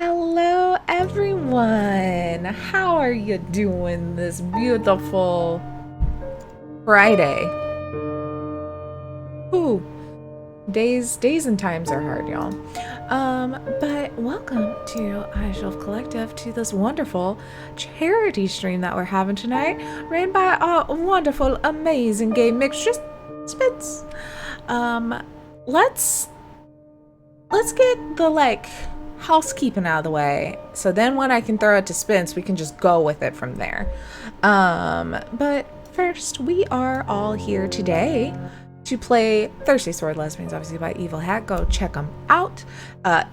Hello, everyone. How are you doing this beautiful Friday? Ooh, days and times are hard, y'all. But welcome to iShelf Collective, to this wonderful charity stream that we're having tonight, ran by our wonderful, amazing game mixture Spitz. Let's get the housekeeping out of the way, so then when I can throw it to Spence, we can just go with it from there. But first, we are all here today to play Thirsty Sword Lesbians, obviously by Evil Hat. Go check them out.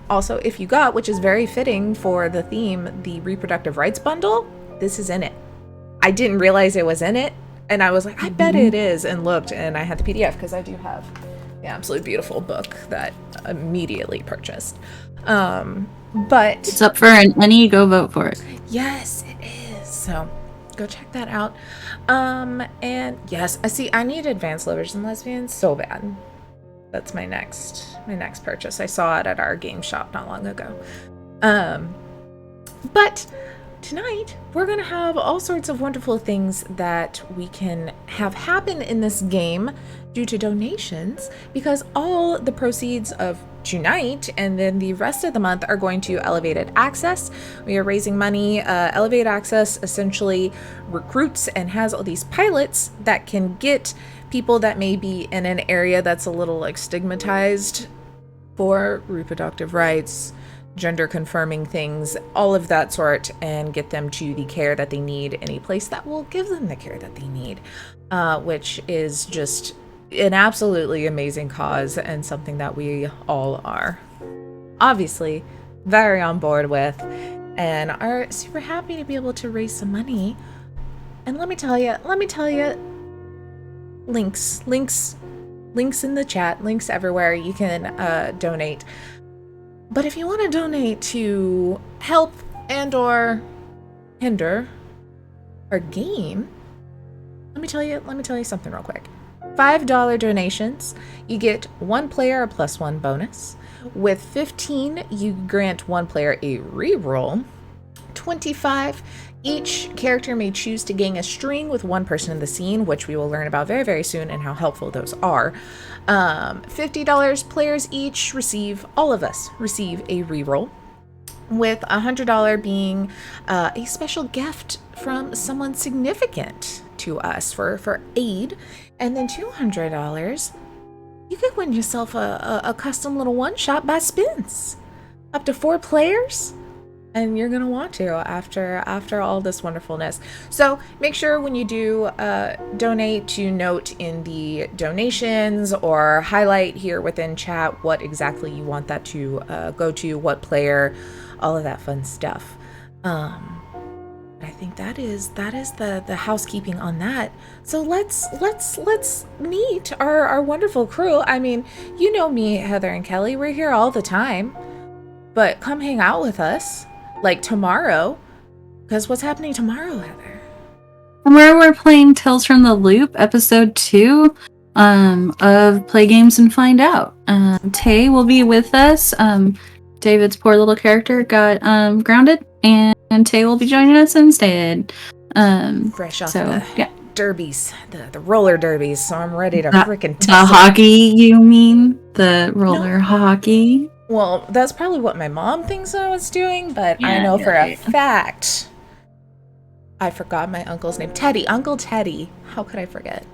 Also, if you got, which is very fitting for the theme, the reproductive rights bundle, this is in it. I didn't realize it was in it, and I was like, I bet it is, and looked, and I had the PDF because I do have the absolutely beautiful book that I immediately purchased. But it's up for any, go vote for it. Yes, it is. So go check that out. And yes, I need Advanced Lovers and Lesbians so bad. That's my next purchase. I saw it at our game shop not long ago. But tonight we're gonna have all sorts of wonderful things that we can have happen in this game due to donations, because all the proceeds of tonight and then the rest of the month are going to Elevated Access. We are raising money. Elevated Access essentially recruits and has all these pilots that can get people that may be in an area that's a little stigmatized for reproductive rights, gender confirming things, all of that sort, and get them to the care that they need in a place that will give them the care that they need, which is just an absolutely amazing cause, and something that we all are obviously very on board with and are super happy to be able to raise some money. And let me tell you, links in the chat, links everywhere you can donate. But if you want to donate to help and or hinder our game, let me tell you something real quick. $5 donations, you get one player a +1 bonus. With 15, you grant one player a reroll. 25, each character may choose to gain a string with one person in the scene, which we will learn about very, very soon and how helpful those are. $50, players each receive, all of us receive a reroll, with $100 being a special gift from someone significant to us for aid. And then $200, you could win yourself a custom little one-shot by Spins. Up to 4 players, and you're gonna want to after all this wonderfulness. So make sure when you do donate to note in the donations or highlight here within chat what exactly you want that to go to, what player, all of that fun stuff. I think that is the housekeeping on that. So let's meet our wonderful crew. I mean, you know me, Heather and Kelly, we're here all the time. But come hang out with us, like tomorrow, because what's happening tomorrow, Heather? Tomorrow we're playing Tales from the Loop, episode 2 of Play Games and Find Out. Tay will be with us. David's poor little character got grounded, and Tay will be joining us instead. Fresh off the derbies, the roller derbies, so I'm ready to freaking the hockey, you mean? The roller hockey? Well, that's probably what my mom thinks I was doing, but I know for a fact I forgot my uncle's name. Teddy. Uncle Teddy. How could I forget?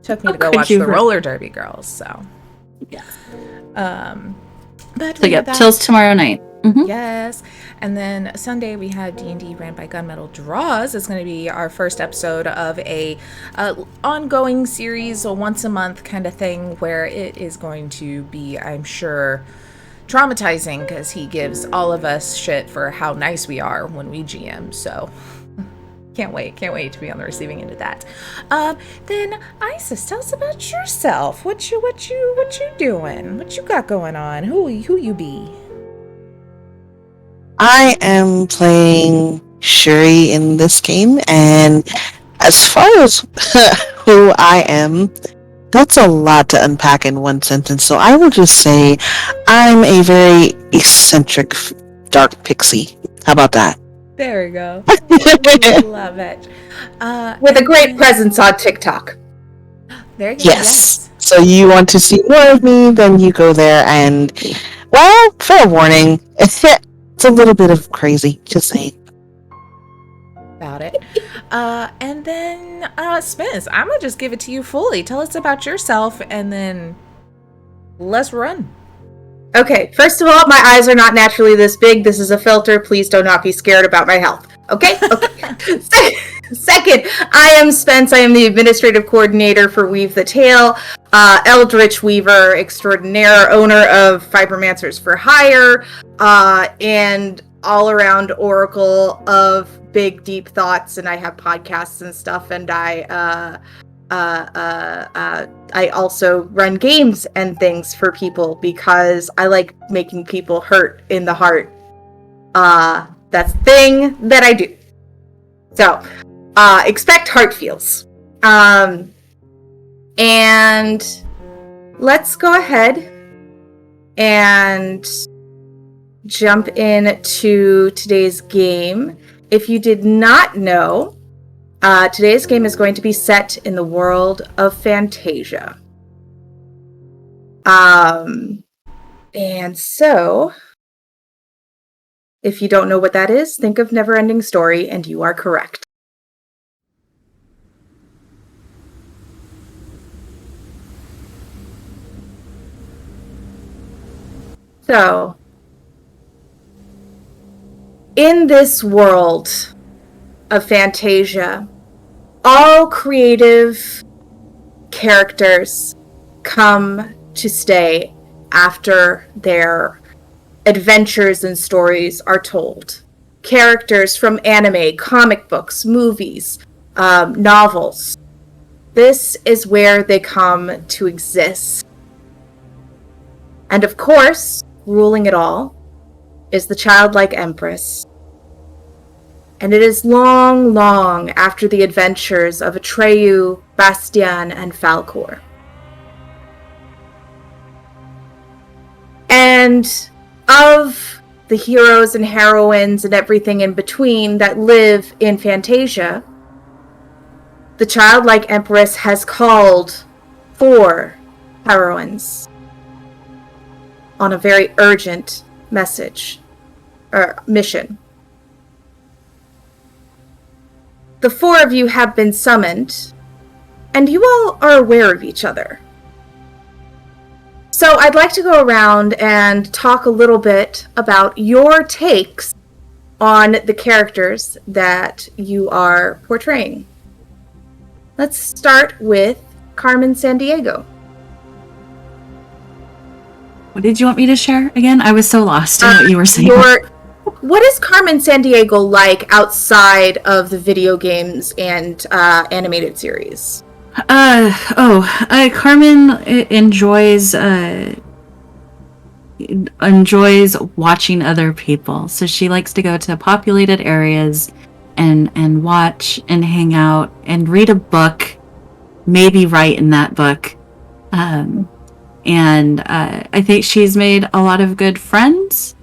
Took me to go watch the roller derby girls, so. Yeah. But so yeah, Tales tomorrow night. Mm-hmm. Yes. And then Sunday we have D&D ran by Gunmetal Draws. It's going to be our first episode of a ongoing series, a once a month kind of thing, where it is going to be, I'm sure, traumatizing, because he gives all of us shit for how nice we are when we GM. So can't wait to be on the receiving end of that. Then Isis, tell us about yourself. What you doing? What you got going on? Who you be? I am playing Shuri in this game, and as far as who I am, that's a lot to unpack in one sentence. So I will just say I'm a very eccentric dark pixie. How about that? There we go. Love it. With a and great then- presence on TikTok. There you go. Yes. So you want to see more of me, then you go there and, well, fair warning, it's a little bit of crazy, just saying. About it. And then, Smith, I'm gonna just give it to you fully. Tell us about yourself, and then let's run. Okay, first of all, my eyes are not naturally this big. This is a filter. Please do not be scared about my health. Okay? Okay. Second, I am Spence. I am the administrative coordinator for Weave the Tale, Eldritch Weaver extraordinaire, owner of Fibromancers for Hire, and all-around oracle of big, deep thoughts. And I have podcasts and stuff, and I also run games and things for people because I like making people hurt in the heart. That's the thing that I do. So, expect heart feels. And let's go ahead and jump into today's game. If you did not know, today's game is going to be set in the world of Fantasia. And so, if you don't know what that is, think of Neverending Story, and you are correct. So, in this world of Fantasia, all creative characters come to stay after their adventures and stories are told. Characters from anime, comic books, movies, novels. This is where they come to exist. And of course, ruling it all is the childlike Empress. And it is long, long after the adventures of Atreyu, Bastian, and Falcor. And of the heroes and heroines and everything in between that live in Fantasia, the childlike Empress has called for heroines on a very urgent mission. The four of you have been summoned, and you all are aware of each other. So I'd like to go around and talk a little bit about your takes on the characters that you are portraying. Let's start with Carmen Sandiego. What did you want me to share again? I was so lost in what you were saying. What is Carmen Sandiego like outside of the video games and animated series? Carmen enjoys watching other people. So she likes to go to populated areas and watch and hang out and read a book, maybe write in that book. And I think she's made a lot of good friends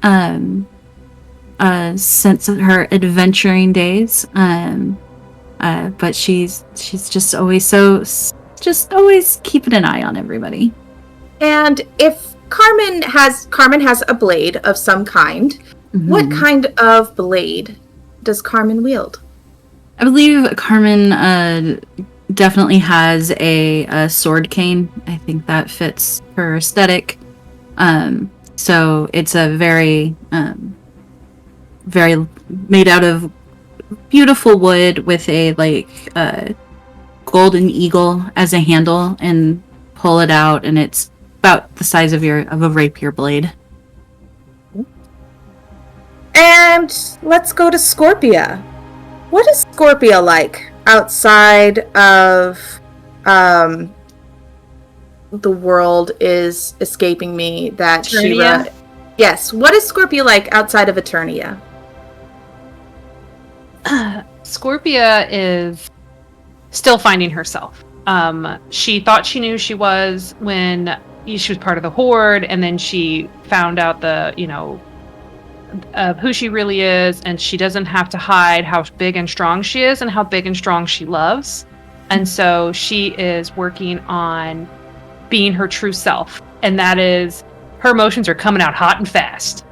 since her adventuring days. But she's just always always keeping an eye on everybody. And if Carmen has a blade of some kind, Mm-hmm. what kind of blade does Carmen wield? I believe Carmen definitely has a sword cane. I think that fits her aesthetic. So it's a very made out of beautiful wood with a golden eagle as a handle, and pull it out, and it's about the size of a rapier blade. And let's go to Scorpia. What is Scorpia like outside of the world is escaping me that Eternia? Yes, what is Scorpia like outside of Eternia? Scorpia is still finding herself. She thought she knew she was when she was part of the Horde, and then she found out the of who she really is, and she doesn't have to hide how big and strong she is and how big and strong she loves. And so she is working on being her true self, and that is her emotions are coming out hot and fast,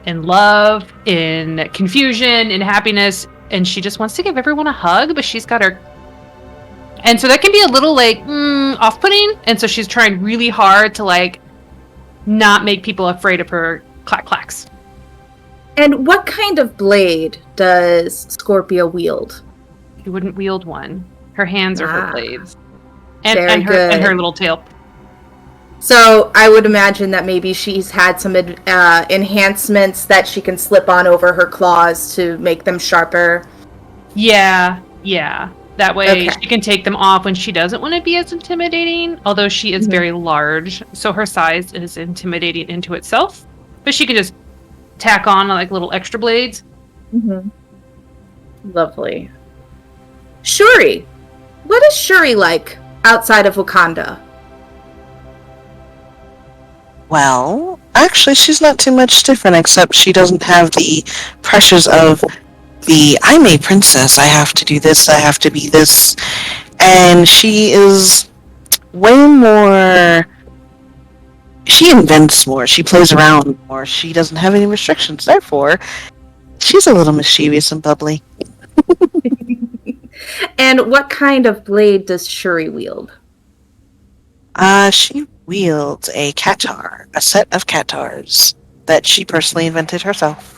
in love, in confusion, in happiness, and she just wants to give everyone a hug, but she's got her. And so that can be a little like off-putting, and so she's trying really hard to like not make people afraid of her clacks. And what kind of blade does Scorpia wield? She wouldn't wield one. Her hands are her blades, Very and her little tail. So I would imagine that maybe she's had some enhancements that she can slip on over her claws to make them sharper. Yeah. That way she can take them off when she doesn't want to be as intimidating, although she is very large, so her size is intimidating into itself. But she can just tack on like little extra blades. Mm-hmm. Lovely. Shuri. What is Shuri like outside of Wakanda? Well, actually, she's not too much different, except she doesn't have the pressures of I'm a princess, I have to do this, I have to be this. And she is way more... She invents more, she plays around more, she doesn't have any restrictions, therefore, she's a little mischievous and bubbly. And what kind of blade does Shuri wield? She wields a katar, a set of katars that she personally invented herself.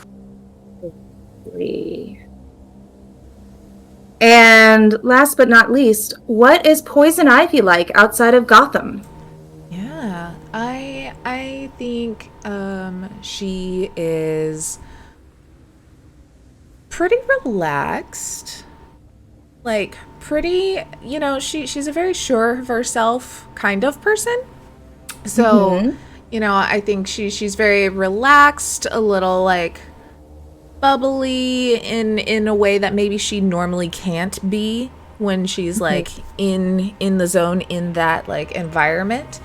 And last but not least, what is Poison Ivy like outside of Gotham? Yeah, I think she is pretty relaxed. Like pretty, she's a very sure of herself kind of person. So, I think she's very relaxed, a little like bubbly in a way that maybe she normally can't be when she's like in the zone in that like environment.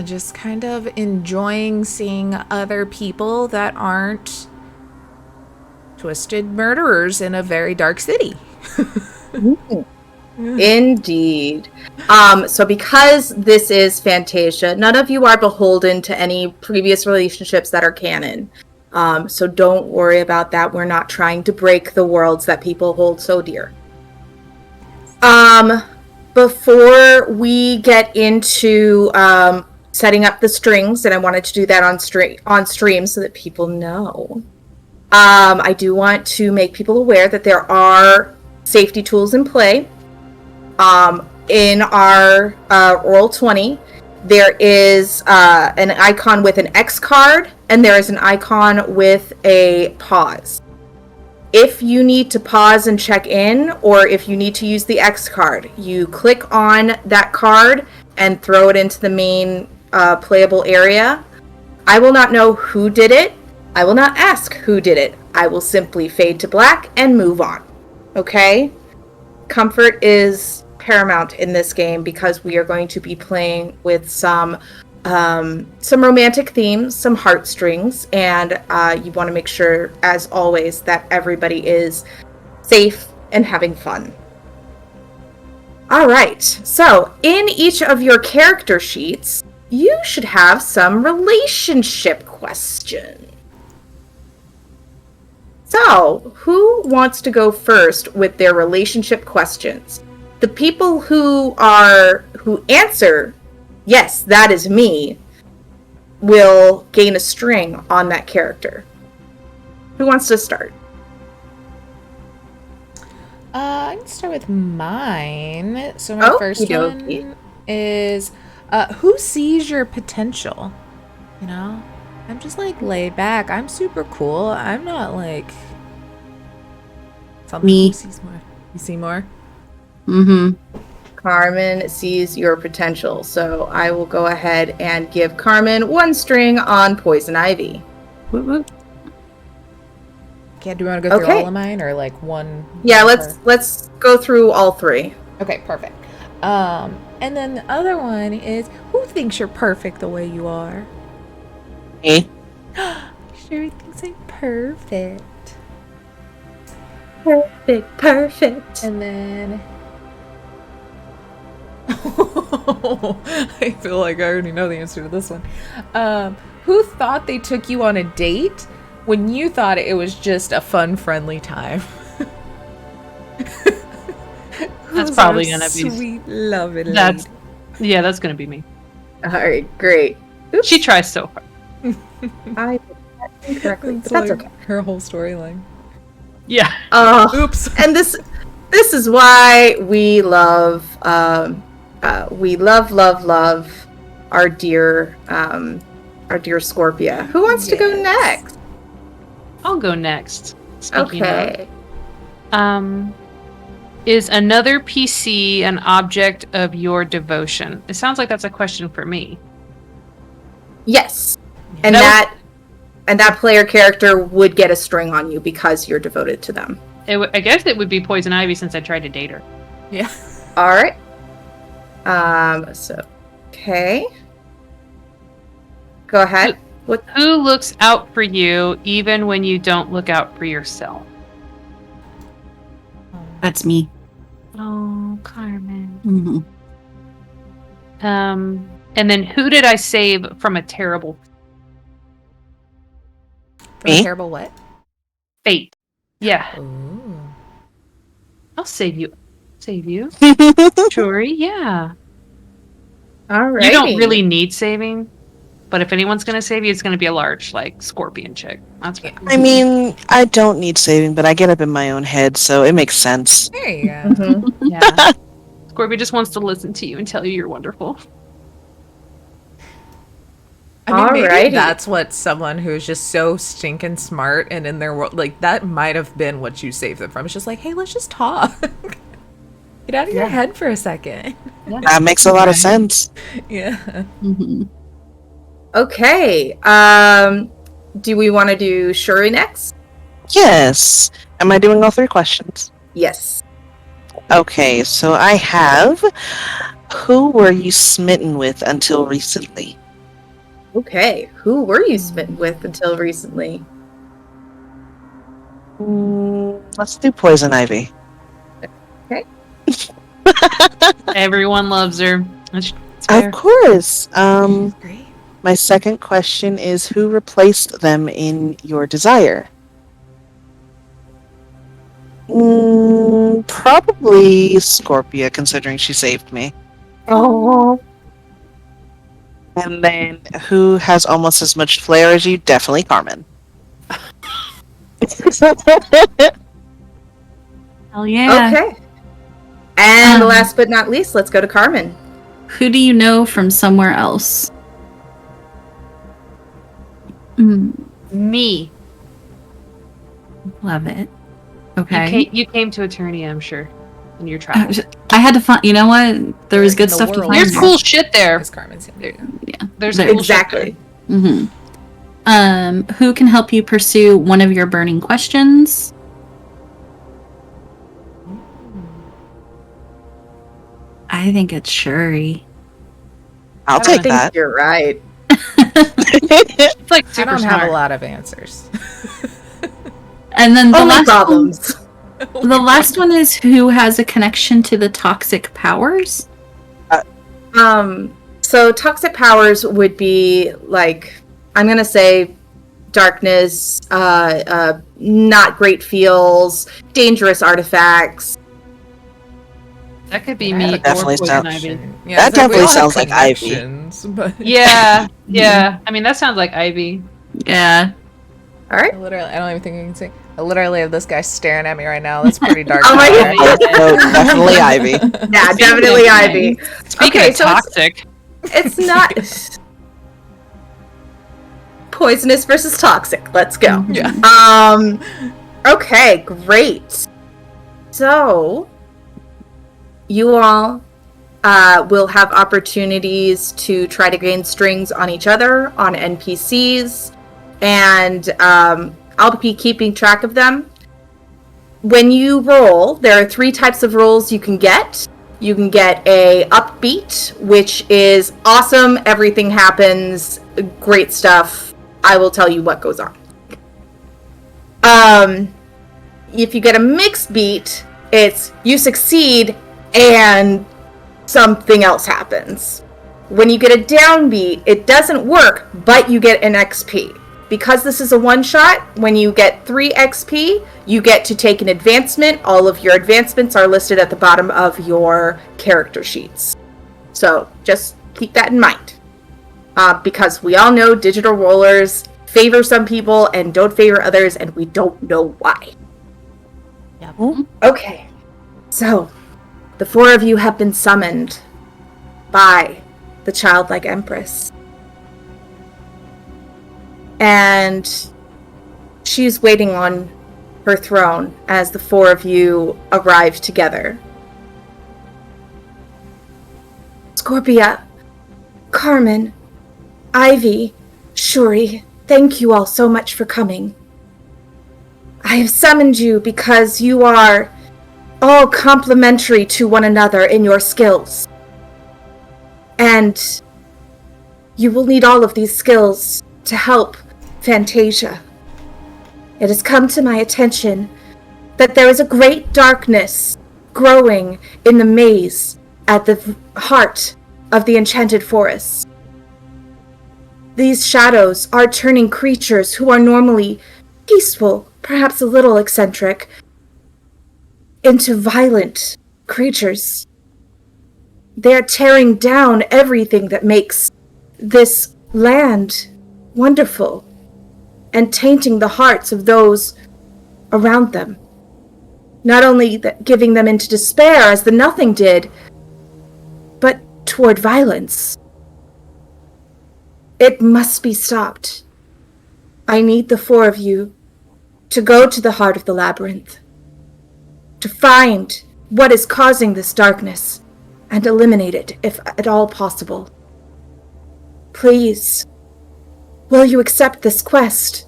Just kind of enjoying seeing other people that aren't twisted murderers in a very dark city. Indeed. So because this is Fantasia, none of you are beholden to any previous relationships that are canon. So don't worry about that. We're not trying to break the worlds that people hold so dear. Before we get into setting up the strings, and I wanted to do that on stream so that people know, I do want to make people aware that there are safety tools in play. In our Roll20, there is an icon with an X card, and there is an icon with a pause. If you need to pause and check in, or if you need to use the X card, you click on that card and throw it into the main playable area. I will not know who did it. I will not ask who did it. I will simply fade to black and move on. Okay? Comfort is paramount in this game because we are going to be playing with some romantic themes, some heartstrings, and you want to make sure, as always, that everybody is safe and having fun. All right, so in each of your character sheets, you should have some relationship questions. So, who wants to go first with their relationship questions? The people who answer, yes, that is me, will gain a string on that character. Who wants to start? I can start with mine. So my first one is, who sees your potential? I'm just like laid back. I'm super cool. I'm not like something. Me. Who sees more? You see more? Mm-hmm. Carmen sees your potential, so I will go ahead and give Carmen one string on Poison Ivy. Whoop, whoop. Do you want to go through all of mine or like one? Yeah, let's go through all three. Okay, perfect. And then the other one is, who thinks you're perfect the way you are? Me. Sherry thinks I'm perfect. Perfect. And then... I feel like I already know the answer to this one. Who thought they took you on a date when you thought it was just a fun, friendly time? That's probably gonna be sweet, loving that's lady. yeah, that's gonna be me. All right, great. She tries so hard. I did that incorrectly, but It's that's like okay. her whole storyline. Yeah. Oops. And this is why we love love our dear Scorpia. Who wants to go Yes. next? I'll go next. Speaking Okay. of. Is another PC an object of your devotion? It sounds like that's a question for me. Yes. And That that player character would get a string on you because you're devoted to them. I guess it would be Poison Ivy since I tried to date her. Yeah. All right. So, okay. Go ahead. What? Who looks out for you even when you don't look out for yourself? That's me. Oh, Carmen. Mhm. And then who did I save from a terrible Me? Terrible what? fate? Yeah, Ooh. I'll save you. Save you. Shuri, yeah. All right. You don't really need saving, but if anyone's gonna save you, it's gonna be a large, like, scorpion chick. That's fine. I mean, I don't need saving, but I get up in my own head, so it makes sense. There you go. Mhm. Yeah. Scorpion just wants to listen to you and tell you you're wonderful. I mean, maybe Alrighty. that's what someone who's just so stinking smart and in their world, like, that might have been what you saved them from. It's just like, hey, let's just talk. Get out of your head for a second. That makes a lot of sense. Yeah. Mhm. Okay. Do we want to do Shuri next? Yes. Am I doing all three questions? Yes. Okay, so I have, who were you smitten with until recently? Okay. Who were you smitten with until recently? Let's do Poison Ivy. Everyone loves her. It's fair. Of course. Great. My second question is, who replaced them in your desire? Probably Scorpia, considering she saved me. Oh. And then, who has almost as much flair as you? Definitely Carmen. Hell yeah. Okay. And Um, last but not least, let's go to Carmen. Who do you know from somewhere else? Me. Love it. Okay. You came to Eternia, I'm sure, in your travels. I had to find. You know what? There was good The stuff to world. find. There's there. cool shit there. As Carmen said. Yeah. There's There- cool Exactly. Mm-hmm. Who can help you pursue one of your burning questions? I think it's Shuri. I'll I take think that. you're right. It's like I super don't smart. have a lot of answers. And then the Only last problems. one, the last one is who has a connection to the toxic powers. So toxic powers would be like, I'm gonna say darkness, not great feels, dangerous artifacts. That could be I me have or a Definitely Poison sound- Ivy. Yeah, That it's like we definitely all have sounds like Ivy. connections, But Yeah, yeah. I mean, that sounds like Ivy. Yeah. All right. I don't even think you can see. I literally have this guy staring at me right now. That's pretty dark. Oh my power. God. No, definitely Ivy. Yeah, definitely Ivy. Speaking Okay, of so toxic, It's not poisonous versus toxic. Let's go. Yeah. Okay, great. So you all will have opportunities to try to gain strings on each other, on NPCs, and I'll be keeping track of them. When you roll, there are 3 types of rolls you can get. You can get a upbeat, which is awesome. Everything happens. Great stuff. I will tell you what goes on. If you get a mixed beat, it's you succeed and something else happens. When you get a downbeat, it doesn't work, but you get an XP. Because this is a one-shot, when you get 3 XP, you get to take an advancement. All of your advancements are listed at the bottom of your character sheets. So just keep that in mind. Because we all know digital rollers favor some people and don't favor others, and we don't know why. Yep. Okay, so the 4 of you have been summoned by the childlike empress. And she's waiting on her throne as the 4 of you arrive together. Scorpia, Carmen, Ivy, Shuri, thank you all so much for coming. I have summoned you because you are all complementary to one another in your skills. And you will need all of these skills to help Fantasia. It has come to my attention that there is a great darkness growing in the maze at the heart of the enchanted forest. These shadows are turning creatures who are normally peaceful, perhaps a little eccentric, into violent creatures. They are tearing down everything that makes this land wonderful and tainting the hearts of those around them. Not only giving them into despair as the Nothing did, but toward violence. It must be stopped. I need the 4 of you to go to the heart of the labyrinth, to find what is causing this darkness and eliminate it if at all possible. Please, will you accept this quest?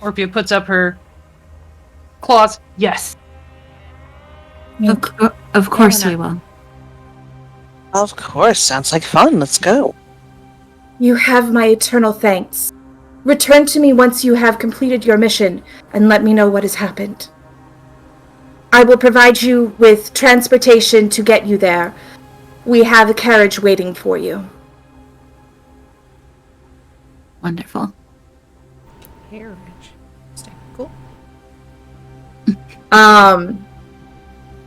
Orpia puts up her claws. Yes. Of course we will. Of course, sounds like fun. Let's go. You have my eternal thanks. Return to me once you have completed your mission and let me know what has happened. I will provide you with transportation to get you there. We have a carriage waiting for you. Wonderful. Carriage. Cool.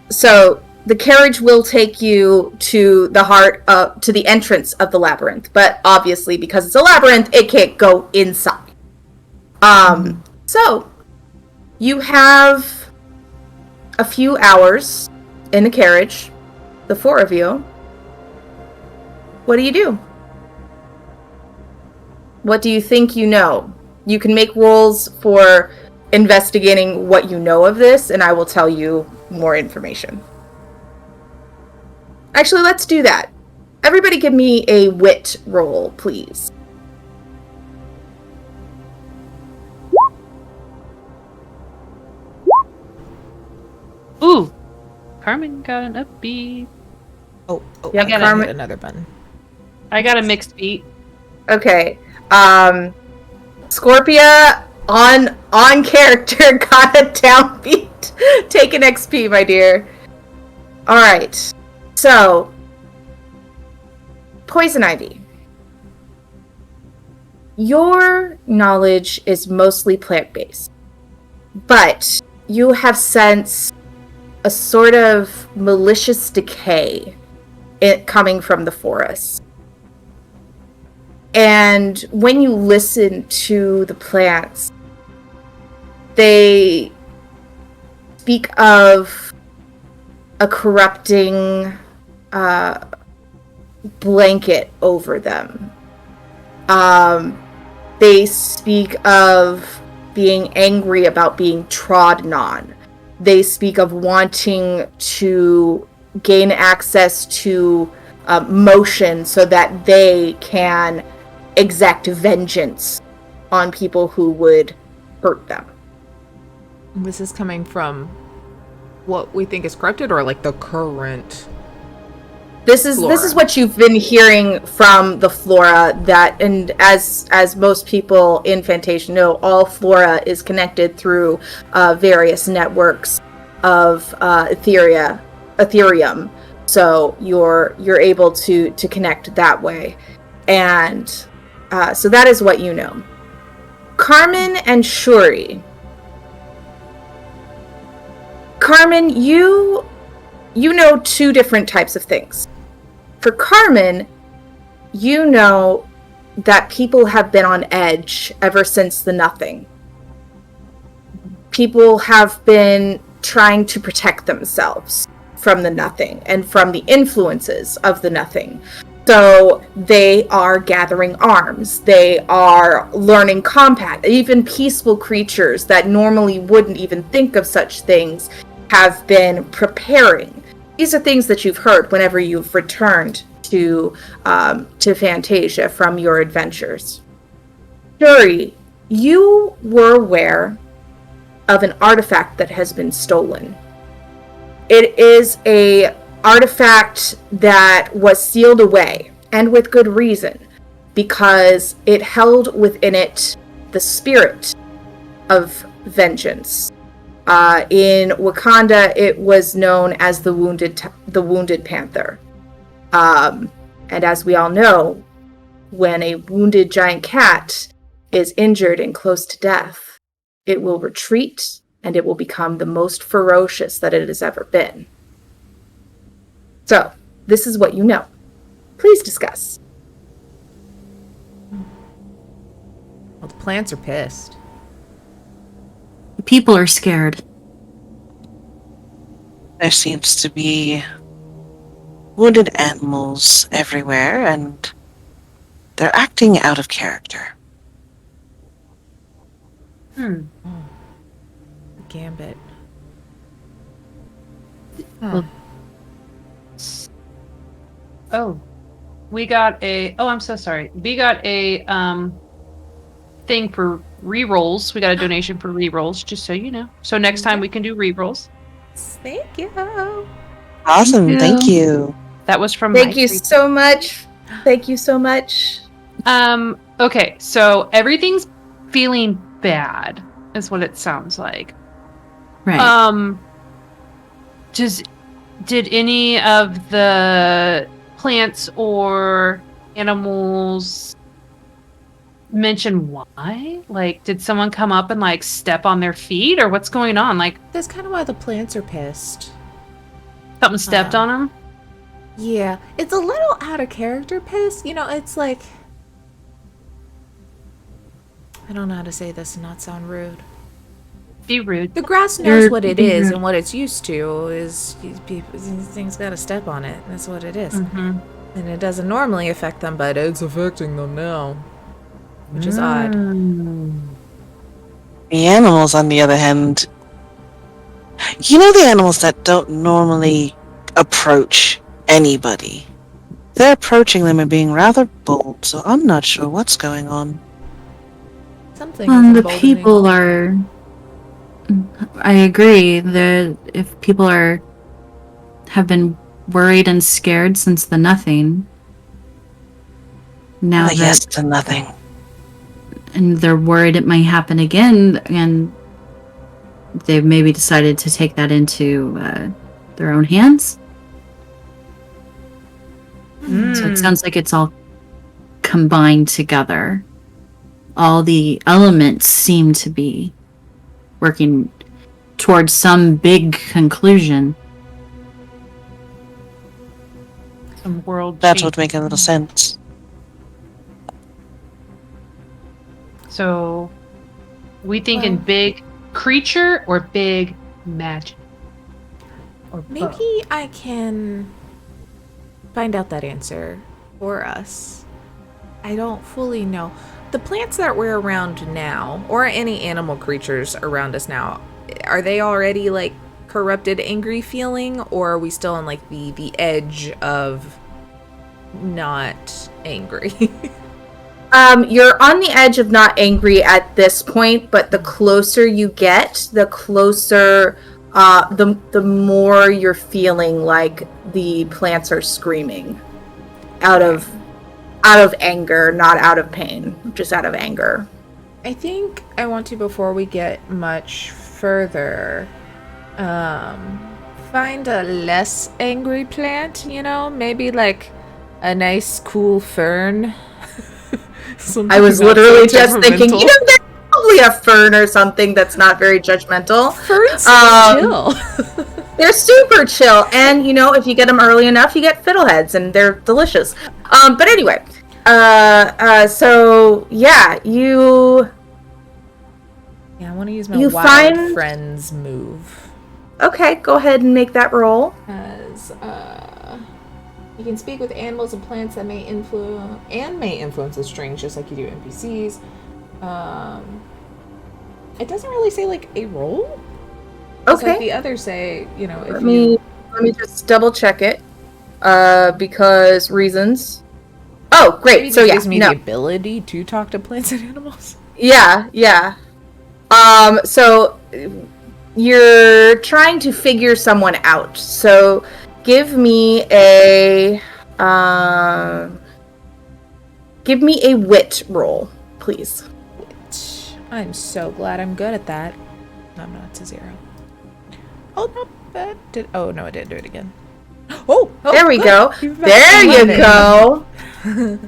So the carriage will take you to the heart to the entrance of the labyrinth, but obviously because it's a labyrinth, it can't go inside. So you have a few hours in the carriage, the 4 of you. What do you do? What do you think you know? You can make rolls for investigating what you know of this, and I will tell you more information. Actually, let's do that. Everybody give me a wit roll, please. Ooh. Carmen got an upbeat. Oh, Yeah, I gotta Carmen- hit another button. I got a mixed beat. Okay. Scorpia on character got a downbeat. Take an XP, my dear. Alright. So Poison Ivy. Your knowledge is mostly plant-based. But you have sensed a sort of malicious decay coming from the forest. And when you listen to the plants, they speak of a corrupting blanket over them. They speak of being angry about being trodden on. They speak of wanting to gain access to motion so that they can exact vengeance on people who would hurt them. This is coming from what we think is corrupted, or like the current? This is what you've been hearing from the flora, that, and as most people in Fantasia know, all flora is connected through various networks of Ethereum. So you're able to connect that way, and so that is what you know. Carmen and Shuri. Carmen, you know two different types of things. For Carmen, you know that people have been on edge ever since the Nothing. People have been trying to protect themselves from the Nothing and from the influences of the Nothing. So they are gathering arms. They are learning combat. Even peaceful creatures that normally wouldn't even think of such things have been preparing. These are things that you've heard whenever you've returned to Fantasia from your adventures. Shuri, you were aware of an artifact that has been stolen. It is a artifact that was sealed away, and with good reason, because it held within it the spirit of vengeance. In Wakanda, it was known as the Wounded Panther. And as we all know, when a wounded giant cat is injured and close to death, it will retreat and it will become the most ferocious that it has ever been. So, this is what you know. Please discuss. Well, the plants are pissed. People are scared. There seems to be wounded animals everywhere, and they're acting out of character. Gambit. Well, I'm so sorry. We got a thing for rerolls. We got a donation for rerolls, just so you know. So next time we can do rerolls. Thank you. Awesome, thank you. That was from Thank you so much. Thank you so much. Okay, so everything's feeling bad, is what it sounds like. right. Did any of the plants or animals mention why? Like, did someone come up and like step on their feet, or what's going on? Like, That's kind of why the plants are pissed. something stepped on them? Yeah, it's a little out of character pissed. You know, it's like, I don't know how to say this and not sound rude. Be rude. The grass knows You're what it being is rude. and what it's used to is these things gotta step on it. That's what it is. Mm-hmm. And it doesn't normally affect them, but it's affecting them now. Which is odd. The animals, on the other hand, you know, the animals that don't normally approach anybody. They're approaching them and being rather bold, so I'm not sure what's going on. Something And is the emboldening. people are. I agree that if people have been worried and scared since the Nothing, now Ah, that yes to nothing. and they're worried it might happen again, and they've maybe decided to take that into their own hands. So it sounds like it's all combined together. All the elements seem to be working towards some big conclusion. Some world That change. would make a little sense. So, we thinking Well- big creature or big magic? Or both? Maybe I can find out that answer for us. I don't fully know. The plants that we're around now, or any animal creatures around us now, are they already like corrupted, angry feeling, or are we still on like the edge of not angry? You're on the edge of not angry at this point, but the closer you get, the closer the more you're feeling like the plants are screaming out of anger, not out of pain, just out of anger. I think I want to, before we get much further, find a less angry plant, maybe like a nice cool fern. I was literally just thinking, there's probably a fern or something that's not very judgmental. Ferns chill. They're super chill, and if you get them early enough, you get fiddleheads, and they're delicious. But anyway, so yeah, you. Yeah, I want to use my wild friends move. Okay, go ahead and make that roll. As you can speak with animals and plants that may influence the strings, just like you do NPCs. It doesn't really say like a roll. Okay. Like the others say, if let me just double check it, because reasons. Oh, great. Maybe so it yeah, gives me the ability to talk to plants and animals. Yeah. So you're trying to figure someone out. So give me a wit roll, please. Wit. I'm so glad I'm good at that. I'm not to 0. Oh, no, that did. Oh no, I didn't do it again. Oh, there we good. go. There you go.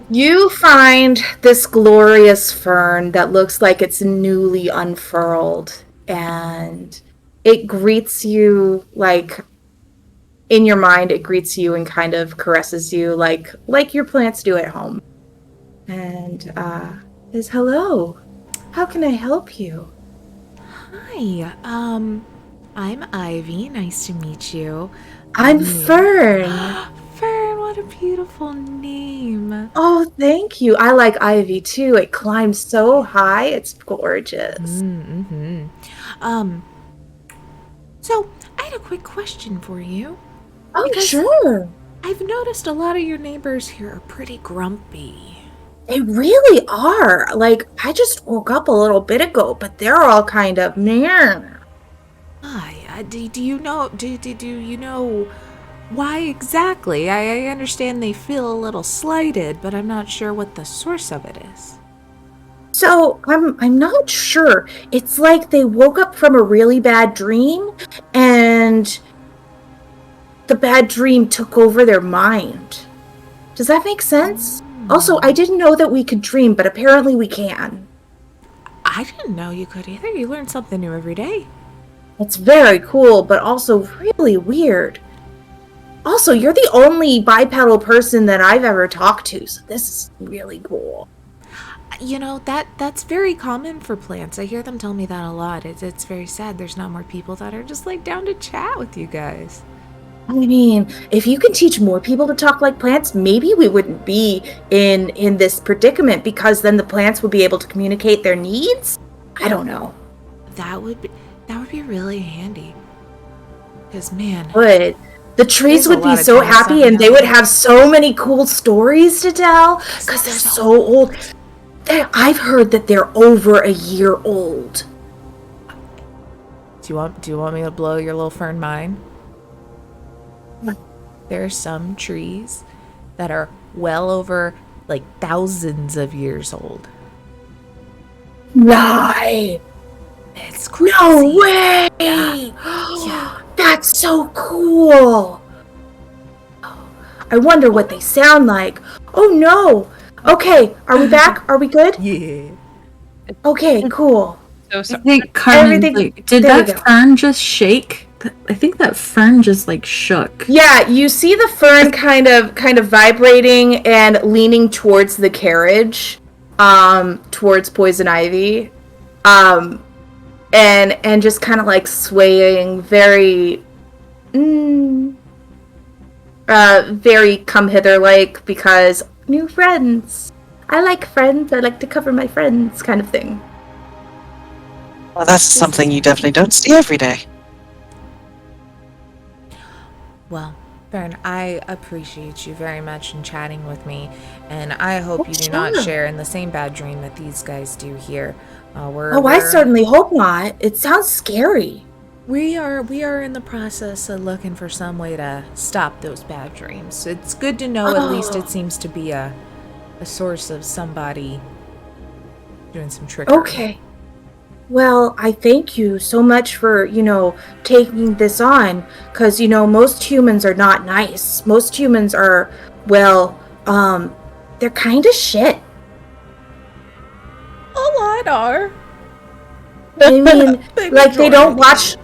You find this glorious fern that looks like it's newly unfurled, and it greets you like in your mind. It greets you and kind of caresses you like your plants do at home, and says, "Hello, how can I help you?" Hi, I'm Ivy. Nice to meet you. I'm Fern. Fern, what a beautiful name. Oh, thank you. I like Ivy too. It climbs so high. It's gorgeous. Mm-hmm. So I had a quick question for you. Oh, sure. I've noticed a lot of your neighbors here are pretty grumpy. They really are. Like, I just woke up a little bit ago, but they're all kind of meh. Hi, do you know why exactly? I understand they feel a little slighted, but I'm not sure what the source of it is. So, I'm not sure. It's like they woke up from a really bad dream, and the bad dream took over their mind. Does that make sense? Also, I didn't know that we could dream, but apparently we can. I didn't know you could either. You learn something new every day. It's very cool, but also really weird. Also, you're the only bipedal person that I've ever talked to, so this is really cool. That's very common for plants. I hear them tell me that a lot. It's very sad there's not more people that are just like down to chat with you guys. I mean, if you can teach more people to talk like plants, maybe we wouldn't be in this predicament, because then the plants would be able to communicate their needs? I don't know. That would be really handy. Because, man... But the trees would be so happy, and they would have so many cool stories to tell, because they're so old. I've heard that they're over a year old. Do you want me to blow your little fern mind? There are some trees that are well over, like, thousands of years old. Lie! It's crazy. No way! Yeah. That's so cool! I wonder what they sound like. Oh no! Okay, are we back? Are we good? Yeah. Okay, cool. So I sorry. think Carmen, Everything- did there we that go. fern just shake? I think that fern just like shook. Yeah, you see the fern kind of vibrating and leaning towards the carriage, towards Poison Ivy, and just kind of like swaying, very, very come hither like, because new friends. I like friends. I like to cover my friends, kind of thing. Well, that's something you definitely don't see every day. Well, Fern, I appreciate you very much in chatting with me, and I hope you do not sure. share in the same bad dream that these guys do here. I certainly hope not. It sounds scary. We are in the process of looking for some way to stop those bad dreams. It's good to know at least it seems to be a source of somebody doing some trickery. Okay. Well, I thank you so much for, taking this on, because, most humans are not nice. Most humans are, they're kind of shit. A lot are. I mean, Big like, they don't majority.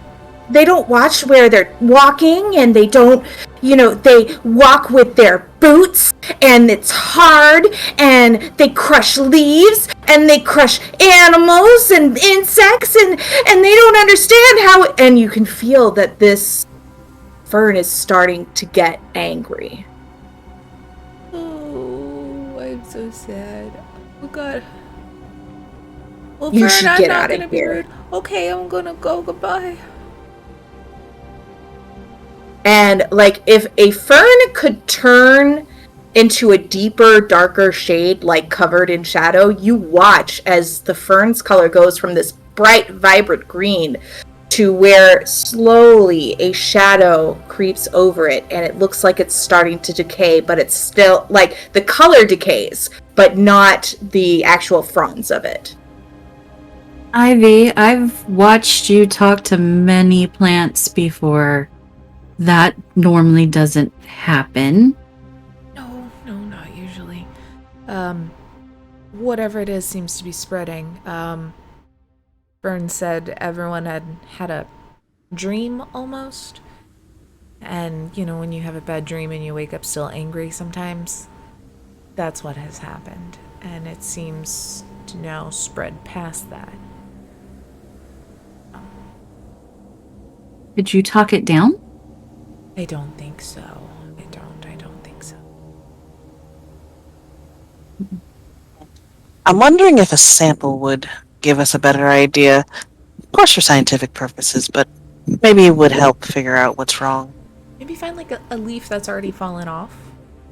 watch where they're walking, and they don't, they walk with their boots, and it's hard, and they crush leaves, and they crush animals and insects, and they don't understand how, and you can feel that this fern is starting to get angry. Oh, I'm so sad. Oh God. Well, You Fern, should I'm get not outta gonna be here. rude. Okay, I'm gonna go. Goodbye. And, like, if a fern could turn into a deeper, darker shade, like covered in shadow, you watch as the fern's color goes from this bright, vibrant green to where slowly a shadow creeps over it, and it looks like it's starting to decay, but it's still, like, the color decays, but not the actual fronds of it. Ivy, I've watched you talk to many plants before. That normally doesn't happen. No, not usually. Whatever it is seems to be spreading. Fern said everyone had a dream almost. And, when you have a bad dream and you wake up still angry sometimes, that's what has happened. And it seems to now spread past that. Did you talk it down? I don't think so. I don't think so. I'm wondering if a sample would give us a better idea. Of course, for scientific purposes, but maybe it would help figure out what's wrong. Maybe find like a leaf that's already fallen off.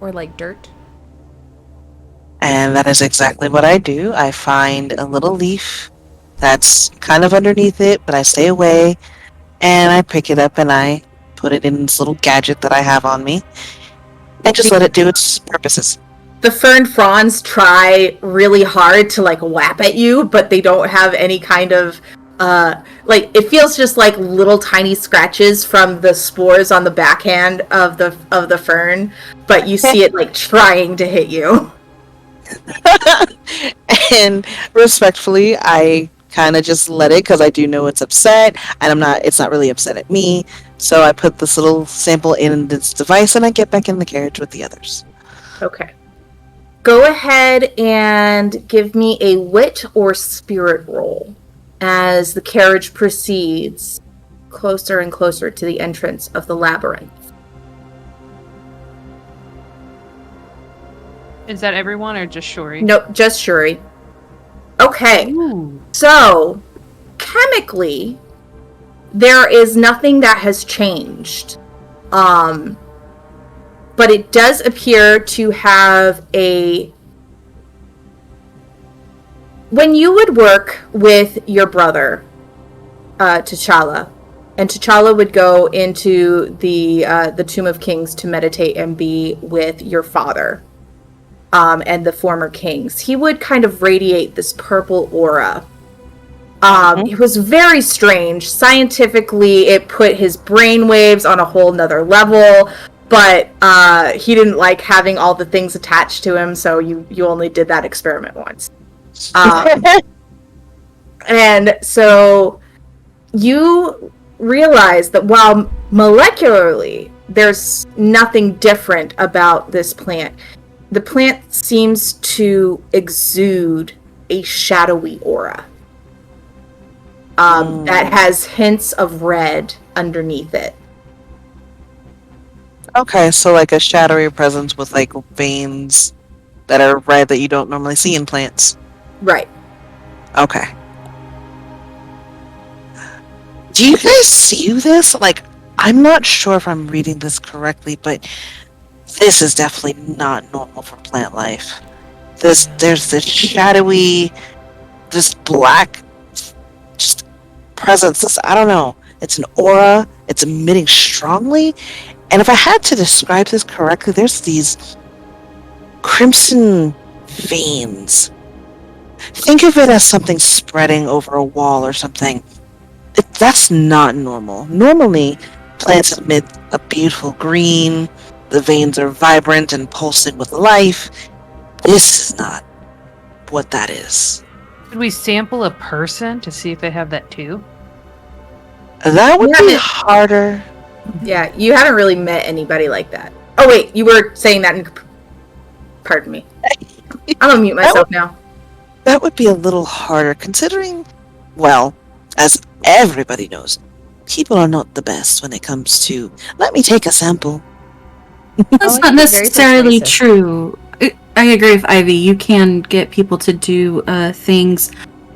Or like dirt. And that is exactly what I do. I find a little leaf that's kind of underneath it, but I stay away, and I pick it up and I put it in this little gadget that I have on me, and just let it do its purposes. The fern fronds try really hard to, like, whap at you, but they don't have any kind of, it feels just like little tiny scratches from the spores on the backhand of the fern, but you see it, like, trying to hit you. And respectfully, I kind of just let it because I do know it's upset, and it's not really upset at me. So I put this little sample in this device, and I get back in the carriage with the others. Okay. Go ahead and give me a wit or spirit roll as the carriage proceeds closer and closer to the entrance of the labyrinth. Is that everyone or just Shuri? Nope, just Shuri. Okay. Ooh. So, chemically, there is nothing that has changed. But it does appear to have when you would work with your brother, T'Challa, and T'Challa would go into the Tomb of Kings to meditate and be with your father, and the former kings, he would kind of radiate this purple aura. It was very strange. Scientifically, it put his brain waves on a whole nother level, but he didn't like having all the things attached to him, so you only did that experiment once. And so you realize that while molecularly there's nothing different about this plant, the plant seems to exude a shadowy aura. That has hints of red underneath it. Okay, so like a shadowy presence with like veins that are red that you don't normally see in plants. Right. Okay. Do you guys see this? Like, I'm not sure if I'm reading this correctly, but this is definitely not normal for plant life. There's this shadowy, this black, just presence. I don't know. It's an aura. It's emitting strongly. And if I had to describe this correctly, there's these crimson veins. Think of it as something spreading over a wall or something. That's not normal. Normally, plants emit a beautiful green. The veins are vibrant and pulsing with life. This is not what that is. Could we sample a person to see if they have that too? That would You be haven't- harder. Yeah, you haven't really met anybody like that. Oh wait, you were saying that in... Pardon me. I'm gonna mute myself now. That would be a little harder considering, well, as everybody knows, people are not the best when it comes to, let me take a sample. That's it not can be very necessarily persuasive. true. I agree with Ivy. You can get people to do things.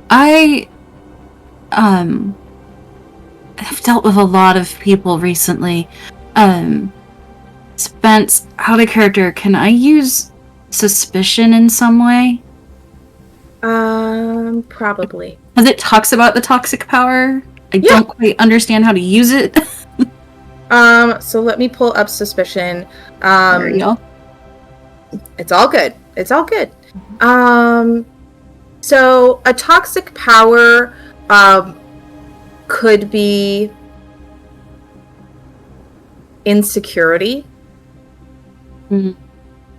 I have dealt with a lot of people recently. Spence, out of character, can I use suspicion in some way? Probably. Because it talks about the toxic power. I Yeah. don't quite understand how to use it. So let me pull up suspicion. Sorry, y'all. It's all good. It's all good. So a toxic power could be insecurity. Mhm.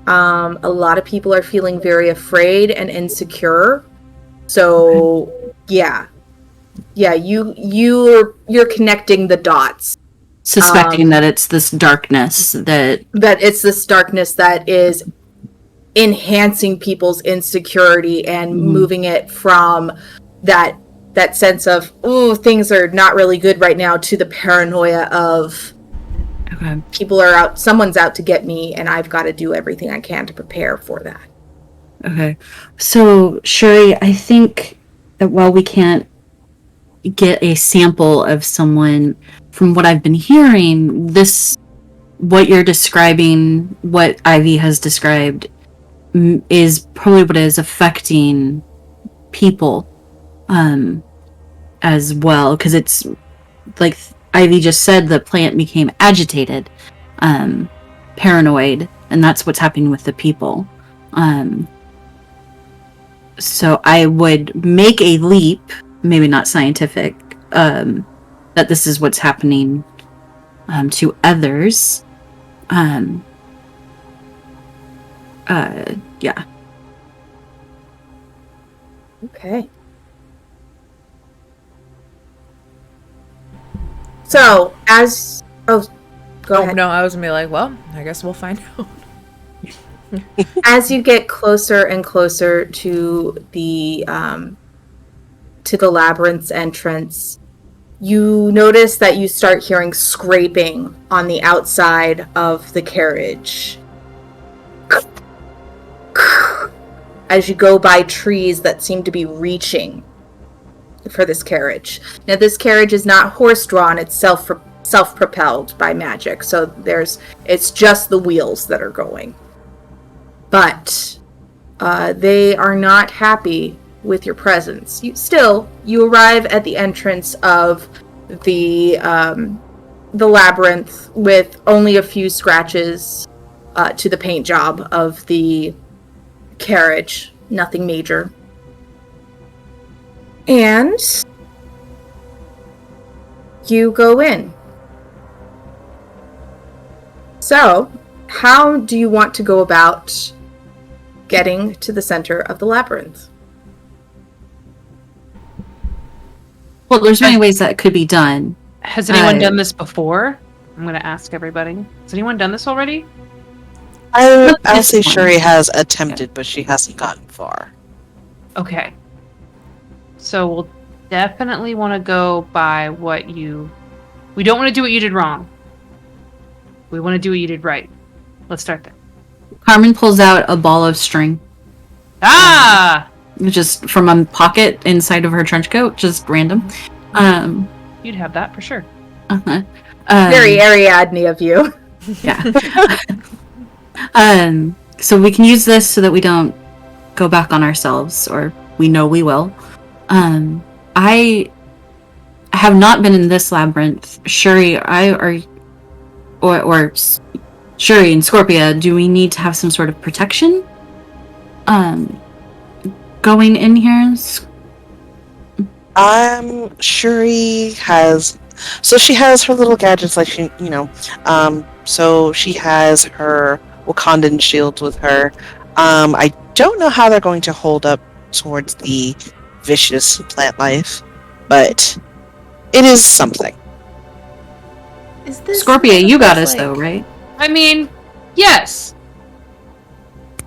A lot of people are feeling very afraid and insecure. So yeah, you're connecting the dots. Suspecting that it's this darkness that That it's this darkness that is enhancing people's insecurity and moving it from that sense of, ooh, things are not really good right now, to the paranoia of okay. people are out, someone's out to get me, and I've got to do everything I can to prepare for that. Okay. So, Shuri, I think that while we can't get a sample of someone, from what I've been hearing, what you're describing, what Ivy has described, is probably what is affecting people as well. Because it's, like Ivy just said, the plant became agitated, paranoid, and that's what's happening with the people. So I would make a leap, maybe not scientific, that this is what's happening to others. Yeah. Okay. So, as... Oh, go Oh ahead. no, I was gonna be like, well, I guess we'll find out. As you get closer and closer to the labyrinth's entrance, you notice that you start hearing scraping on the outside of the carriage. As you go by trees that seem to be reaching for this carriage. Now, this carriage is not horse-drawn, it's self-propelled by magic, so it's just the wheels that are going. But they are not happy with your presence. You arrive at the entrance of the labyrinth with only a few scratches to the paint job of the carriage. Nothing major. And you go in. So, how do you want to go about getting to the center of the labyrinth? Well, there's many ways that could be done. Has anyone done this before? I'm going to ask everybody. Has anyone done this already? I'll say Shuri has attempted, but she hasn't gotten far. Okay. So we'll definitely want to go by what you... We don't want to do what you did wrong. We want to do what you did right. Let's start there. Carmen pulls out a ball of string, Ah! just from a pocket inside of her trench coat, just random. You'd have that for sure. Uh-huh. Very Ariadne of you. Yeah. So we can use this so that we don't go back on ourselves, or we know we will. I have not been in this labyrinth. Shuri, or Shuri and Scorpia, do we need to have some sort of protection? Going in here? Shuri has, so she has her little gadgets, like so she has her Wakandan shields with her. I don't know how they're going to hold up towards the vicious plant life, but it is something. Is this Scorpia, you got us like- though, right? I mean, yes.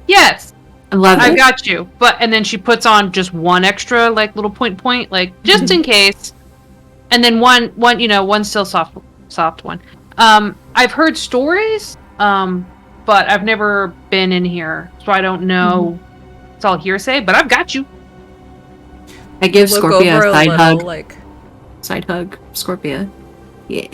Yes, I love I it. got you. But and then she puts on just one extra like little point, like just in case. And then one still soft one. I've heard stories, but I've never been in here, so I don't know. It's all hearsay, but I've got you. I give Look Scorpia over a side little, hug. like Side hug, Scorpia. Yeah.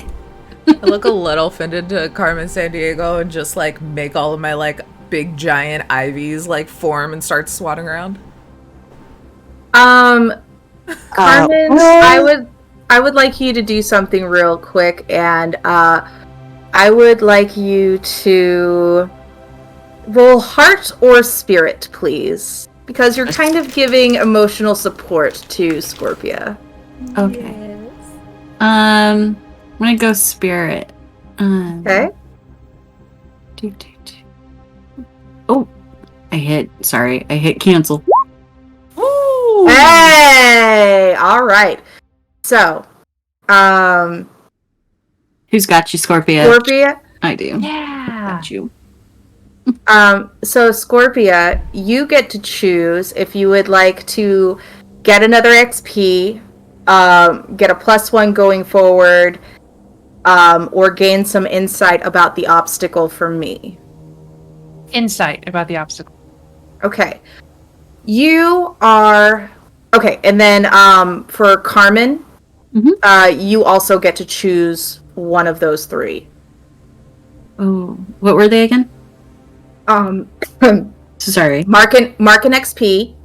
I look a little offended to Carmen Sandiego and just like make all of my like big giant ivies like form and start swatting around. Carmen, well- I would like you to do something real quick, and I would like you to roll heart or spirit, please, because you're kind of giving emotional support to Scorpia. Okay. I'm gonna go spirit. Okay. Oh, I hit cancel. Ooh. Hey, all right. So, Who's got you, Scorpia? Scorpia. I do. Yeah. Got you. So Scorpia, you get to choose if you would like to get another XP, get a +1 going forward, or gain some insight about the obstacle from me. Insight about the obstacle. Okay. You are okay, and then for Carmen, you also get to choose one of those three. Oh, what were they again? Sorry. Mark an XP,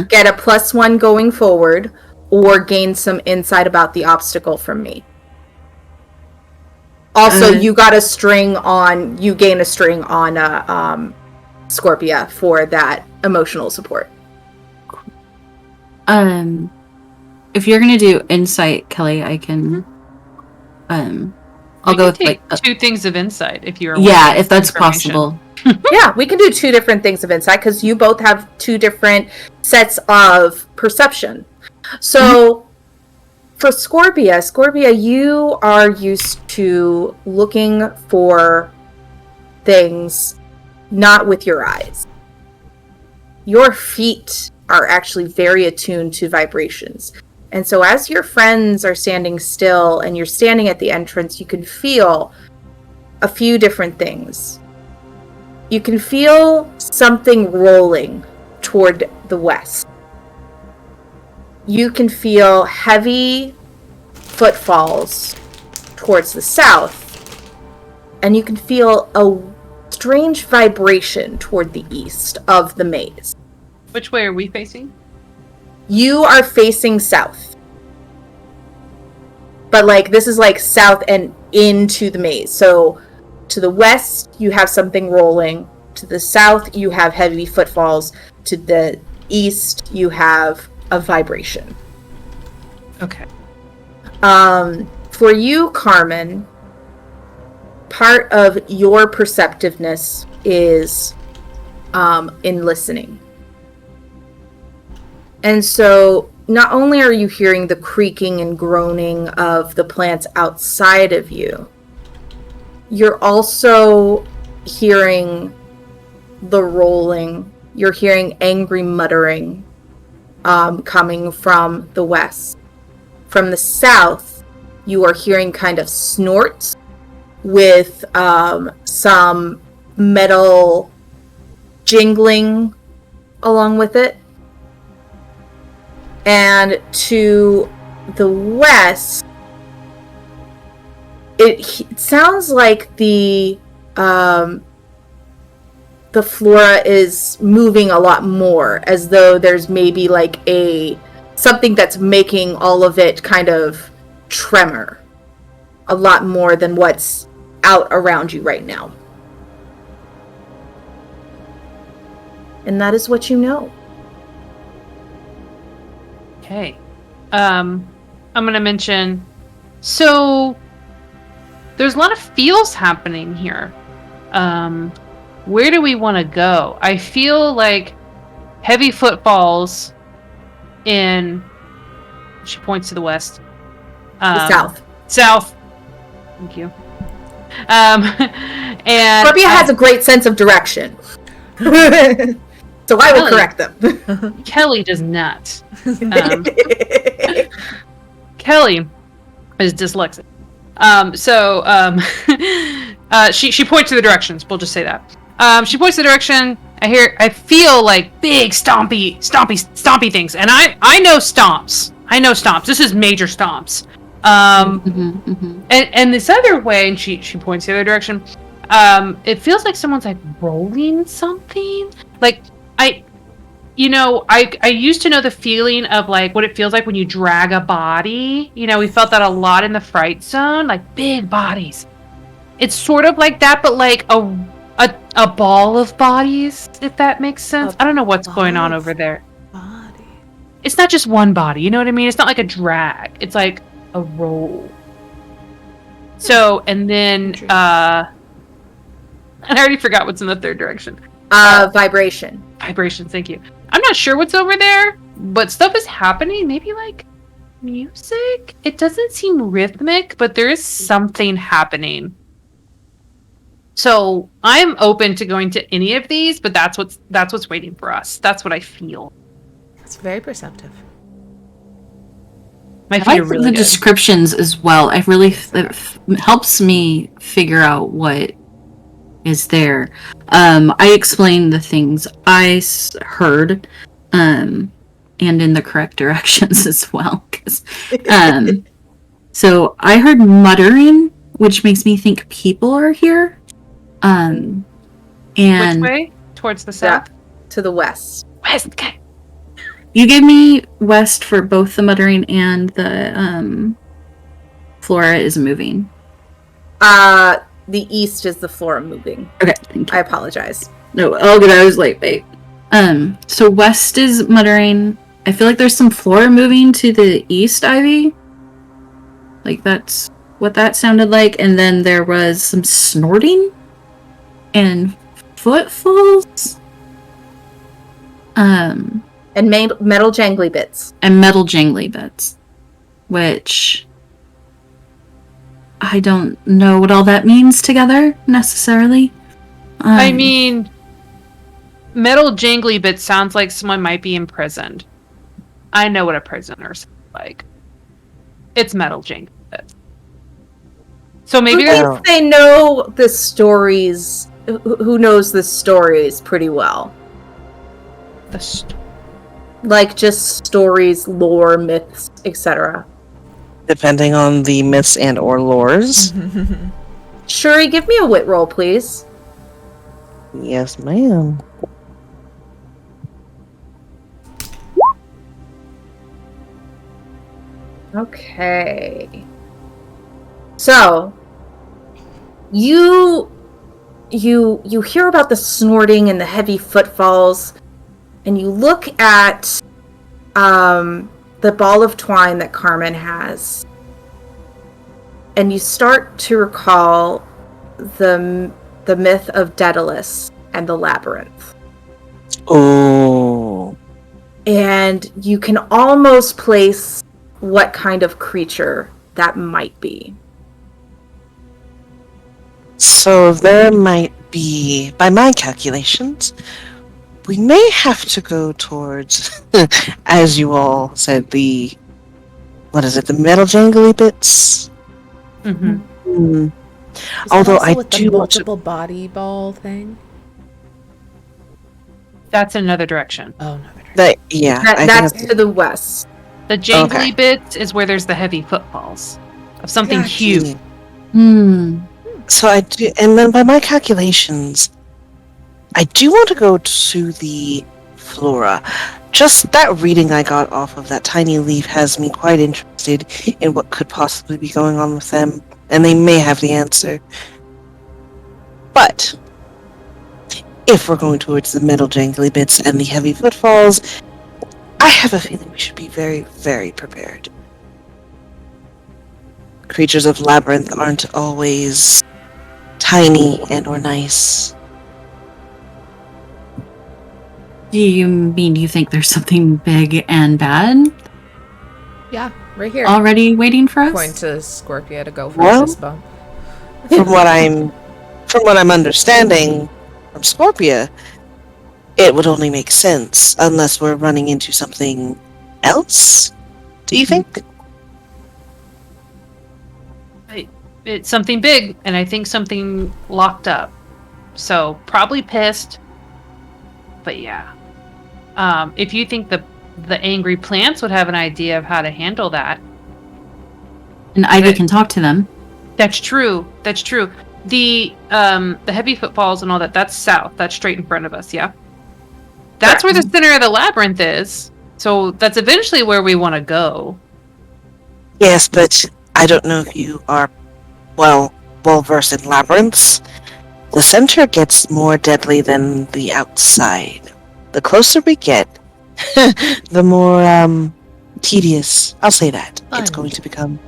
get a +1 going forward, or gain some insight about the obstacle from me. Also, you gain a string on Scorpia for that emotional support. If you're gonna do insight, Kelly, I can. I'll go with take like two things of insight if you're. yeah, wanting if that's information. possible. Yeah, we can do two different things of insight because you both have two different sets of perception. So, for Scorpia, you are used to looking for things not with your eyes. Your feet are actually very attuned to vibrations. And so as your friends are standing still and you're standing at the entrance, you can feel a few different things. You can feel something rolling toward the west. You can feel heavy footfalls towards the south. And you can feel a strange vibration toward the east of the maze. Which way are we facing? You are facing south. But like this is like south and into the maze. So to the west you have something rolling. To the south you have heavy footfalls. To the east you have a vibration. Okay. For you, Carmen, part of your perceptiveness is in listening. And so not only are you hearing the creaking and groaning of the plants outside of you, you're also hearing the rolling. You're hearing angry muttering coming from the west. From the south, you are hearing kind of snorts with some metal jingling along with it. And to the west, it sounds like the flora is moving a lot more, as though there's maybe like something that's making all of it kind of tremor. A lot more than what's out around you right now. And that is what you know. Okay. I'm gonna mention, so there's a lot of feels happening here. Where do we want to go? I feel like heavy footfalls in, she points to the west. The south. South. Thank you. And Scorpia has a great sense of direction. So I will correct them. Kelly does not. Kelly is dyslexic. She points to the directions. We'll just say that. She points to the direction. I feel like big stompy things, and I know stomps. This is major stomps. And this other way, and she points the other direction. It feels like someone's like rolling something. Like I used to know the feeling of like what it feels like when you drag a body. We felt that a lot in the Fright Zone, like big bodies. It's sort of like that, but like a ball of bodies, if that makes sense. I don't know what's going on over there. Body. It's not just one body, you know what I mean? It's not like a drag. It's like a roll. So, and then, and I already forgot what's in the third direction. Vibration. Vibration, thank you. I'm not sure what's over there, but stuff is happening. Maybe like music? It doesn't seem rhythmic, but there is something happening. So I'm open to going to any of these, but that's what's waiting for us. That's what I feel. That's very perceptive. My feet I are like really the good. descriptions as well. It helps me figure out what is there. I explained the things I heard, and in the correct directions as well. So I heard muttering, which makes me think people are here. And Which way? Towards the south? To the west. West, okay. you gave me west for both the muttering and the flora is moving. The east is the flora moving. Okay, thank you. I apologize. No, oh good, I was like, wait. So west is muttering. I feel like there's some flora moving to the east, Ivy. Like that's what that sounded like. And then there was some snorting and footfalls. And metal jangly bits. And metal jangly bits. Which I don't know what all that means together, necessarily. I mean, metal jangly bit sounds like someone might be imprisoned. I know what a prisoner sounds like. It's metal jangly bits. So maybe They know the stories. Who knows the stories pretty well? Like just stories, lore, myths, etc. Depending on the myths and or lores. Shuri, give me a wit roll, please. Yes, ma'am. Okay. So, you hear about the snorting and the heavy footfalls, and you look at the ball of twine that Carmen has, and you start to recall the myth of Daedalus and the Labyrinth. Oh. And you can almost place what kind of creature that might be. So there might be, by my calculations, we may have to go towards, as you all said, the metal jangly bits? Mm-hmm. Although also I with do the want to... multiple body ball thing. That's another direction. Oh, another direction. That's to the west. The jangly bit is where there's the heavy footfalls of something huge. So I do, and then by my calculations, I do want to go to the flora. Just that reading I got off of that tiny leaf has me quite interested interested in what could possibly be going on with them, and they may have the answer. But if we're going towards the metal jangly bits and the heavy footfalls, I have a feeling we should be very, very prepared. Creatures of Labyrinth aren't always tiny and or nice. Do you think there's something big and bad Yeah, right here. already waiting for us? Point to Scorpia to go for Well, a fist bump. From what I'm understanding from Scorpia, it would only make sense unless we're running into something else. Do you think? It's something big, and I think something locked up. So probably pissed. But yeah. If you think the angry plants would have an idea of how to handle that. And Ivy can talk to them. That's true. That's true. The heavy footfalls and all that, that's south. That's straight in front of us, yeah? That's where the center of the labyrinth is. So that's eventually where we want to go. Yes, but I don't know if you are well versed in labyrinths. The center gets more deadly than the outside. The closer we get, the more tedious. I'll say that. Fun. It's going to become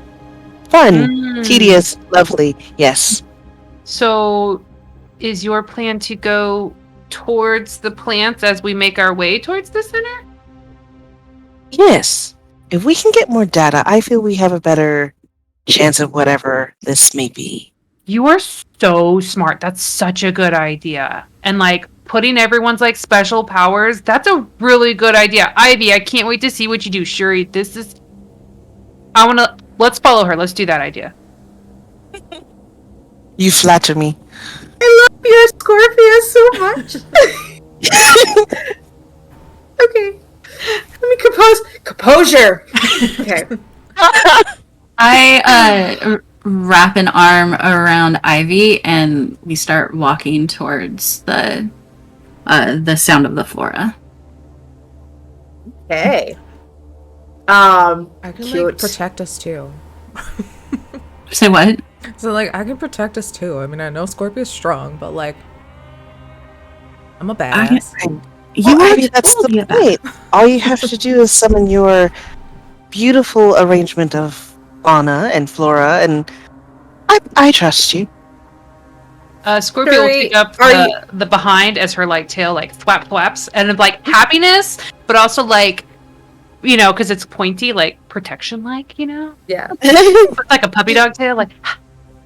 fun, tedious, lovely. Yes. So is your plan to go towards the plants as we make our way towards the center? Yes. If we can get more data, I feel we have a better chance of whatever this may be. You are so smart. That's such a good idea. And like putting everyone's like special powers, that's a really good idea. Ivy, I can't wait to see what you do. Shuri, let's follow her. Let's do that idea. You flatter me. I love your Scorpia so much. Okay. Let me composure. Okay. I wrap an arm around Ivy and we start walking towards the sound of the flora. Okay. I can cute. like protect us too. Say what? So like I can protect us too. I mean I know Scorpia's strong, but like I'm a badass. Ivy, that's the point. All you have to do is summon your beautiful arrangement of fauna and flora, and I trust you. Scorpio will pick up the behind as her like tail like flaps and of like happiness, but also like, you know, because it's pointy, like protection, like, you know, Yeah. it's like a puppy dog tail, like.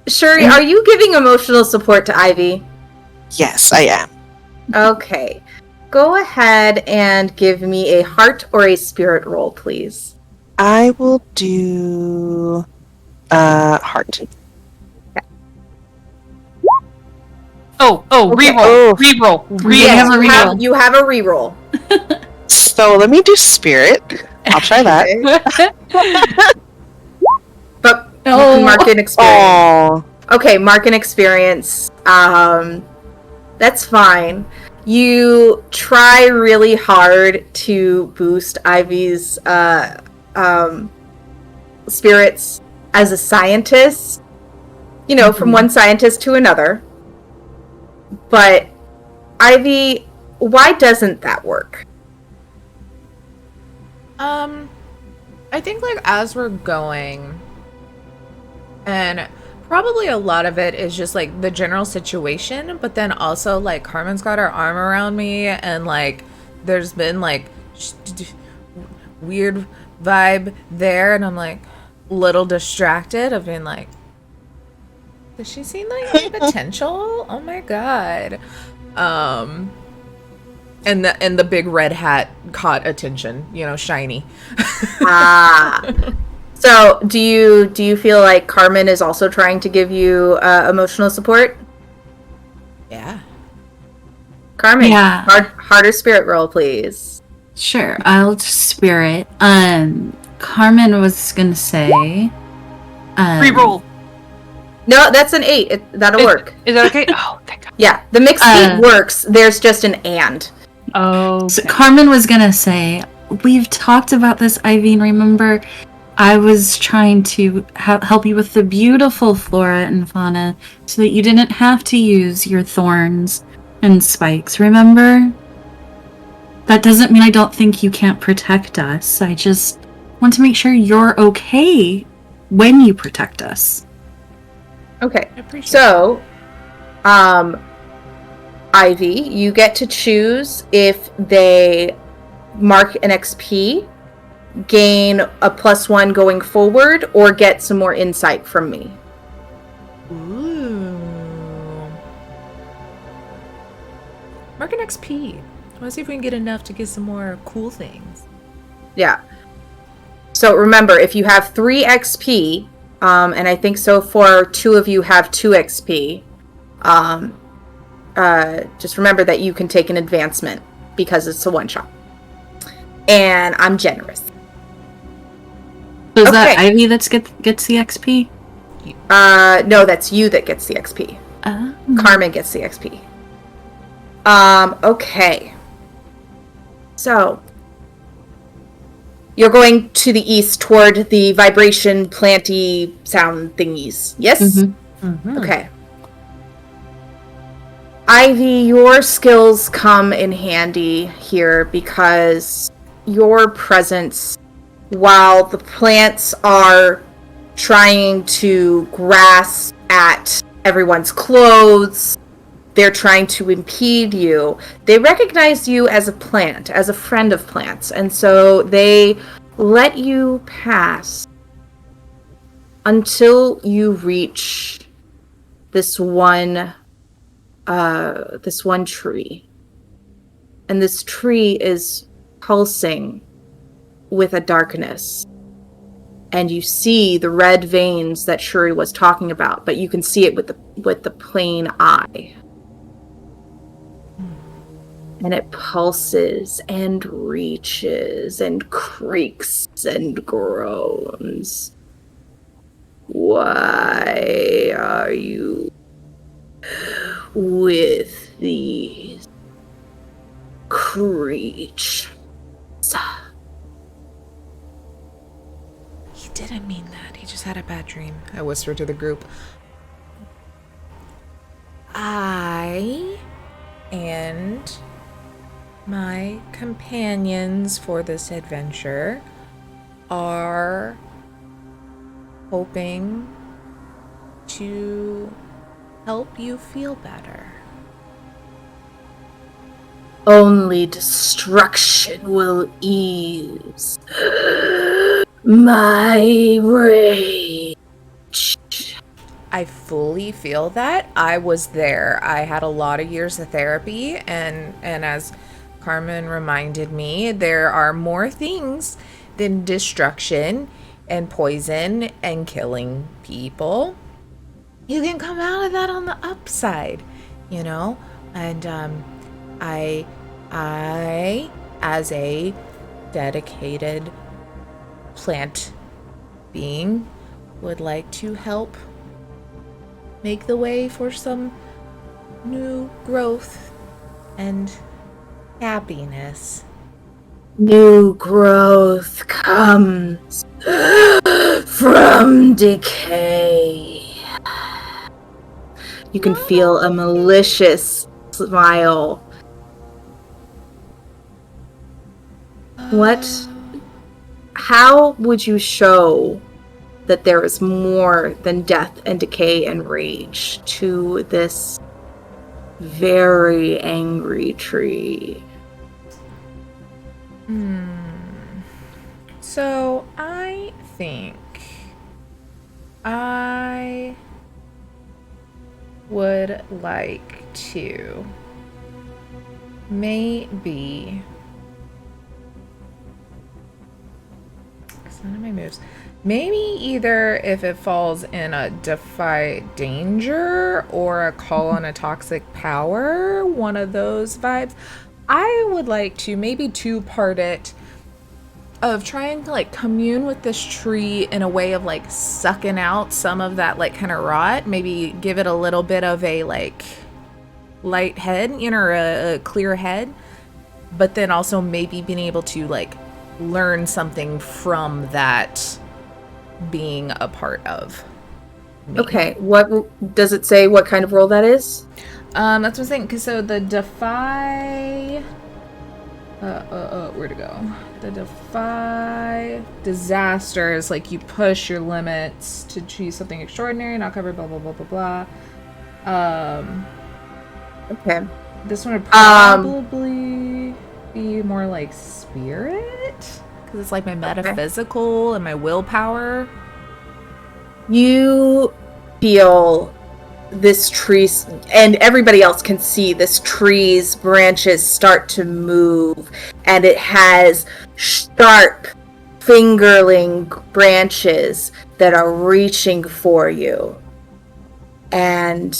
Shuri, are you giving emotional support to Ivy? Yes, I am. Okay. Go ahead and give me a heart or a spirit roll, please. I will do heart. Oh, Okay. reroll. You have a reroll. So let me do spirit. I'll try that. But you can mark an experience. Oh, Okay, mark an experience. That's fine. You try really hard to boost Ivy's spirits as a scientist. You know, from one scientist to another. But Ivy, why doesn't that work? I think like as we're going, and probably a lot of it is just like the general situation, but then also like Carmen's got her arm around me and like there's been like weird vibe there, and I'm like a little distracted of being like, does she see like any potential? Oh my god. And the big red hat caught attention, you know, shiny. So do you feel like Carmen is also trying to give you emotional support? Yeah. Carmen, Yeah. harder spirit roll, please. Sure, I'll spirit. Carmen was gonna say. Reroll. No, that's an 8. That'll work. Is that okay? Oh, thank God. Yeah, the mixed 8 works. There's just an and. Oh. So Carmen was gonna say, we've talked about this, Ivy, remember? I was trying to help you with the beautiful flora and fauna so that you didn't have to use your thorns and spikes, remember? That doesn't mean I don't think you can't protect us. I just want to make sure you're okay when you protect us. Okay. I appreciate So, Ivy, you get to choose if they mark an XP, gain a +1 going forward, or get some more insight from me. Ooh. Mark an XP. Let's see if we can get enough to get some more cool things. Yeah. So remember, if you have 3 XP, and I think so far 2 of you have 2 XP, just remember that you can take an advancement because it's a one-shot. And I'm generous. So is that Okay. Ivy that gets the XP? No, that's you that gets the XP. Carmen gets the XP. Okay. So, you're going to the east toward the vibration planty sound thingies. Yes? Mm-hmm. Okay. Ivy, your skills come in handy here because your presence, while the plants are trying to grasp at everyone's clothes, they're trying to impede you, they recognize you as a plant, as a friend of plants, and so they let you pass until you reach this one tree. And this tree is pulsing with a darkness. And you see the red veins that Shuri was talking about, but you can see it with the plain eye. And it pulses and reaches and creaks and groans. Why are you with these creatures? He didn't mean that. He just had a bad dream. I whispered to the group. I and my companions for this adventure are hoping to help you feel better. Only destruction will ease my rage. I fully feel that. I was there. I had a lot of years of therapy, and as Carmen reminded me, there are more things than destruction and poison and killing people. You can come out of that on the upside, you know? And I as a dedicated plant being would like to help make the way for some new growth and happiness. New growth comes from decay. You can feel a malicious smile. What? How would you show that there is more than death and decay and rage to this very angry tree? So I think I would like to maybe, it's none of my moves, maybe either if it falls in a defy danger or a call on a toxic power, one of those vibes, I would like to maybe two-part it of trying to like commune with this tree in a way of like sucking out some of that like kind of rot, maybe give it a little bit of a like light head, you know, or a clear head, but then also maybe being able to like learn something from that being a part of me. Okay, what does it say? What kind of role that is? That's what I'm saying. 'Cause so the defy. Where to go? The defy disasters. Like you push your limits to choose something extraordinary, not covered. Blah blah blah blah blah. Okay. This one would probably be more like spirit, because it's like my metaphysical and my willpower. You feel this tree, and everybody else can see this tree's branches start to move, and it has sharp fingerling branches that are reaching for you. And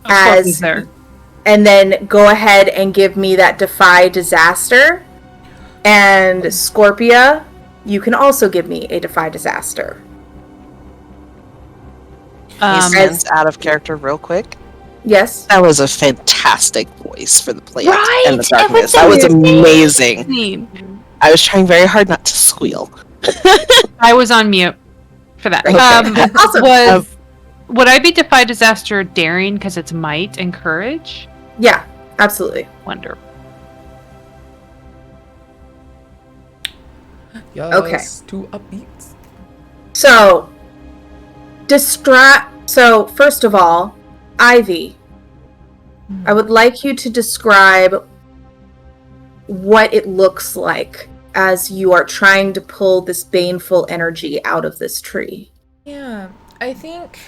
Scorpion's there. and then go ahead and give me that defy disaster. And Scorpia, you can also give me a defy disaster. He stands out of character real quick. Yes. That was a fantastic voice for the plant Right? and the darkness. That was amazing. I was trying very hard not to squeal. I was on mute for that. Okay. Awesome. Would I be defy disaster daring because it's might and courage? Yeah, absolutely. Wonder. Yes, Okay. 2 upbeats. So, So, first of all, Ivy, I would like you to describe what it looks like as you are trying to pull this baneful energy out of this tree. Yeah, I think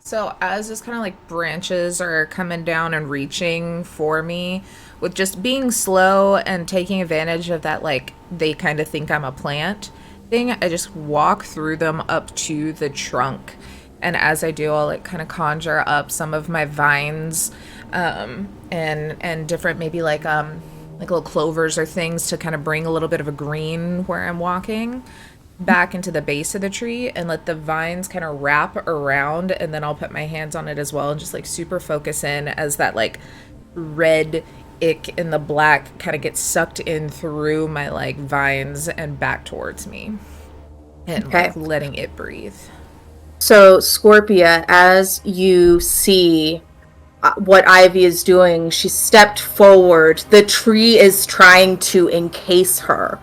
so. As this kind of like branches are coming down and reaching for me, with just being slow and taking advantage of that, like they kind of think I'm a plant thing, I just walk through them up to the trunk. And as I do, I'll like kind of conjure up some of my vines, and different maybe like little clovers or things to kind of bring a little bit of a green where I'm walking back into the base of the tree, and let the vines kind of wrap around, and then I'll put my hands on it as well and just like super focus in as that like red ick in the black kind of gets sucked in through my like vines and back towards me, and like letting it breathe. So, Scorpia, as you see what Ivy is doing, she stepped forward. The tree is trying to encase her.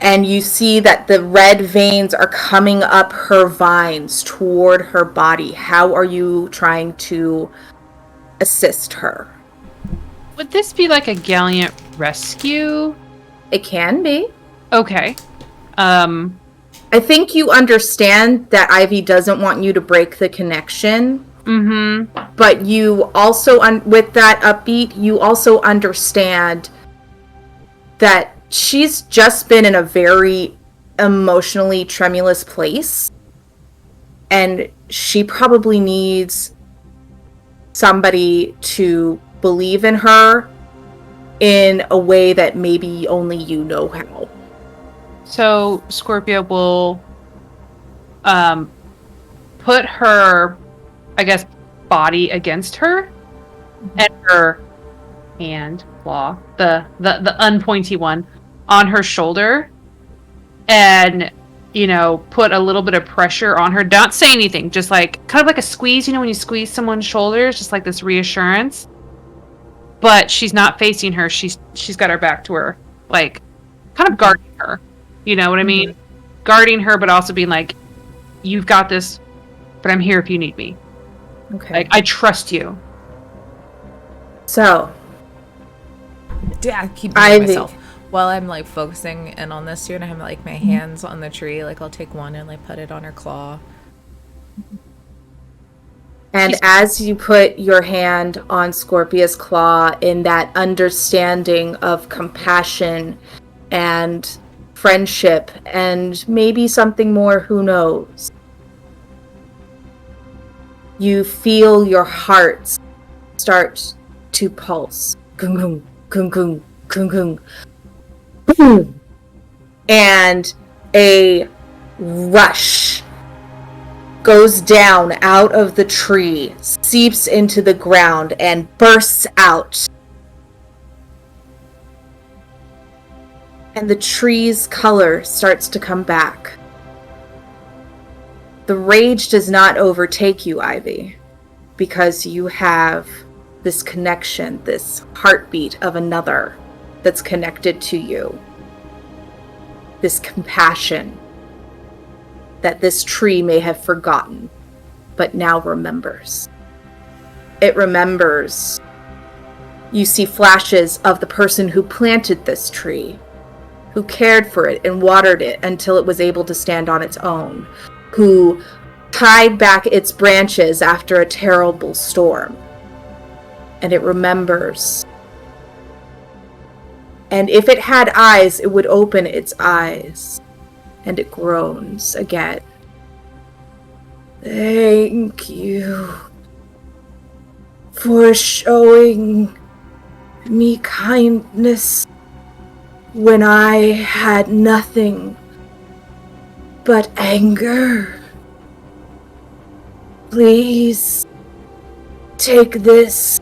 And you see that the red veins are coming up her vines toward her body. How are you trying to assist her? Would this be like a gallant rescue? It can be. Okay. I think you understand that Ivy doesn't want you to break the connection. Mm-hmm. But you also, with that upbeat, you also understand that she's just been in a very emotionally tremulous place. And she probably needs somebody to believe in her in a way that maybe only you know how. So Scorpia will put her, I guess, body against her, and her hand, claw, the unpointy one, on her shoulder, and put a little bit of pressure on her. Don't say anything, just like kind of like a squeeze. When you squeeze someone's shoulders, just like this reassurance. But she's not facing her. She's got her back to her, like kind of guarding her. You know what I mean? Guarding her, but also being like, you've got this, but I'm here if you need me. Okay. Like, I trust you. So. Yeah, keep doing myself. While I'm like focusing in on this too, and I have like my hands on the tree, like I'll take one and like put it on her claw. And as you put your hand on Scorpia's claw in that understanding of compassion and friendship and maybe something more, who knows, you feel your heart start to pulse. Gung, gung, gung, gung, gung, gung. Boom. And a rush goes down out of the tree, seeps into the ground, and bursts out. And the tree's color starts to come back. the rage does not overtake you, Ivy, because you have this connection, this heartbeat of another that's connected to you. This compassion that this tree may have forgotten, but now remembers. It remembers. You see flashes of the person who planted this tree, who cared for it and watered it until it was able to stand on its own, who tied back its branches after a terrible storm. And it remembers. And if it had eyes, it would open its eyes. And it groans again. Thank you for showing me kindness when I had nothing but anger. Please take this.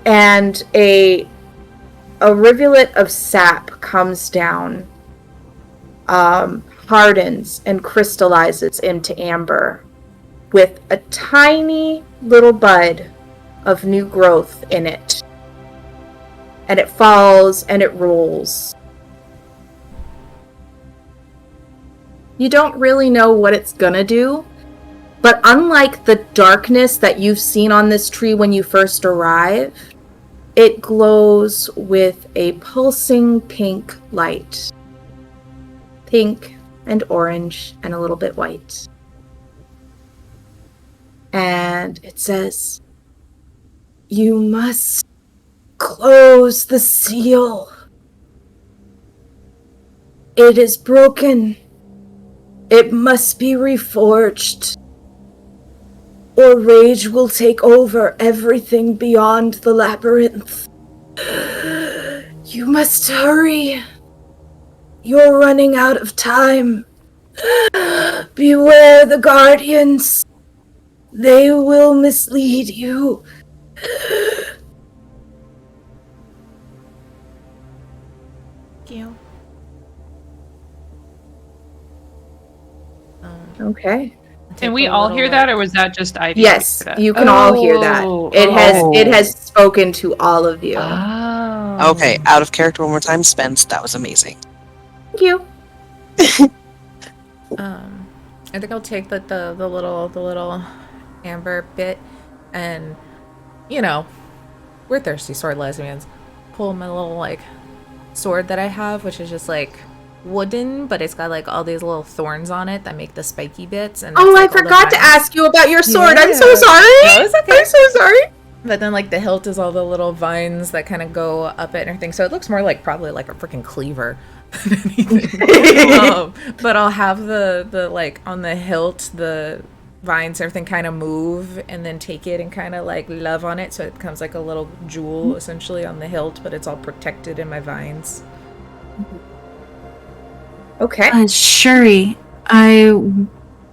And a rivulet of sap comes down, hardens and crystallizes into amber with a tiny little bud of new growth in it. And it falls and it rolls. You don't really know what it's gonna do, but unlike the darkness that you've seen on this tree when you first arrived, it glows with a pulsing pink light. Pink and orange and a little bit white. And it says, "You must close the seal. It is broken. It must be reforged, or rage will take over everything beyond the labyrinth. You must hurry. You're running out of time. Beware the guardians. They will mislead you." Thank you. Okay. Can we all hear that, or was that just Ivy? Yes, that? you can all hear that. It has spoken to all of you. Oh. Okay, out of character one more time. Spence, that was amazing. Thank you. I think I'll take the little amber bit, and we're thirsty sword lesbians. Pull my little like sword that I have, which is just like wooden, but it's got like all these little thorns on it that make the spiky bits. And Oh, like, I forgot to ask you about your sword. Yeah. I'm so sorry. No, it's okay. I'm so sorry. But then like the hilt is all the little vines that kind of go up it and everything. So it looks more like probably like a freaking cleaver than anything. But I'll have the like on the hilt, the vines and everything kind of move, and then take it and kind of like love on it, so it becomes like a little jewel essentially on the hilt, but it's all protected in my vines. Okay. Shuri, I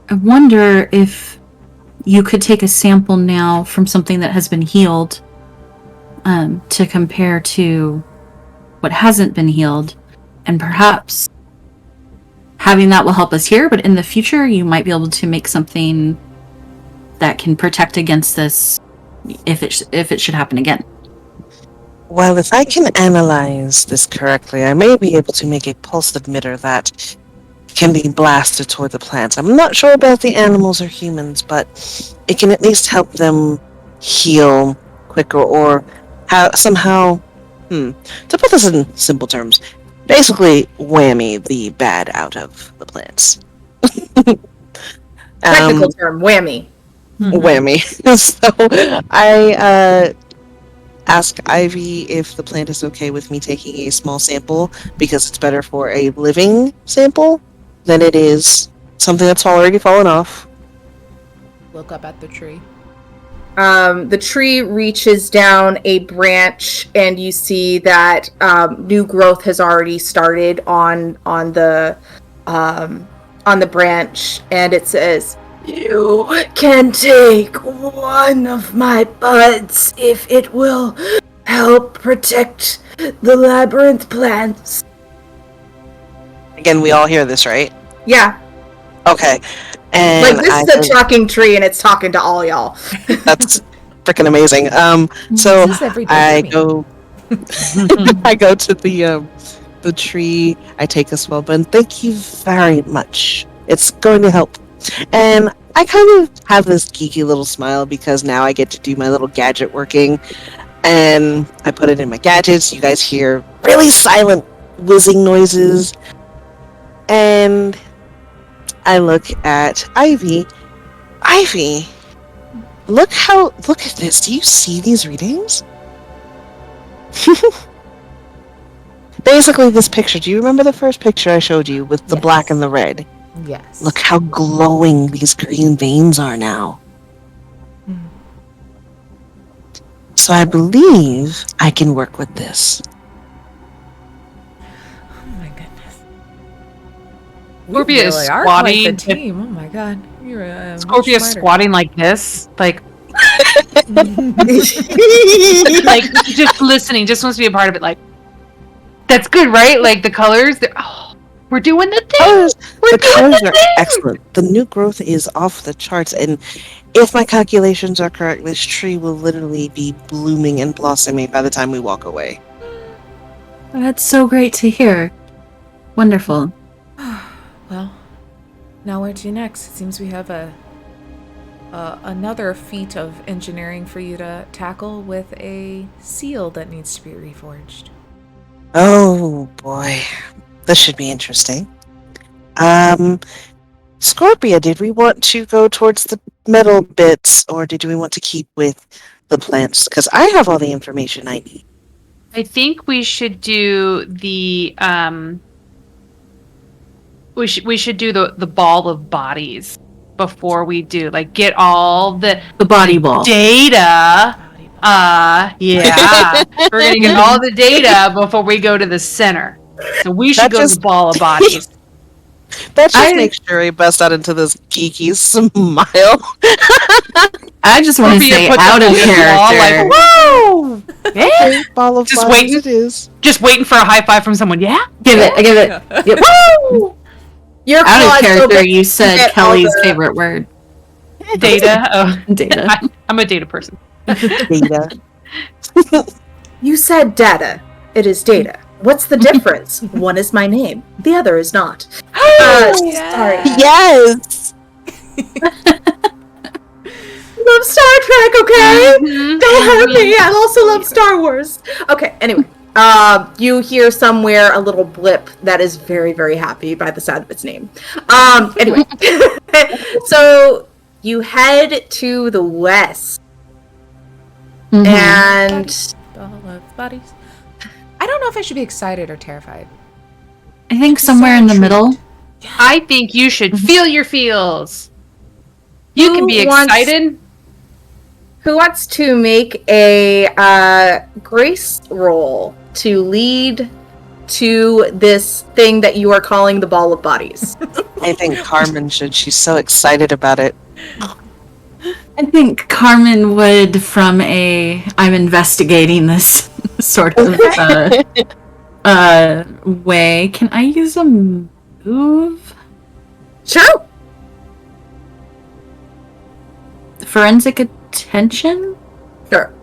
wonder if you could take a sample now from something that has been healed, to compare to what hasn't been healed, and perhaps having that will help us here, but in the future you might be able to make something that can protect against this if it should happen again. Well, if I can analyze this correctly, I may be able to make a pulse emitter that can be blasted toward the plants. I'm not sure about the animals or humans, but it can at least help them heal quicker, or somehow, to put this in simple terms, basically whammy the bad out of the plants. Technical term, whammy. Whammy. So I ask Ivy if the plant is okay with me taking a small sample, because it's better for a living sample than it is something that's already fallen off. Look up at the tree. The tree reaches down a branch, and you see that new growth has already started on the branch, and it says, "You can take one of my buds if it will help protect the labyrinth plants." Again, we all hear this, right? Yeah. Okay. And Like, this is a talking tree, and it's talking to all y'all. that's freaking amazing. So This is every day I for me. go, I go to the tree. I take a swell, and thank you very much. It's going to help. And I kind of have this geeky little smile because now I get to do my little gadget working. And I put it in my gadgets. You guys hear really silent whizzing noises. And I look at Ivy. Ivy, look at this. Do you see these readings? Basically, this picture. Do you remember the first picture I showed you with the Yes. black and the red? Yes. Look how glowing these green veins are now. Hmm. So I believe I can work with this. Oh my goodness. Scorpia is are squatting. quite the team. Oh my god. You're Scorpia is squatting like this, like just listening, just wants to be a part of it. Like, that's good, right? Like the colors. We're doing the thing. The colors are excellent. The new growth is off the charts, and if my calculations are correct, this tree will literally be blooming and blossoming by the time we walk away. That's so great to hear. Wonderful. Well, now where to next? It seems we have another feat of engineering for you to tackle with a seal that needs to be reforged. Oh boy, this should be interesting. Scorpia, did we want to go towards the metal bits, or did we want to keep with the plants? Because I have all the information I need. I think we should do the we should do the ball of bodies before we do, like, get all the body ball. data. Yeah. We're gonna get all the data before we go to the center. So we should go to the ball of bodies. That just makes sure he busts out into this geeky smile. I just want to say out of character. Like, woo! Yeah. Ball of Just bodies waiting. it is. Just waiting for a high five from someone. Yeah. Give it. Yep. Woo! Your Out of claws character, open, you said get all Kelly's the- favorite word. Data. Oh, Data. I'm a data person. Data. You said data. It is data. What's the difference? One is my name. The other is not. Sorry. Yes! Love Star Trek, okay? Mhm. Don't hurt me. I also love Star Wars. Okay, anyway. You hear somewhere a little blip that is very, very happy by the sound of its name. Anyway. So you head to the west. Mhm. And Ball of bodies. I don't know if I should be excited or terrified. I think somewhere in the middle. I think you should feel your feels. You can be Who wants- excited. who wants to make a grace roll to lead to this thing that you are calling the ball of bodies? I think Carmen should. She's so excited about it. I think Carmen would, from a I'm investigating this sort of way. Can I use a move? Sure. Forensic attention? Sure.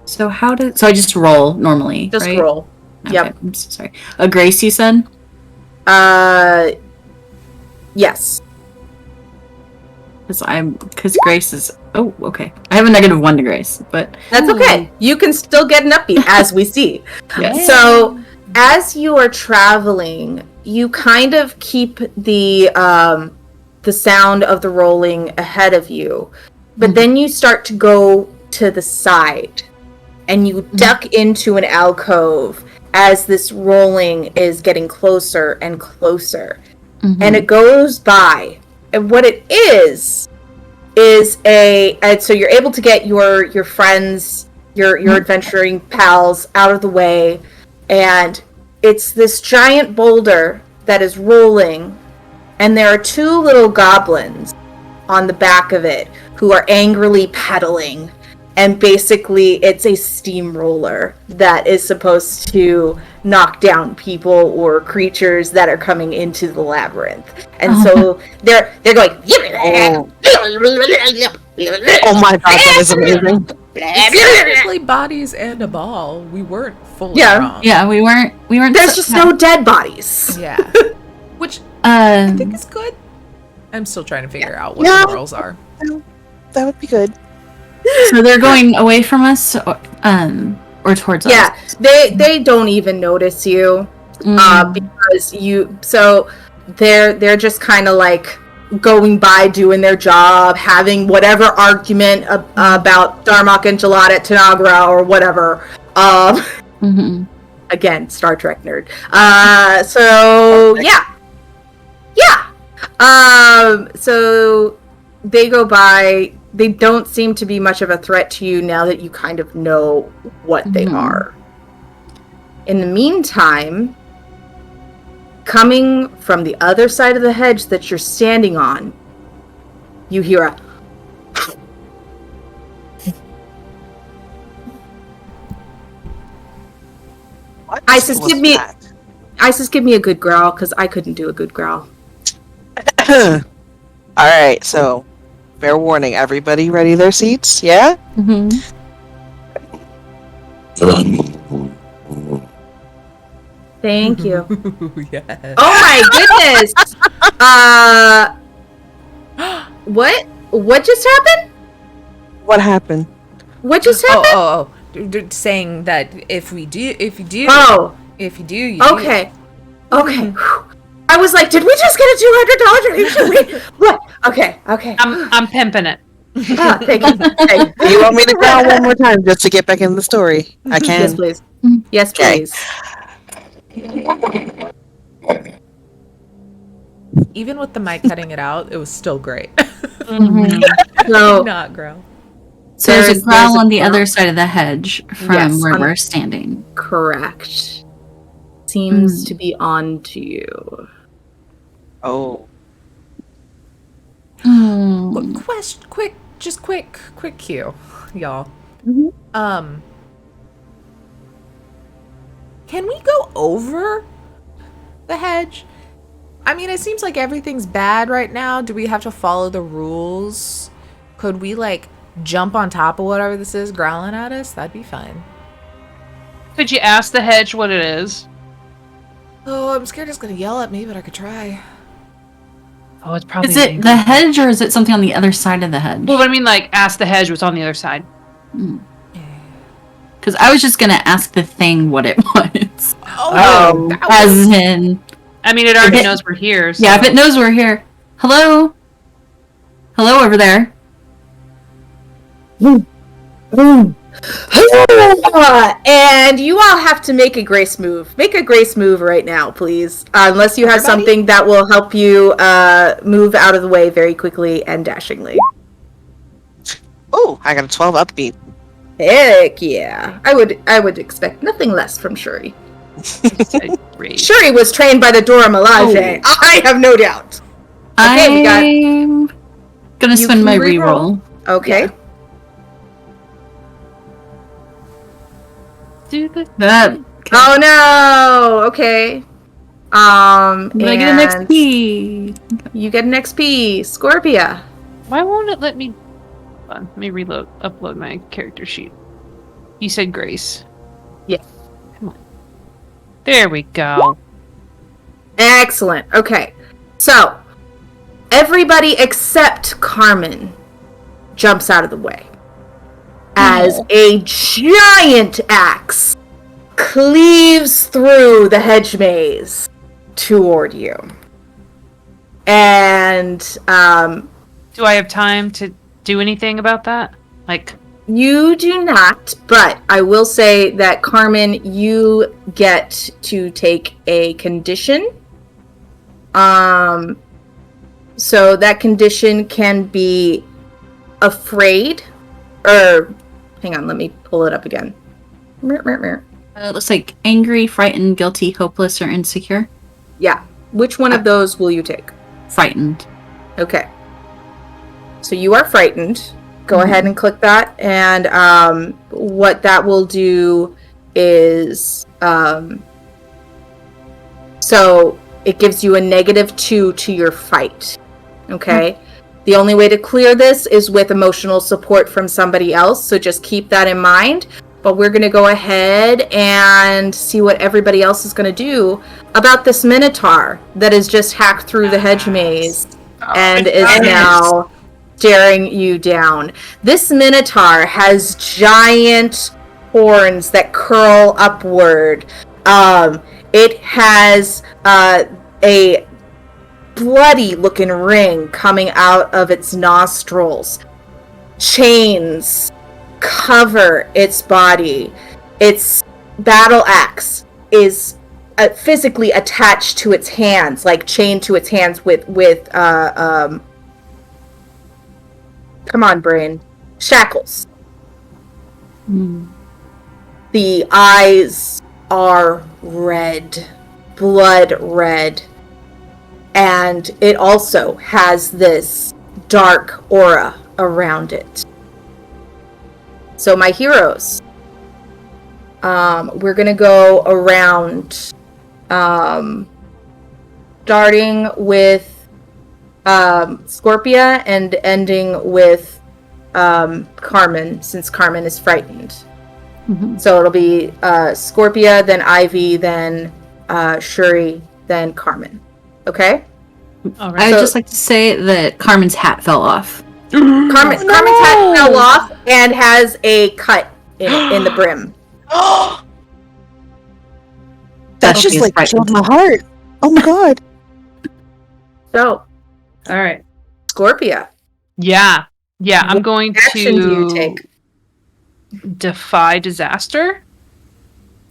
So so I just roll normally, Just right? roll. Okay, Yep. I'm so sorry. A grace, you said? Yes. Because grace is... Oh, okay. I have a -1 to grace, but... That's okay. You can still get an upbeat, as we see. Yes. So, as you are traveling, you kind of keep the sound of the rolling ahead of you, but then you start to go to the side, and you duck into an alcove as this rolling is getting closer and closer, and it goes by. And what it is and so you're able to get your friends, your adventuring pals out of the way, and it's this giant boulder that is rolling, and there are two little goblins on the back of it who are angrily pedaling, and basically it's a steamroller that is supposed to knock down people or creatures that are coming into the labyrinth. And so they're going, Oh. Oh my god, that is amazing. It's technically bodies and a ball. We weren't fully wrong. Yeah, we weren't. There's just no dead bodies. Yeah. Which I think Um, is good. I'm still trying to figure out what Yeah. the morals are. That would be good. so they're going away from us, or towards Yeah, us. they don't even notice you. Mm. Because they're just kind of like going by doing their job, having whatever argument about Darmok and Jalad at Tanagra or whatever. Mhm. Again, Star Trek nerd. So yeah. So they go by. They don't seem to be much of a threat to you now that you kind of know what they are. In the meantime, coming from the other side of the hedge that you're standing on, you hear a What Isis, was give me that? Isis, give me a good growl, because I couldn't do a good growl. Alright, so fair warning, everybody ready their seats? Yeah? Mhm. Thank you. Yes. Oh my goodness! What just happened? What happened? What just happened? Oh. They're saying that if you do, you do. Okay. Okay. I was like, did we just get a $200 donation? What? Okay. I'm pimping it. Ah, thank you. Thank you. You want me to growl one more time just to get back in the story? I can. Yes, please. Yes, Okay. please. Even with the mic cutting it out, it was still great. So, Not grow. So there's a growl there's a on the growl. other side of the hedge from Yes, where on- we're standing. correct. Seems to be on to you. Oh. Hmm. Quick cue, y'all. Mhm. Can we go over the hedge? I mean, it seems like everything's bad right now. Do we have to follow the rules? Could we, like, jump on top of whatever this is growling at us? That'd be fine. Could you ask the hedge what it is? Oh, I'm scared it's gonna yell at me, but I could try. Oh, it's probably. Is it the hedge or is it something on the other side of the hedge? Well, I mean, like, ask the hedge what's on the other side. Because I was just gonna ask the thing what it was. Oh, that was- As in, I mean, it already If it- knows we're here. So. yeah, if it knows we're here. Hello? Hello over there. And you all have to make a grace move. Make a grace move right now, please. Unless you have Everybody? something that will help you move out of the way very quickly and dashingly. Oh, I got a 12 upbeat. Heck yeah. I would expect nothing less from Shuri. Great. Shuri was trained by the Dora Milaje. I have no doubt. Okay, we got- I'm gonna You spend can my reroll. reroll. Okay. Do the That. Oh no. Okay. I'm gonna get an and XP. You get an XP, Scorpia. Why won't it let me? Hold on, let me upload my character sheet. You said Grace. Yes. Come on. There we go. Excellent. Okay. So, everybody except Carmen jumps out of the way as a giant axe cleaves through the hedge maze toward you. And Do I have time to do anything about that? Like, you do not, but I will say that Carmen, you get to take a condition. So that condition can be afraid, or hang on, let me pull it up again. It looks like angry, frightened, guilty, hopeless, or insecure. Yeah. Which one of those will you take? Frightened. Okay. So you are frightened. Go ahead and click that. And what that will do is So it gives you a -2 to your fight. Okay? The only way to clear this is with emotional support from somebody else, so just keep that in mind. But we're going to go ahead and see what everybody else is going to do about this Minotaur that has just hacked through the hedge maze and is now staring you down. This Minotaur has giant horns that curl upward. It has a bloody looking ring coming out of its nostrils. Chains cover its body. Its battle axe is physically attached to its hands, like chained to its hands with come on, brain, shackles. The eyes are red, blood red, and it also has this dark aura around it. So my heroes, we're going to go around, starting with Scorpia and ending with Carmen, since Carmen is frightened. So it'll be Scorpia, then Ivy, then Shuri, then Carmen. Okay? All right. I would just like to say that Carmen's hat fell off. Carmen's hat fell off and has a cut in the brim. That just like killed my heart. Oh my god. So, all right, Scorpia. Yeah. I'm going action do you take? Defy disaster,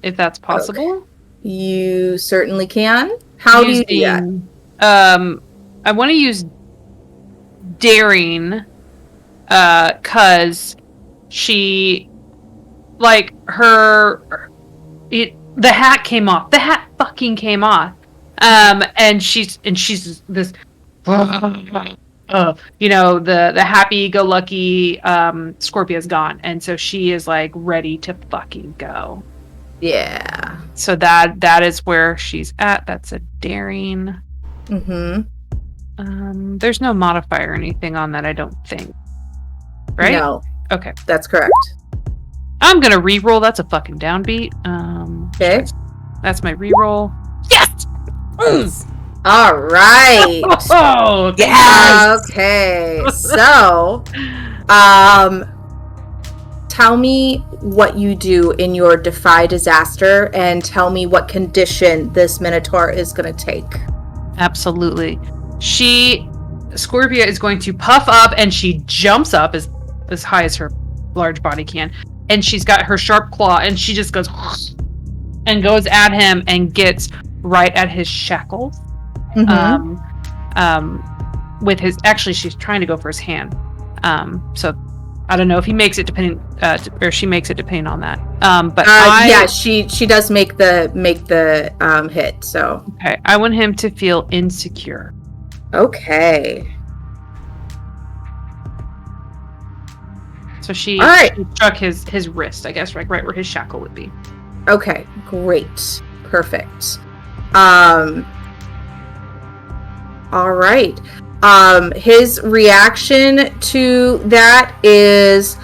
if that's possible. Okay. You certainly can. How do you do that? I want to use daring, cause she, like, the hat came off. The hat fucking came off. And she's this, the happy-go-lucky Scorpia's gone, and so she is like ready to fucking go. Yeah. So that is where she's at. That's a daring. There's no modifier or anything on that, I don't think. Right? No. Okay. That's correct. I'm gonna re-roll. That's a fucking downbeat. Okay. That's my re-roll. Yes! All right. Oh, yes. Okay. So, tell me what you do in your Defy Disaster, and tell me what condition this Minotaur is going to take. Absolutely. Scorpia is going to puff up, and she jumps up as high as her large body can, and she's got her sharp claw, and she just goes and goes at him and gets right at his shackles. With his, actually, she's trying to go for his hand. So I don't know if he makes it depending, or she makes it depending on that. But yeah, she does make the hit. So okay, I want him to feel insecure. Okay. So she struck his wrist, I guess, right where his shackle would be. Okay, great, perfect. All right. His reaction to that is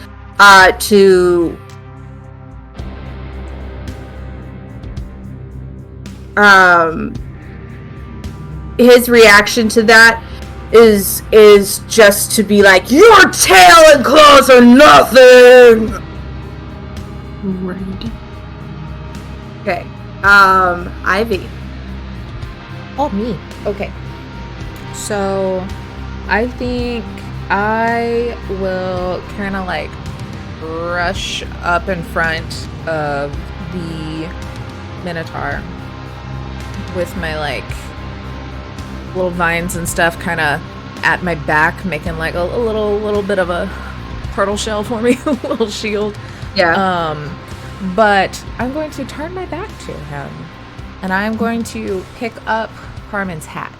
is just to be like, your tail and claws are nothing. Right. Okay. Ivy. Oh, me. Okay. So, I think I will kind of like rush up in front of the Minotaur with my like little vines and stuff kind of at my back, making like a little bit of a turtle shell for me, a little shield. Yeah. But I'm going to turn my back to him, and I'm going to pick up Carmen's hat.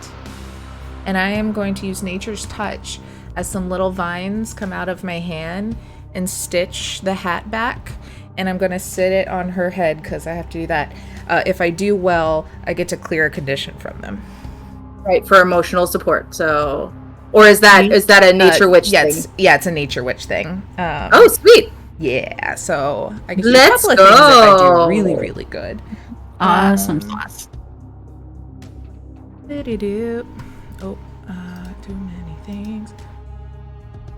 And I am going to use Nature's Touch as some little vines come out of my hand and stitch the hat back. and I'm going to sit it on her head because I have to do that. If I do well, I get to clear a condition from them. Right, for emotional support. So, or is that a nature witch thing? It's a nature witch thing. Oh, sweet. Yeah, so I get Let's a couple of things if I go. do really, really good. Awesome sauce. Too many things.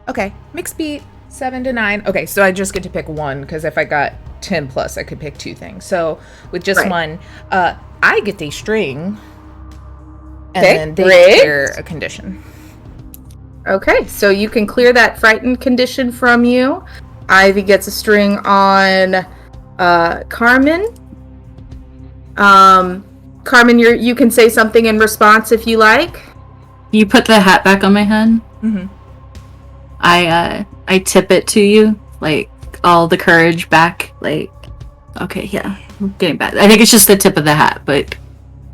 Okay, mixed beat, 7 to 9. Okay, so I just get to pick one because if I got 10 plus, I could pick 2 things. So with just one, I get a string, and then they clear a condition. Okay, so you can clear that frightened condition from you. Ivy gets a string on Carmen. Carmen, you can say something in response if you like. You put the hat back on my head. Mm-hmm. I tip it to you, like all the courage back. Like, okay, yeah, I'm getting back. I think it's just the tip of the hat, but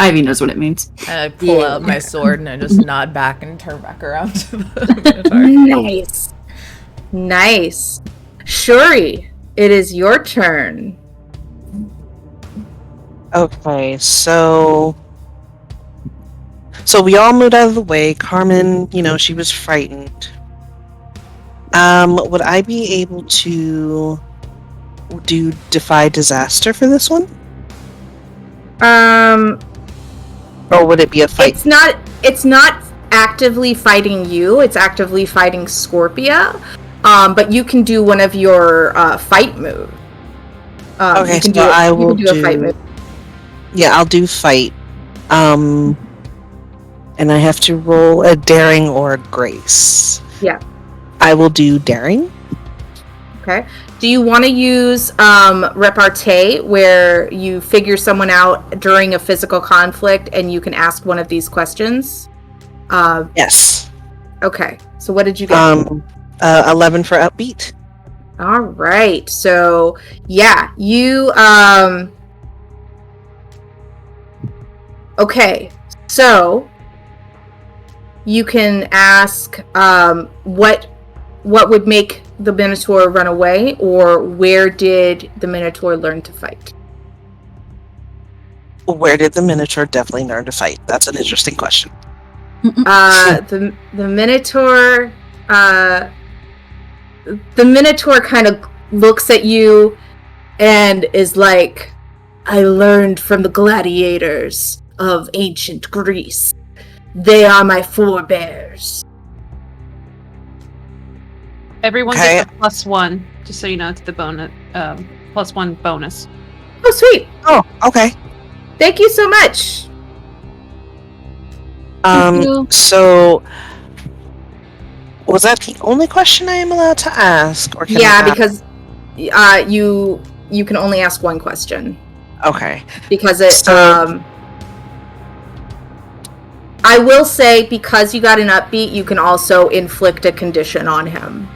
Ivy knows what it means. I pull out my sword and I just nod back and turn back around to the Minotaur. Nice. Shuri, it is your turn. Okay, so we all moved out of the way. Carmen, she was frightened. Would I be able to do Defy Disaster for this one? Or would it be a fight? It's not actively fighting you, it's actively fighting Scorpia. But you can do one of your fight moves. Okay, so I will do a fight move. Yeah, I'll do fight. And I have to roll a daring or a grace. Yeah. I will do daring. Okay. Do you want to use repartee, where you figure someone out during a physical conflict and you can ask one of these questions? Yes. Okay. So what did you get? 11 for upbeat. All right. So yeah, you okay. So you can ask what would make the Minotaur run away, or where did the Minotaur learn to fight? Where did the Minotaur definitely learn to fight? That's an interesting question. The Minotaur kind of looks at you and is like, I learned from the gladiators of ancient Greece. They are my forebears. Everyone gets a +1, just so you know, to the bonus, +1 bonus. Oh, sweet. Oh, okay. Thank you so much. So was that the only question I am allowed to ask? Or can I because you can only ask one question. Okay. Because I will say, because you got an upbeat, you can also inflict a condition on him.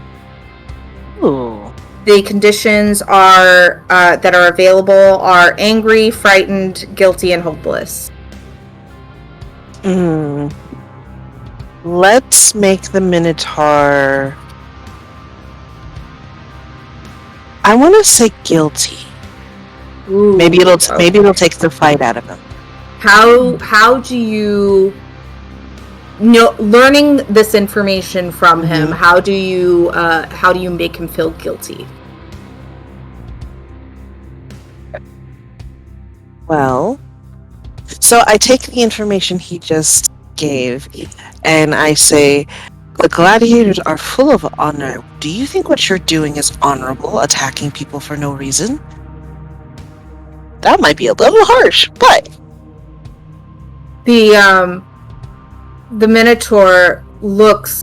Ooh. The conditions are that are available are angry, frightened, guilty, and hopeless. Let's make the Minotaur. I want to say guilty. Ooh, maybe it'll take the fight out of him. How do you learning this information from him? How do you make him feel guilty? Well, so I take the information he just gave and I say, the gladiators are full of honor. Do you think what you're doing is honorable, attacking people for no reason? That might be a little harsh, but the Minotaur looks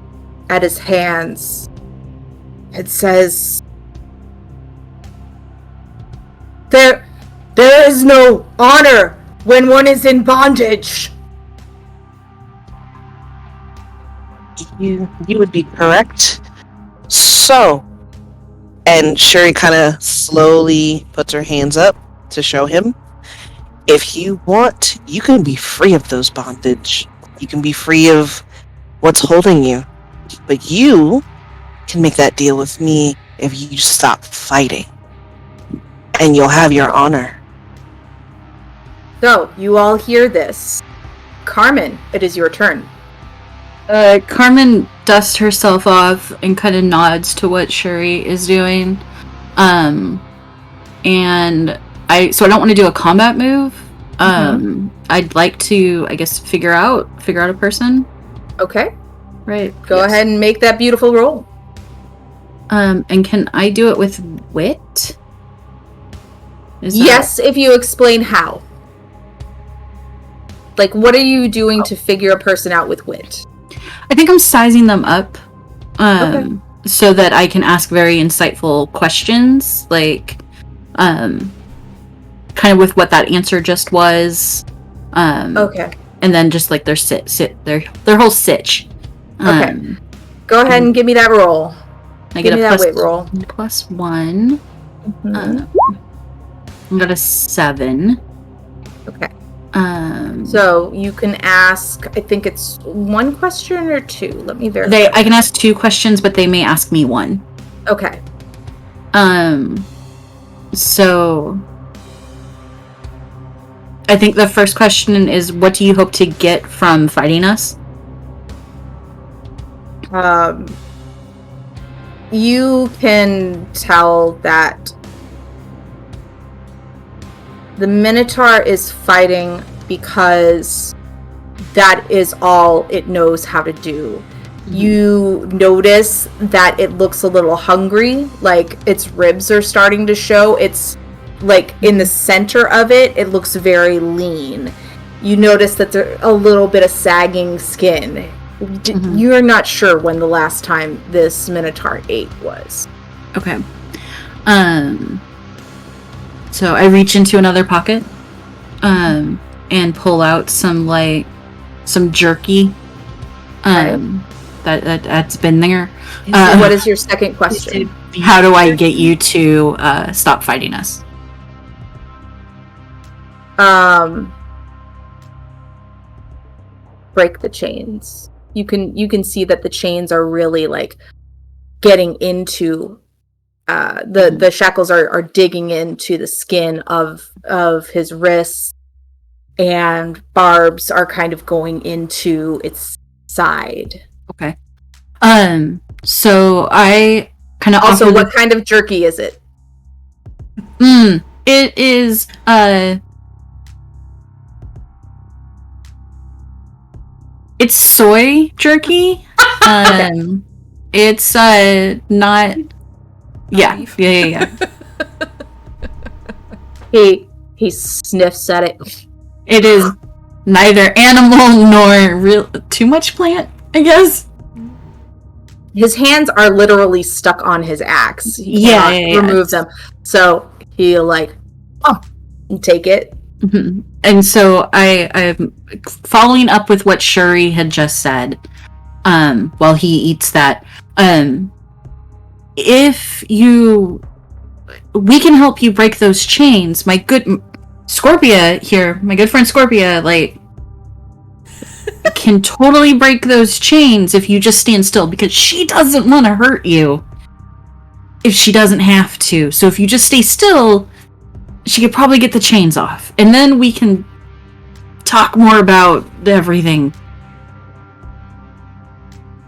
at his hands. It says, There is no honor when one is in bondage. You would be correct. So, and Shuri kind of slowly puts her hands up to show him, if you want, you can be free of those bondage. You can be free of what's holding you. But you can make that deal with me if you stop fighting. and you'll have your honor. So, you all hear this. Carmen, it is your turn. Carmen dusts herself off and kind of nods to what Shuri is doing. And I don't want to do a combat move. I'd like to, I guess, figure out a person. Okay. Right. Go ahead and make that beautiful roll. And can I do it with wit? Yes, if you explain how. Like, what are you doing to figure a person out with wit? I think I'm sizing them up. Okay. So that I can ask very insightful questions, like, kind of with what that answer just was. Okay. And then just like their their whole sitch. Okay. Go ahead and give me that roll. I Give get me a that wit roll. +1. I got a 7. Okay. So So you can ask, I think it's one question or two. Let me verify. I can ask 2 questions, but they may ask me 1. Okay. So I think the first question is, what do you hope to get from fighting us? You can tell that the Minotaur is fighting because that is all it knows how to do. You notice that it looks a little hungry, like its ribs are starting to show. It's like in the center of it, it looks very lean. You notice that there's a little bit of sagging skin. You're not sure when the last time this Minotaur ate was. Okay. So I reach into another pocket, and pull out some jerky, that's been there. So what is your second question? How do I get you to stop fighting us? Break the chains. You can see that the chains are really like getting into the shackles are digging into the skin of his wrists, and barbs are kind of going into its side. Okay. So I kind of also, what kind of jerky is it? It is it's soy jerky. It's not. Yeah. He sniffs at it. It is neither animal nor too much plant, I guess. His hands are literally stuck on his axe. He cannot remove them. So he'll take it. Mm-hmm. And so I'm following up with what Shuri had just said. While he eats that, we can help you break those chains. My good Scorpia here, my good friend Scorpia, can totally break those chains if you just stand still, because she doesn't want to hurt you if she doesn't have to. So if you just stay still, she could probably get the chains off, and then we can talk more about everything.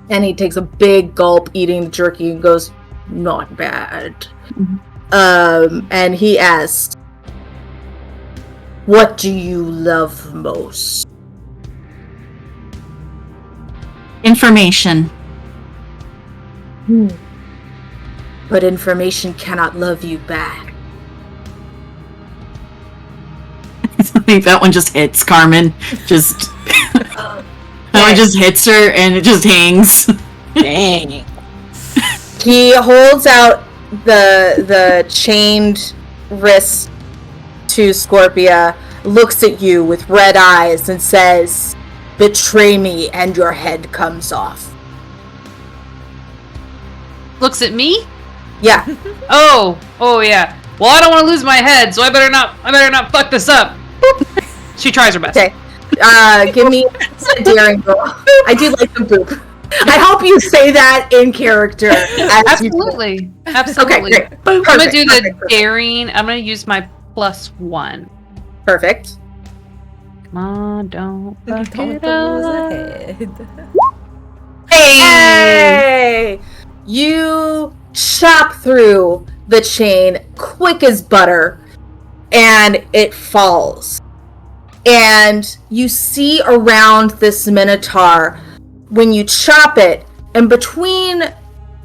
And he takes a big gulp eating the jerky and goes, "Not bad." And he asks, "What do you love most?" Information. But information cannot love you back. I think that one just hits Carmen. That one just hits her, and it just hangs. Dang. He holds out the chained wrist to Scorpia, looks at you with red eyes, and says, "Betray me and your head comes off." Looks at me? Yeah. Oh yeah. Well, I don't want to lose my head, so I better not fuck this up. Boop. She tries her best. Okay. Give me a daring roll. I do like the boop. I hope you say that in character. Absolutely. Absolutely. Okay, great. I'm going to do the Perfect. daring. I'm going to use my +1. Perfect. Come on, don't fuck Don't it lose up. a head. Hey! You chop through the chain quick as butter, and it falls. And you see around this minotaur when you chop it, and between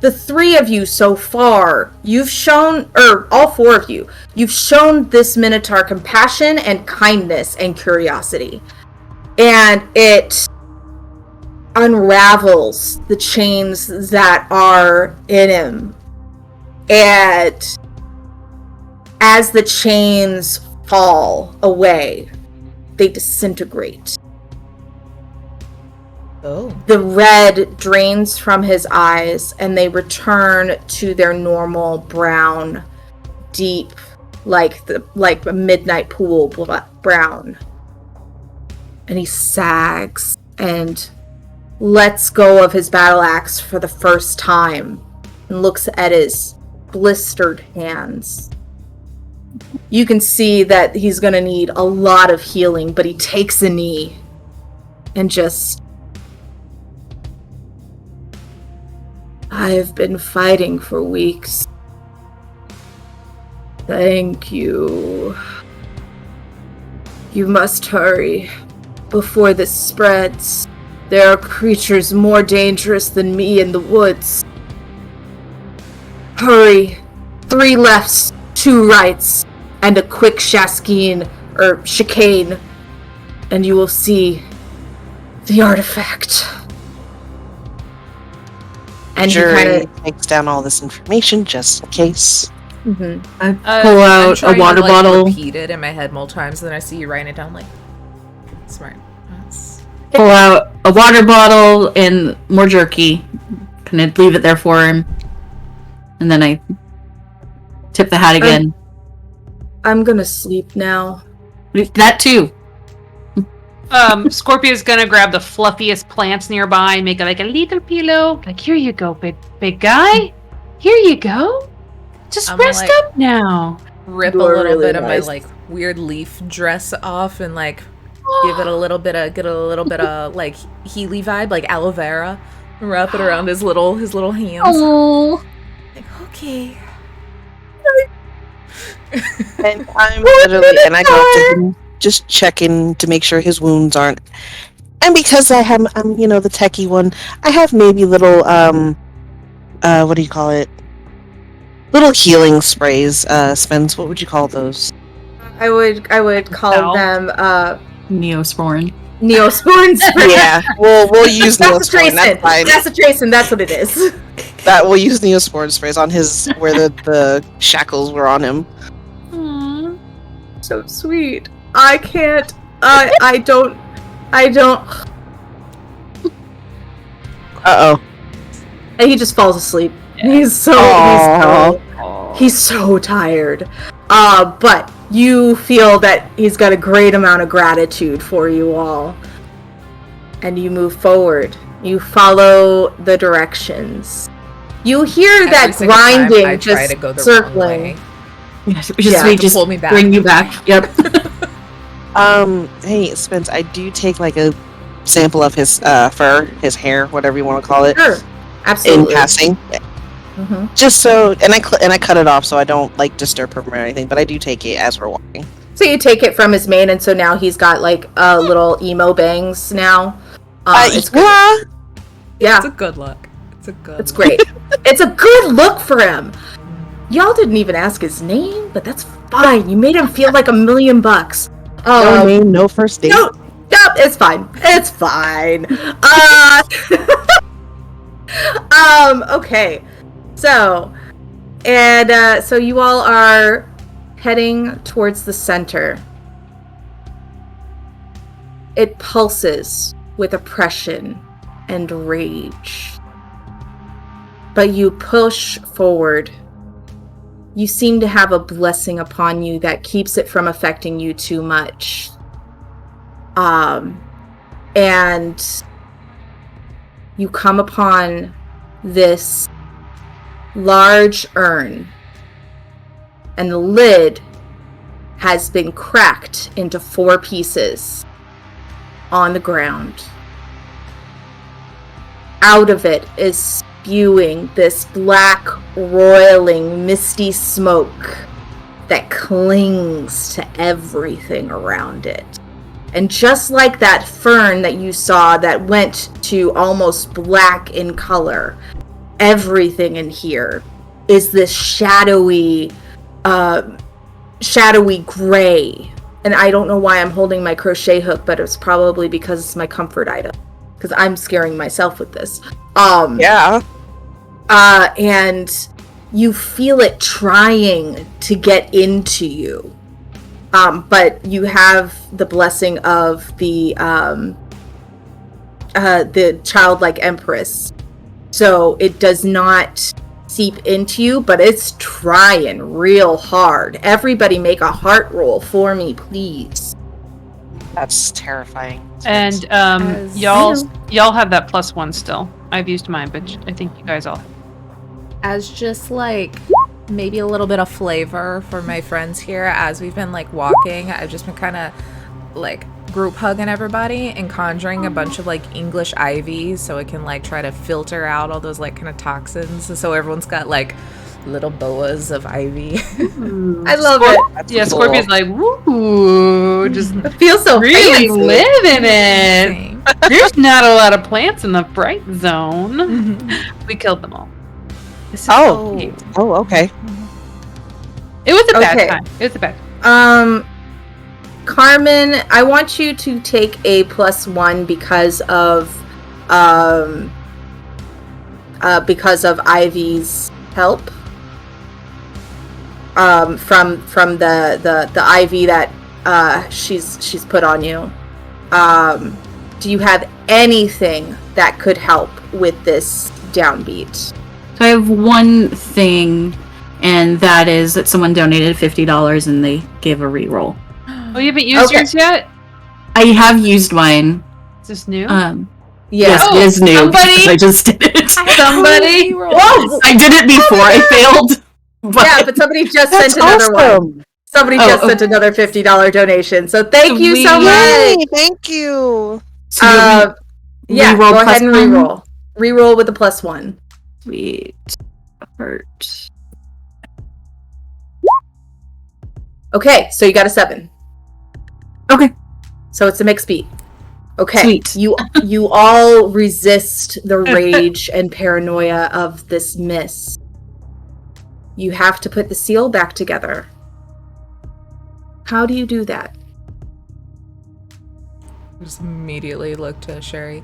the three of you so far, you've shown, or all four of you, you've shown this minotaur compassion and kindness and curiosity. And it unravels the chains that are in him. And as the chains fall away, they disintegrate. Oh. The red drains from his eyes and they return to their normal brown, deep, like a midnight pool brown. And he sags and lets go of his battle axe for the first time and looks at his blistered hands. You can see that he's going to need a lot of healing, but he takes a knee and just... I've been fighting for weeks. Thank you. You must hurry before this spreads. There are creatures more dangerous than me in the woods. Hurry. 3 lefts, 2 rights, and a quick chicane, and you will see the artifact. And Jury he kind takes down all this information just in case. of... I pull I'm out a trying water to, like, bottle. repeat it in my head multiple times, and then I see you writing it down. Like, smart. That's... Pull out a water bottle and more jerky. Kind of leave it there for him. And then I tip the hat again. I'm gonna sleep now. That too. Scorpia's gonna grab the fluffiest plants nearby and make it like a little pillow. Like, here you go, big guy. Here you go. Just I'm rest like- up now. Rip You a are little really bit of my nice. like weird leaf dress off and like give it a little bit of like Healy vibe, like aloe vera. Wrap it around his little hands. Oh. Like, okay. And I'm literally, and I go up to him, just checking to make sure his wounds aren't. And because I'm the techie one, I have maybe little, what do you call it? Little healing sprays, Spence. What would you call those? I would call Salve? them Neosporin. Neosporin spray. Yeah, we'll use Neosporin. That's Concentration. fine. Concentration, that's what it is. That we'll use Neosporin sprays on his where the shackles were on him. Aww. So sweet. I can't. I don't. Uh oh. And he just falls asleep. He's so tired. But you feel that he's got a great amount of gratitude for you all. And you move forward. You follow the directions. You hear that Every single time grinding I try just to go the wrong circling. way. Yeah, We to just pull me back. bring you back. Yep. Hey, Spence, I do take like a sample of his fur, his hair, whatever you want to call it, Sure. in Absolutely. passing. Mhm. Just so, and I cut it off so I don't like disturb him or anything. But I do take it as we're walking. So you take it from his mane, and so now he's got like little emo bangs now. It's good. Yeah. It's a good look. It's great. It's a good look for him. Y'all didn't even ask his name, but that's fine. You made him feel like $1,000,000. No name, no first date. No, it's fine. It's fine. Okay. So you all are heading towards the center. It pulses with oppression and rage. But you push forward. You seem to have a blessing upon you that keeps it from affecting you too much. And you come upon this large urn, and the lid has been cracked into 4 pieces on the ground. Out of it is spewing this black, roiling, misty smoke that clings to everything around it. And just like that fern that you saw that went to almost black in color, everything in here is this shadowy gray. And I don't know why I'm holding my crochet hook, but it's probably because it's my comfort item. Because I'm scaring myself with this. Yeah. And you feel it trying to get into you. But you have the blessing of the childlike empress. So it does not seep into you, but it's trying real hard. Everybody make a heart roll for me, please. That's terrifying. And y'all have that +1 still. I've used mine, but I think you guys all have. As just like maybe a little bit of flavor for my friends here, as we've been like walking, I've just been kind of like group hugging everybody and conjuring a bunch of like English ivies so it can like try to filter out all those like kind of toxins. So everyone's got like little boas of ivy. I love it. That's Yeah, cool. Scorpion's like, woo, just It feels so really fancy. living it. Same. There's not a lot of plants in the fright zone. We killed them all. This is Oh. cute. Oh, okay. It was a bad Okay. time. It was a bad time. Carmen, I want you to take a +1 because of Ivy's help. From the ivy that she's put on you. Do you have anything that could help with this downbeat? So I have one thing, and that is that someone donated $50 and they gave a reroll. Oh, you haven't used Okay. yours yet? I have used mine. Is this new? Yes, Oh, it is new. somebody- because I just did it. Somebody. Whoa! I did it before. I failed. But Yeah, but somebody just That's sent another one. awesome. Somebody Oh, just okay. sent another $50 donation. So thank you so Sweet. much. Yay, thank you. So you want me Yeah, reroll go ahead plus and one? reroll. Reroll with a +1. Sweet. Hurt. Okay, so you got a 7. Okay. So it's a mixed beat. Okay. Sweet. You all resist the rage and paranoia of this miss. You have to put the seal back together. How do you do that? Just immediately look to Sherry.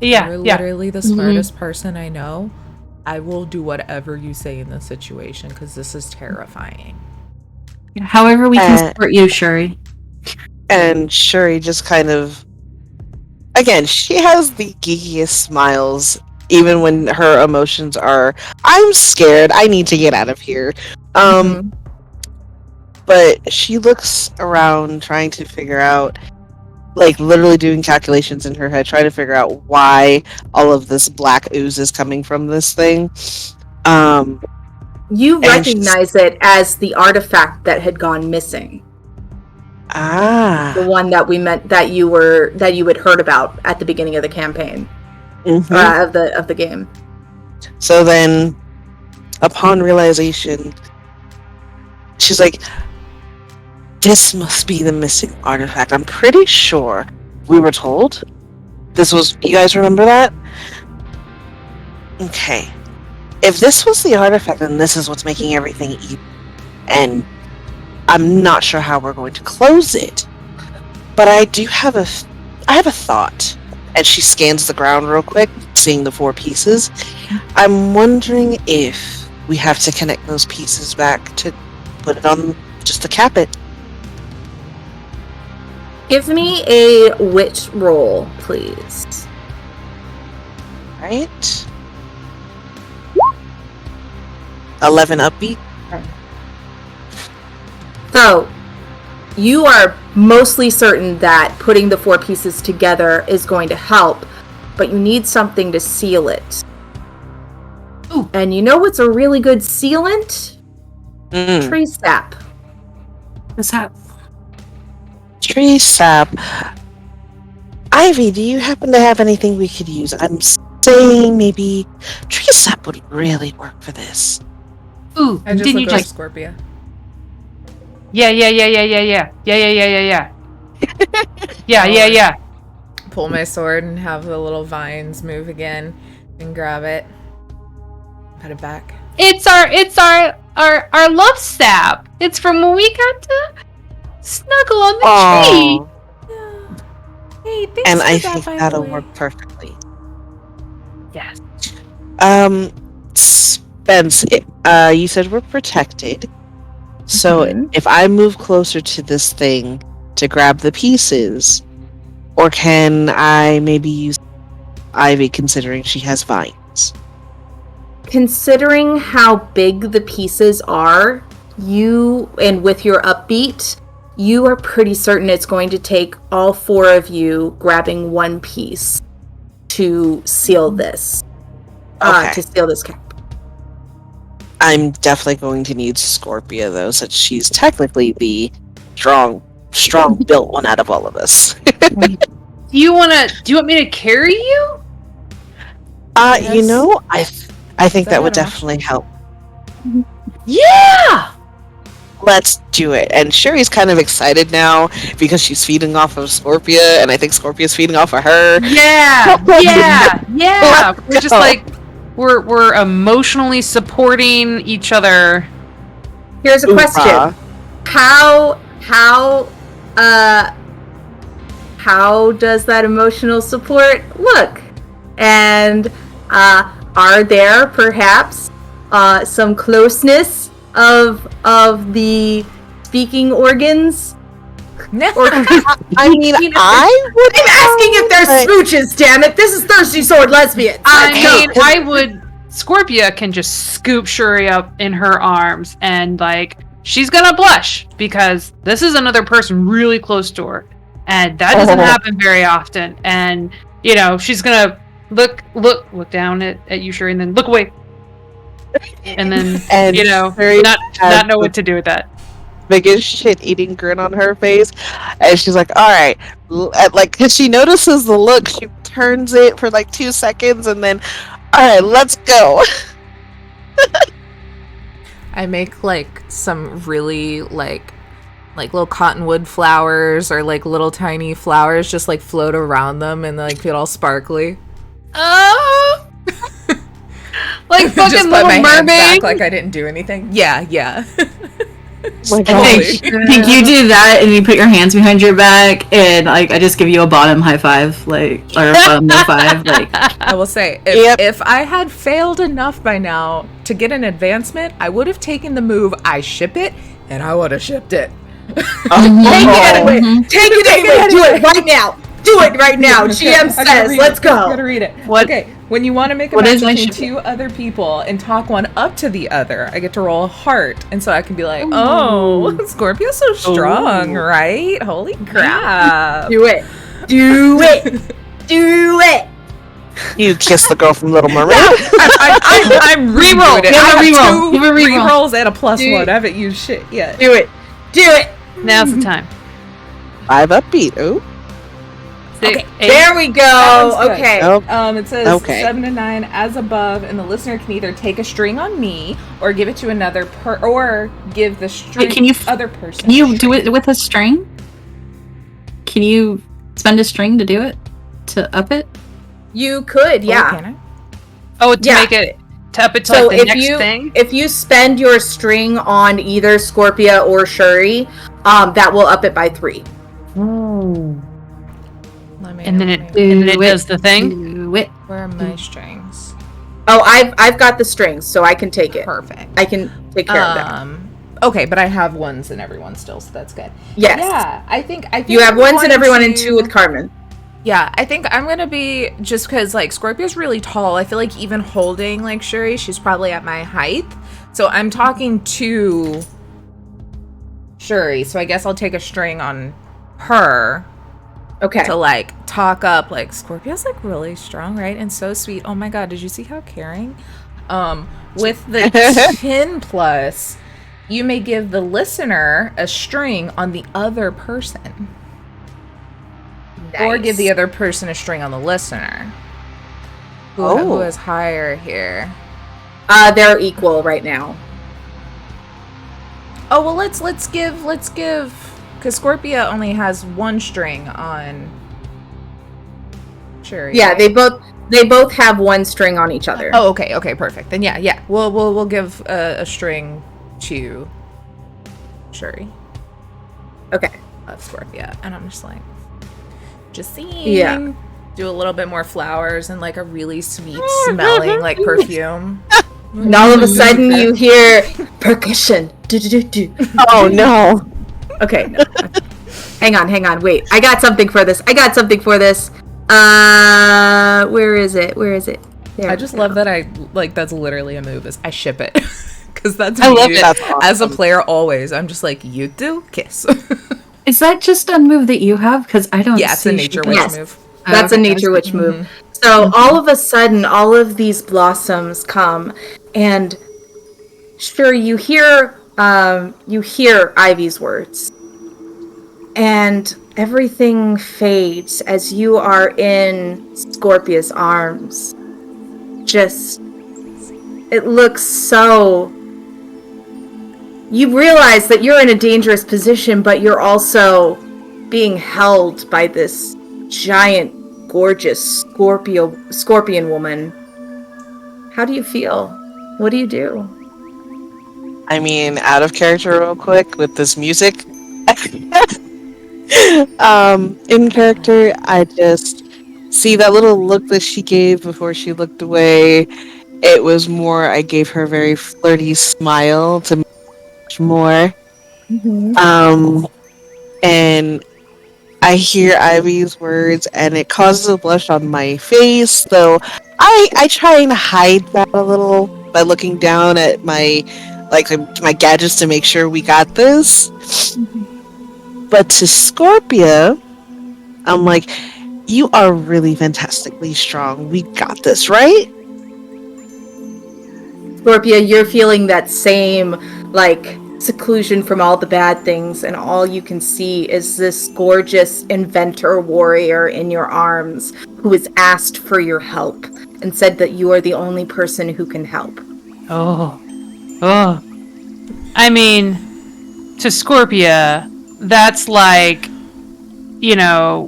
Yeah, You're yeah. literally the smartest person I know. I will do whatever you say in this situation because this is terrifying. However we can support you, Shuri. And Shuri just kind of, again, she has the geekiest smiles, even when her emotions are, I'm scared, I need to get out of here. But she looks around trying to figure out, like literally doing calculations in her head, trying to figure out why all of this black ooze is coming from this thing. You And recognize it as the artifact that had gone missing. The one that we meant that you had heard about at the beginning of the campaign. Mhm. Of the game. So then, upon realization, she's like, this must be the missing artifact. I'm pretty sure we were told this was, you guys remember that? Okay. If this was the artifact, then this is what's making everything evil. And I'm not sure how we're going to close it. But I have a thought. And she scans the ground real quick, seeing the 4 pieces. I'm wondering if we have to connect those pieces back to put it on, just to cap it. Give me a wit roll, please. Right? 11 upbeat. So, you are mostly certain that putting the 4 pieces together is going to help, but you need something to seal it. Ooh. And you know what's a really good sealant? Mm. Tree sap. What's that? Tree sap. Ivy, do you happen to have anything we could use? I'm saying maybe tree sap would really work for this. Ooh, I just didn't you look like just? Scorpia. Yeah. Yeah. Pull my sword and have the little vines move again and grab it. Put it back. It's our love sap. It's from when we got to snuggle on the tree. Yeah. Hey, thanks And for I that, think by the that'll way. work perfectly. Yes. Spence, you said we're protected. So if I move closer to this thing to grab the pieces, or can I maybe use Ivy considering she has vines? Considering how big the pieces are, and with your upbeat, you are pretty certain it's going to take all 4 of you grabbing one piece to seal this. Okay. To seal this cap. I'm definitely going to need Scorpia though, since she's technically the strong built one out of all of us. Do you want me to carry you? You know, I think that would Is that an definitely help. Yeah. Let's do it. And Sherry's kind of excited now because she's feeding off of Scorpia, and I think Scorpia's feeding off of her. Yeah. Let's We're just go. like we're emotionally supporting each other. Here's a question. Oofah. How does that emotional support look? And are there perhaps some closeness of the speaking organs? Or I mean, I would. I'm asking if there's smooches, damn it! This is Thirsty Sword Lesbians! I would. Scorpia can just scoop Shuri up in her arms, and like she's gonna blush because this is another person really close to her, and that doesn't happen very often. And you know she's gonna look down at you, Shuri, and then look away, and then And you know Shuri not know what to do with that. biggest shit-eating grin on her face, and she's like, "All right," like, cause she notices the look, she turns it for like 2 seconds, and then, "All right, let's go." I make like some really like little cottonwood flowers or like little tiny flowers just like float around them and like get all sparkly. Oh, like Just fucking put my Little hands back Mermaid. like I didn't do anything. Yeah. My Totally. gosh. I think you do that and you put your hands behind your back and like I just give you a bottom high five, like, or a bottom no five, like. I will say, if I had failed enough by now to get an advancement, I would have taken the move, I ship it, and I would have shipped it. Take it anyway! Take it anyway! Do it right now! Do it right now! GM says, let's I go! gotta read it. What? Okay, when you want to make a What match is my between ship? 2 other people and talk one up to the other, I get to roll a heart, and so I can be like, oh, Scorpio's so strong, right? Holy crap. Do it! Do it! Do it! You kiss the girl from Little Mermaid. I'm Reroll. redoing it. You have I a have reroll. 2 You have a reroll. rerolls and a +1. Do- I haven't used shit yet. Do it! Do it! Now's the time. 5 upbeat. Ooh. 6, Okay, 8. There we go! Sounds good. Okay. Nope. It says Okay. 7 to 9 as above, and the listener can either take a string on me or give it to another or give the string Wait, can you other person. Can you a do string. it with a string? Can you spend a string to do it? To up it? You could, Oh, yeah. can I? Oh, to Yeah. make it to up it to So like the if next you thing. if you spend your string on either Scorpia or Shuri, that will up it by 3. Let me And then let it me- and then it Do it. does the thing. Do it. Where are my strings? Oh, I've got the strings, so I can take it. Perfect. I can take care of that. Okay, but I have ones and everyone still, so that's good. Yes. Yeah, I think You have I'm ones and going everyone and to- 2 with Carmen. Yeah, I think I'm gonna be just because like Scorpio's really tall. I feel like even holding like Shuri, she's probably at my height. So I'm talking to Shuri. So I guess I'll take a string on her, Okay. to like talk up like Scorpio's like really strong, right? And so sweet. Oh my god, did you see how caring? With the 10 plus, you may give the listener a string on the other person. Nice. Or give the other person a string on the listener. Who is higher here? They're equal right now. Oh well, let's give because Scorpia only has one string on. Sure. Yeah, they both have one string on each other. Oh, okay, perfect. Then yeah. We'll give a string to Shuri Okay. of Scorpia, and I'm just like, just seeing. Yeah. Do a little bit more flowers and like a really sweet smelling like perfume. And all of a sudden you hear percussion. Do-do-do-do. Oh no. Okay, no. Hang on, wait. I got something for this. Where is it? There I just we go. love that that's literally a move. Is I ship it. Because that's I me. love that. That's As a awesome. player, always. I'm just like, you do? Kiss. Is that just a move that you have? Because I don't Yeah, it's a see nature shit. witch Yes. move. That's a Okay. nature witch move. So all of a sudden, all of these blossoms come, and sure, you hear Ivy's words, and everything fades as you are in Scorpia's arms. Just, it looks so. You realize that you're in a dangerous position, but you're also being held by this giant, gorgeous scorpion woman. How do you feel? What do you do? I mean, out of character real quick with this music. In character, I just see that little look that she gave before she looked away. It was more, I gave her a very flirty smile to much more. And I hear Ivy's words and it causes a blush on my face, though I try and hide that a little by looking down at my my gadgets to make sure we got this. But to Scorpia, I'm like, you are really fantastically strong. We got this, right? Scorpia, you're feeling that same, like, seclusion from all the bad things, and all you can see is this gorgeous inventor warrior in your arms who has asked for your help and said that you are the only person who can help. Oh. I mean, to Scorpia, that's like,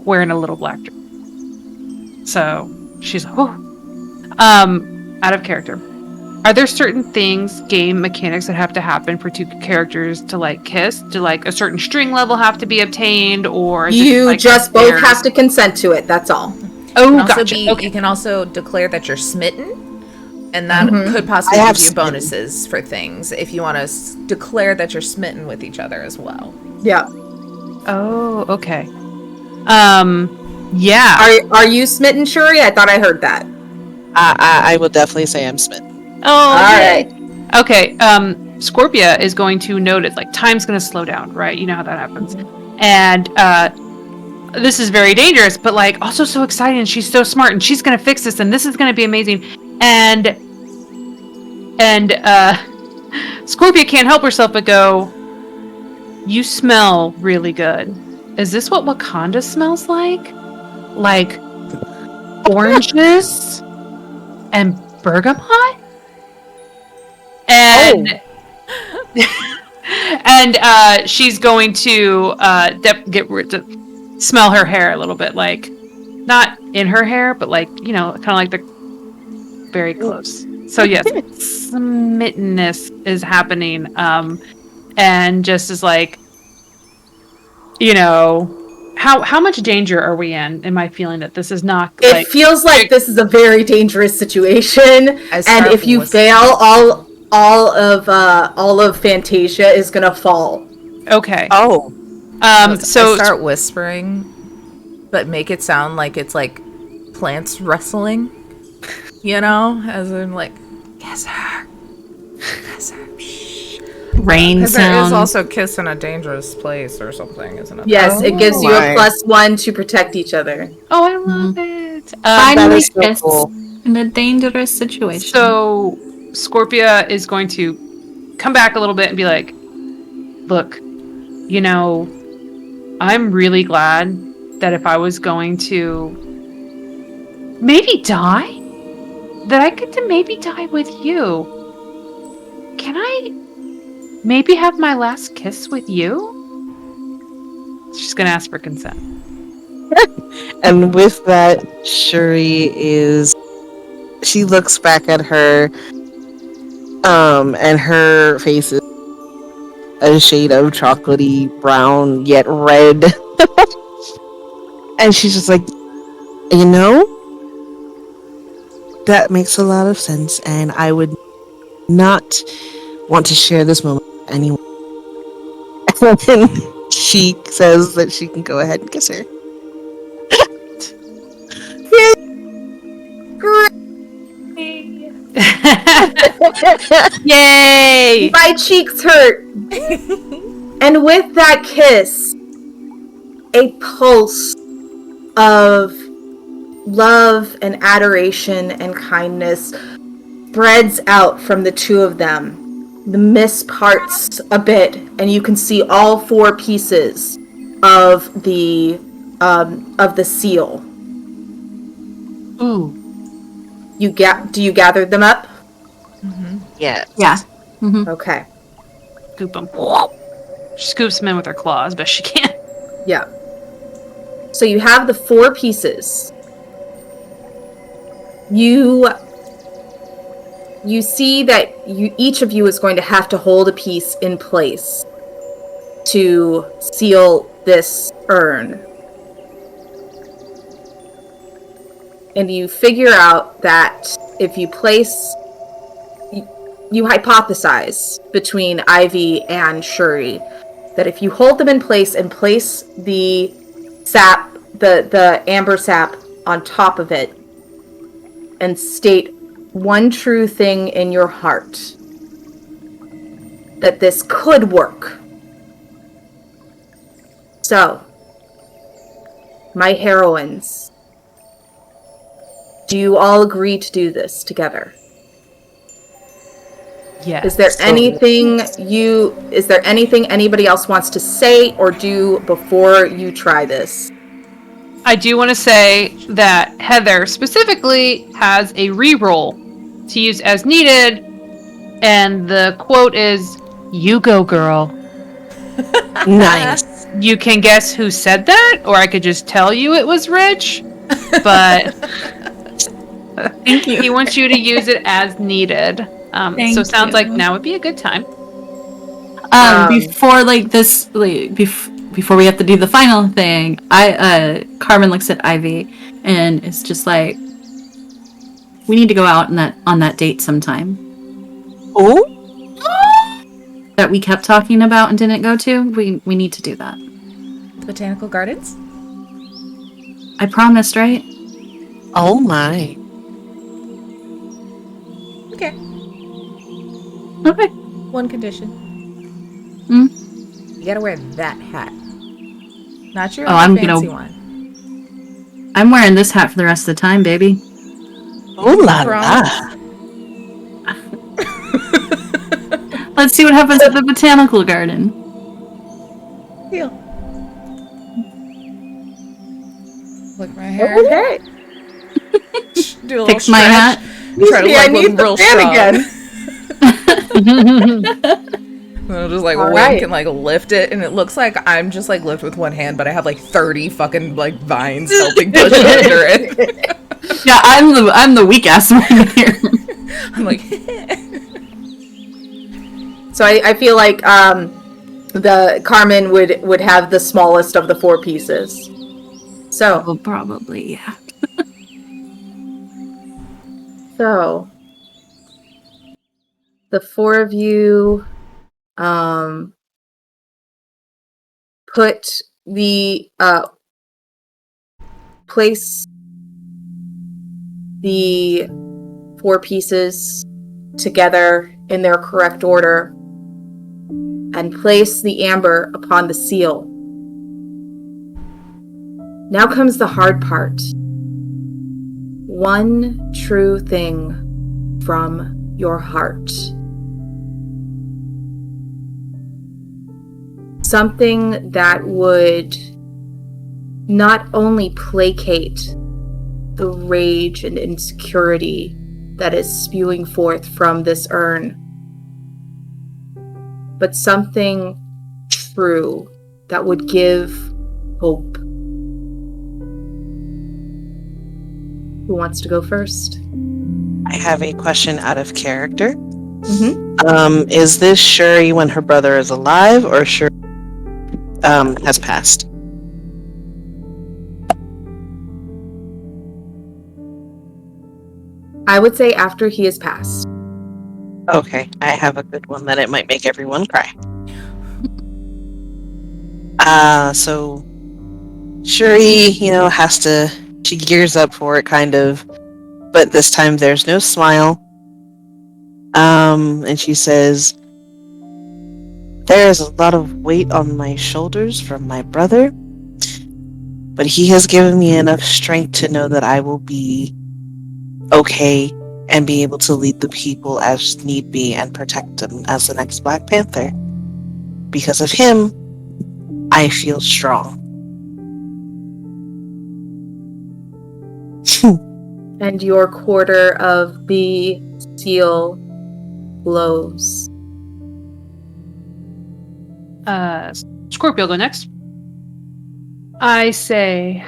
wearing a little black dress. So she's out of character. Are there certain things, game mechanics, that have to happen for two characters to like kiss? Do like a certain string level have to be obtained, or is You it, like, just both theirs? have to consent to it, that's all. Oh, Also gotcha. Okay. You can also declare that you're smitten, and that could possibly I have give you smitten. bonuses for things if you want to declare that you're smitten with each other as well. Yeah. Oh, okay. Yeah. Are you smitten, Shuri? I thought I heard that. I will definitely say I'm smitten. Oh, All yay. right. Okay, Scorpia is going to notice, like, time's going to slow down, right? You know how that happens. And this is very dangerous, but, like, also so exciting, and she's so smart, and she's going to fix this, and this is going to be amazing. And Scorpia can't help herself but go, you smell really good. Is this what Wakanda smells like? Like, oranges and bergamot? And and she's going to smell her hair a little bit, like not in her hair, but like kind of like the very close. So yes, smittenness is happening, and just is like, how much danger are we in? Am I feeling that this is not? It feels like this is a very dangerous situation, As and if Starfall you was- fail, all of Fantasia is gonna fall. Okay. Oh. So I start whispering, but make it sound like it's like plants rustling, as in like, yes, sir. Yes, sir. Shh. rain Because there sound. is also kiss in a dangerous place or something, isn't it? Yes, it gives you a my. +1 to protect each other. Oh, I love it. That Finally is so kiss cool. in a dangerous situation. So Scorpia is going to come back a little bit and be like, look, I'm really glad that if I was going to maybe die, that I get to maybe die with you. Can I maybe have my last kiss with you? She's gonna ask for consent. And with that, she looks back at her, and her face is a shade of chocolatey brown yet red. And she's just like, that makes a lot of sense, and I would not want to share this moment with anyone. And then she says that she can go ahead and kiss her. Yay! My cheeks hurt. And with that kiss, a pulse of love and adoration and kindness spreads out from the two of them. The mist parts a bit, and you can see all 4 pieces of the seal. Ooh. Do you gather them up? Yes. Yeah. Mm-hmm. Okay. Scoop them. She scoops them in with her claws, best she can. Yeah. So you have the 4 pieces. You see that each of you is going to have to hold a piece in place to seal this urn. And you figure out that if you place... You hypothesize between Ivy and Shuri that if you hold them in place and place the sap, the amber sap on top of it, and state one true thing in your heart, that this could work. So, my heroines, do you all agree to do this together? Yes. Is there anything anybody else wants to say or do before you try this? I do want to say that Heather specifically has a reroll to use as needed, and the quote is, "You go, girl." Nice. You can guess who said that, or I could just tell you it was Rich, but Thank you. he wants you to use it as needed. So Thank sounds like you. now would be a good time. Before before we have to do the final thing, Carmen looks at Ivy and is just like, we need to go out on that date sometime Oh? that we kept talking about and didn't go to. We need to do that. The Botanical Gardens? I promised, right? Oh my. Okay. Okay. One condition. Hmm? You gotta wear that hat. Not your Oh, other I'm fancy gonna- one. I'm wearing this hat for the rest of the time, baby. Oh la Promise? la. Let's see what happens at the botanical garden. Deal. Look at my hair. Okay. Do a little Fix my stretch. hat. Try to I like need look the real fan strong. again. And I'll just like All wink right. and like lift it, and it looks like I'm just like lift with one hand, but I have like 30 fucking like vines helping push it under it. Yeah, I'm the weak ass one here. I'm like, So I feel like the Carmen would have the smallest of the 4 pieces. So Well, probably, yeah. So, the 4 of you put the place the 4 pieces together in their correct order. and place the amber upon the seal. Now comes the hard part. One true thing from your heart. Something that would not only placate the rage and insecurity that is spewing forth from this urn, but something true that would give hope. Who wants to go first? I have a question out of character. Mm-hmm. Is this Shuri when her brother is alive, or Shuri has passed? I would say after he has passed. Okay, I have a good one that it might make everyone cry. So Shuri, she gears up for it, kind of, but this time there's no smile. And she says, "There is a lot of weight on my shoulders from my brother, but he has given me enough strength to know that I will be okay and be able to lead the people as need be and protect them as the next Black Panther. Because of him, I feel strong." And your quarter of the seal glows. Scorpio, go next. I say,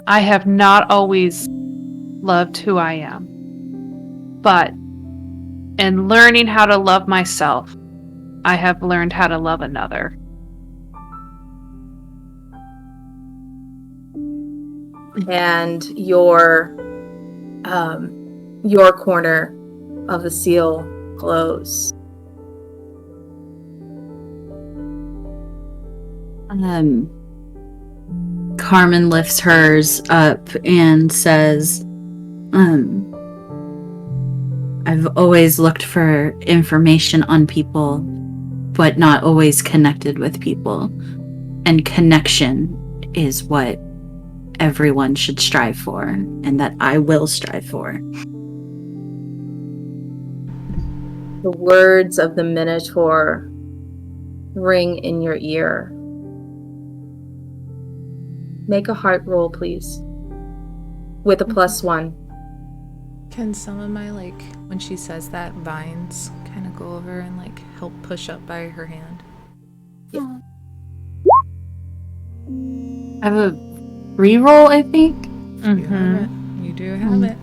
I have not always loved who I am, but in learning how to love myself, I have learned how to love another. And your corner of the seal glows. Carmen lifts hers up and says, I've always looked for information on people, but not always connected with people. And connection is what everyone should strive for, and that I will strive for. The words of the Minotaur ring in your ear. Make a heart roll, please. With a +1. Can some of my, when she says that, vines kind of go over and, help push up by her hand? Yeah. I have a reroll, I think. You have it. You do have it.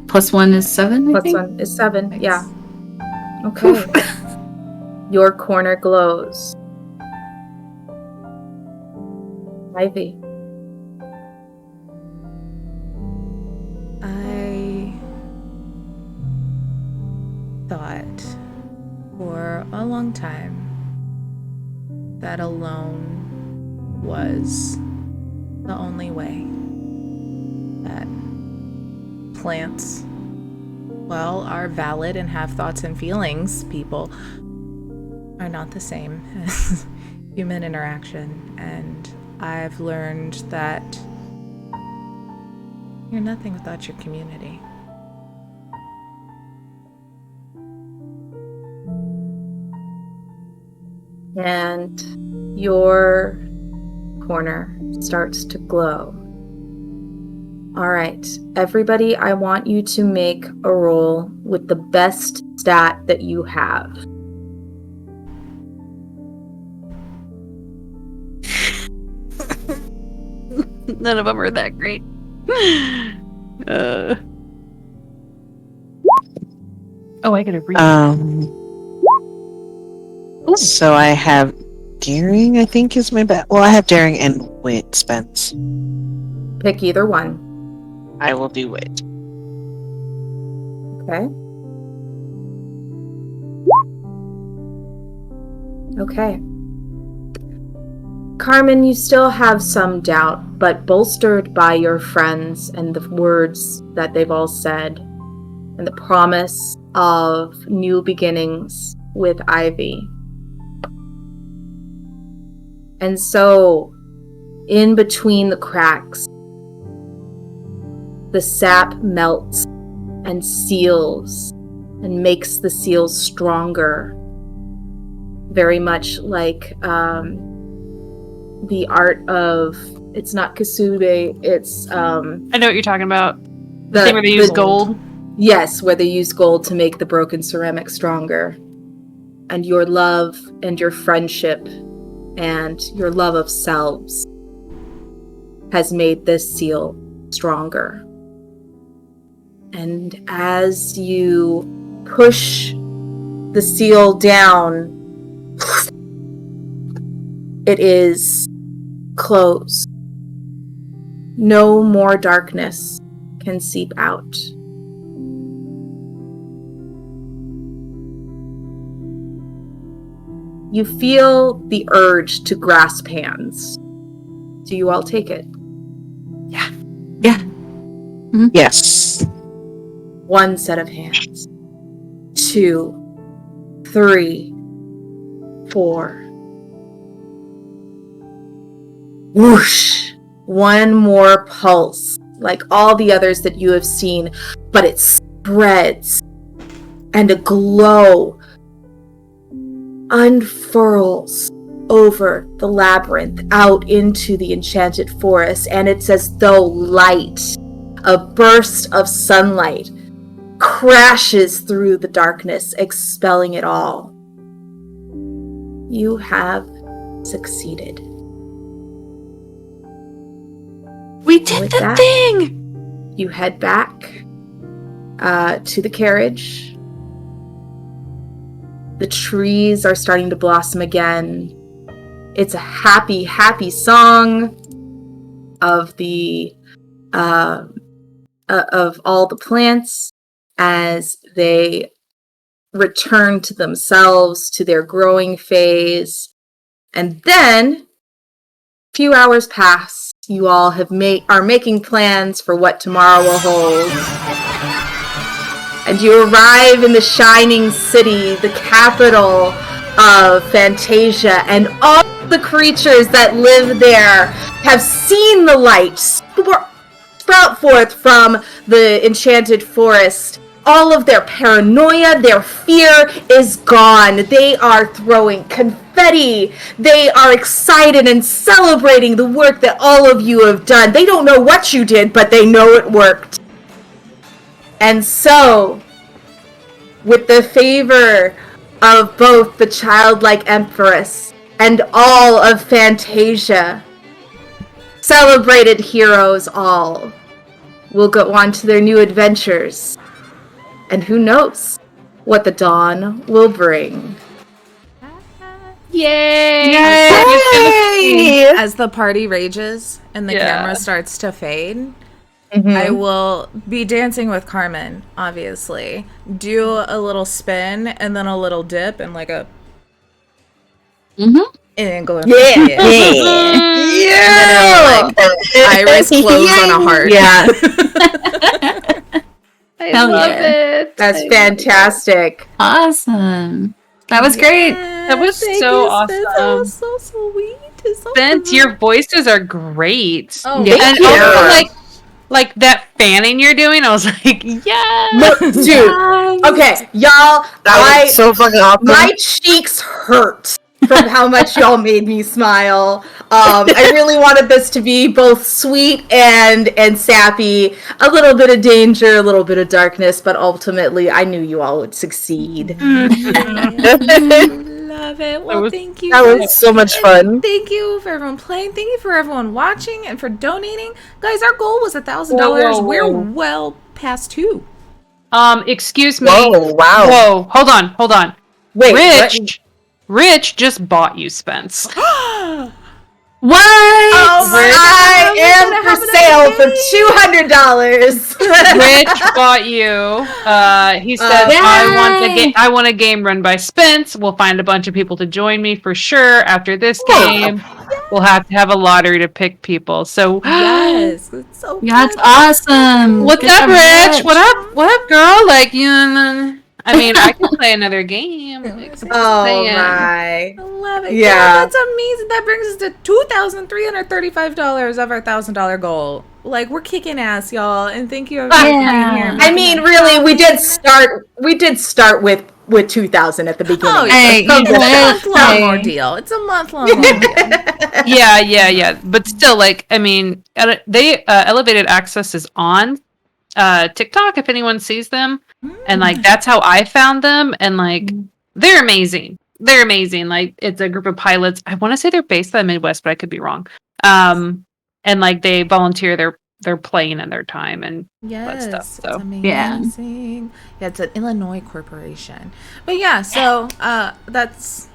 +1 is 7, I think? +1 is 7, Thanks. yeah. Okay. Your corner glows. Ivy. I thought for a long time that alone was the only way. That plants, are valid and have thoughts and feelings. People are not the same as human interaction, and I've learned that you're nothing without your community. And your corner starts to glow. All right, everybody, I want you to make a roll with the best stat that you have. None of them are that great. Oh, I gotta read. So I have daring, I think is my bet. Well, I have daring and wit, Spence. Pick either one. I will do wit. Okay. Okay. Carmen, you still have some doubt, but bolstered by your friends and the words that they've all said, and the promise of new beginnings with Ivy. And so, in between the cracks, the sap melts and seals and makes the seals stronger. Very much like the art of, it's not Kasube, it's I know what you're talking about. The the thing where they use gold. Yes, where they use gold to make the broken ceramic stronger. And your love and your friendship and your love of selves has made this seal stronger. And as you push the seal down, it is closed. No more darkness can seep out. You feel the urge to grasp hands. Do you all take it? Yes. One set of hands. 2, 3, 4. Whoosh! One more pulse, like all the others that you have seen, but it spreads, and a glow unfurls over the labyrinth out into the enchanted forest, and it's as though light, a burst of sunlight, crashes through the darkness, expelling it all. You have succeeded. We did With the that- thing! You head back to the carriage. The trees are starting to blossom again. It's a happy, happy song of the of all the plants as they return to themselves, to their growing phase. And then, a few hours pass. You all are making plans for what tomorrow will hold. And you arrive in the shining city, the capital of Fantasia, and all the creatures that live there have seen the light sprout forth from the enchanted forest. All of their paranoia, their fear is gone. They are throwing confetti. They are excited and celebrating the work that all of you have done. They don't know what you did, but they know it worked. And so, with the favor of both the childlike Empress and all of Fantasia, celebrated heroes all will go on to their new adventures. And who knows what the dawn will bring. Yay! Yay! As the party rages and the Yeah. camera starts to fade, Mm-hmm. I will be dancing with Carmen, obviously. Do a little spin and then a little dip and like a Mm-hmm. and then go Yeah. Yeah! iris close on a heart. Yeah, I Hell love yeah. it. that's fantastic. Awesome. That was great. That was Thank so you, Spence. That awesome. was so sweet. It's so Spence, sweet. your voices are great. Oh, Yeah. And you. also, like that fanning you're doing, I was like, yeah. Dude, okay, y'all, That was so fucking awesome. my cheeks hurt from how much y'all made me smile. I really wanted this to be both sweet and sappy, a little bit of danger, a little bit of darkness, but ultimately I knew you all would succeed. Love it. Well, was- thank you. That was so much fun. Thank you for everyone playing. Thank you for everyone watching and for donating. Guys, our goal was $1,000. Whoa, whoa, We're whoa. well past 2. Excuse me. Whoa, wow. Whoa, hold on. Wait, Rich just bought you, Spence. What? I am gonna for have sale another for $200. Rich bought you. He said, Yay! I want a game run by Spence. We'll find a bunch of people to join me for sure after this game. We'll have to have a lottery to pick people. So Yes, it's so Yeah, it's good. awesome. what's Good up, job, Rich? What up? What up, girl? Like you. I mean, I can play another game. Like, I'm just Oh saying. my. I love it. Yeah. That's amazing. That brings us to $2,335 of our $1,000 goal. Like, we're kicking ass, y'all, and thank you everybody for being here. Yeah. I mean, really, we did start with 2,000 at the beginning. Oh, Hey, it's a you month-long hey. ordeal. It's a month-long ordeal. Yeah. But still, like, I mean, they elevated access is on TikTok. If anyone sees them, and like that's how I found them, and like they're amazing. They're amazing. Like it's a group of pilots. I want to say they're based in the Midwest, but I could be wrong. And like they volunteer their plane and their time and Yes, that stuff. So Yeah. amazing. Yeah, it's an Illinois corporation. But yeah, so that's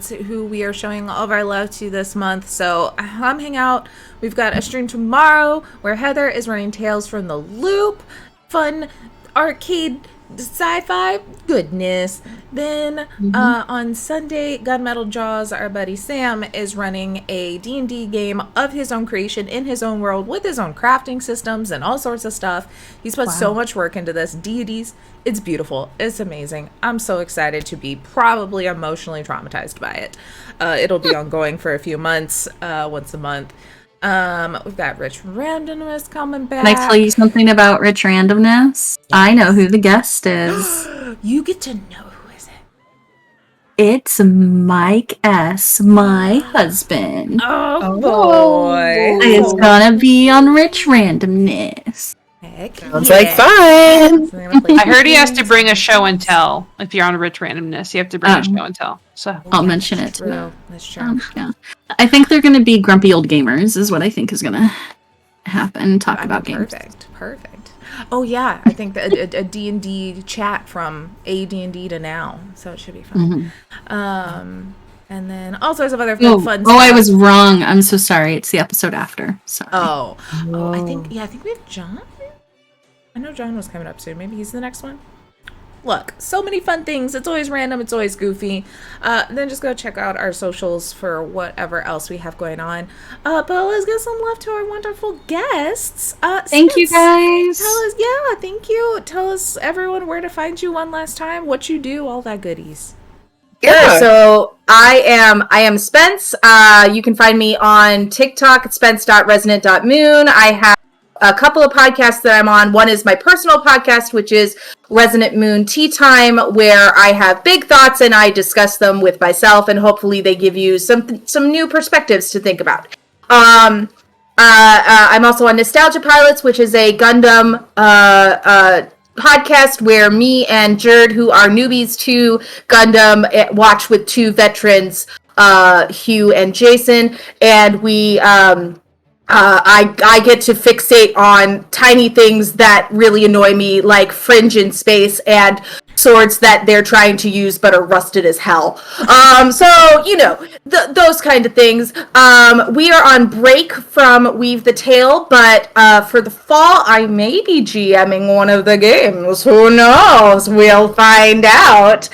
who we are showing all of our love to this month. So come hang out. We've got a stream tomorrow where Heather is running Tales from the Loop, fun arcade sci-fi goodness. Then on Sunday, Gunmetal Jaws, our buddy Sam, is running a D&D game of his own creation in his own world with his own crafting systems and all sorts of stuff. He's put so much work into this. Deities, it's beautiful. It's amazing. I'm so excited to be probably emotionally traumatized by it. It'll be ongoing for a few months, once a month. We've got Rich Randomness coming back. Can I tell you something about Rich Randomness? I know who the guest is. You get to know who is it. It's Mike S., my husband. Oh boy. It's gonna be on Rich Randomness. Heck Sounds like fun. I heard he has to bring a show and tell. If you're on Rich Randomness, you have to bring a show and tell. So I'll mention it. True. That's true. Yeah. I think they're gonna be grumpy old gamers, is what I think is gonna happen. Talk about games. Perfect. Oh yeah, I think that a D&D chat from AD&D to now, so it should be fun. And then all sorts of other fun stuff. I was wrong. I'm so sorry. It's the episode after. Sorry. Oh, I think we have John. I know John was coming up soon. Maybe he's the next one. Look, so many fun things. It's always random. It's always goofy. Then just go check out our socials for whatever else we have going on. But let's give some love to our wonderful guests. Thank you, guys. Thank you. Tell us, everyone, where to find you one last time, what you do, all that goodies. Yeah. So I am Spence. You can find me on TikTok at spence.resonant.moon. I have a couple of podcasts that I'm on. One is my personal podcast, which is Resonant Moon Tea Time, where I have big thoughts and I discuss them with myself, and hopefully they give you some new perspectives to think about. I'm also on Nostalgia Pilots, which is a Gundam podcast where me and Jerd, who are newbies to Gundam, watch with two veterans, Hugh and Jason, and we I get to fixate on tiny things that really annoy me, like fringe in space and swords that they're trying to use but are rusted as hell. So, you know, those kind of things. We are on break from Weave the Tale, but for the fall, I may be GMing one of the games. Who knows? We'll find out.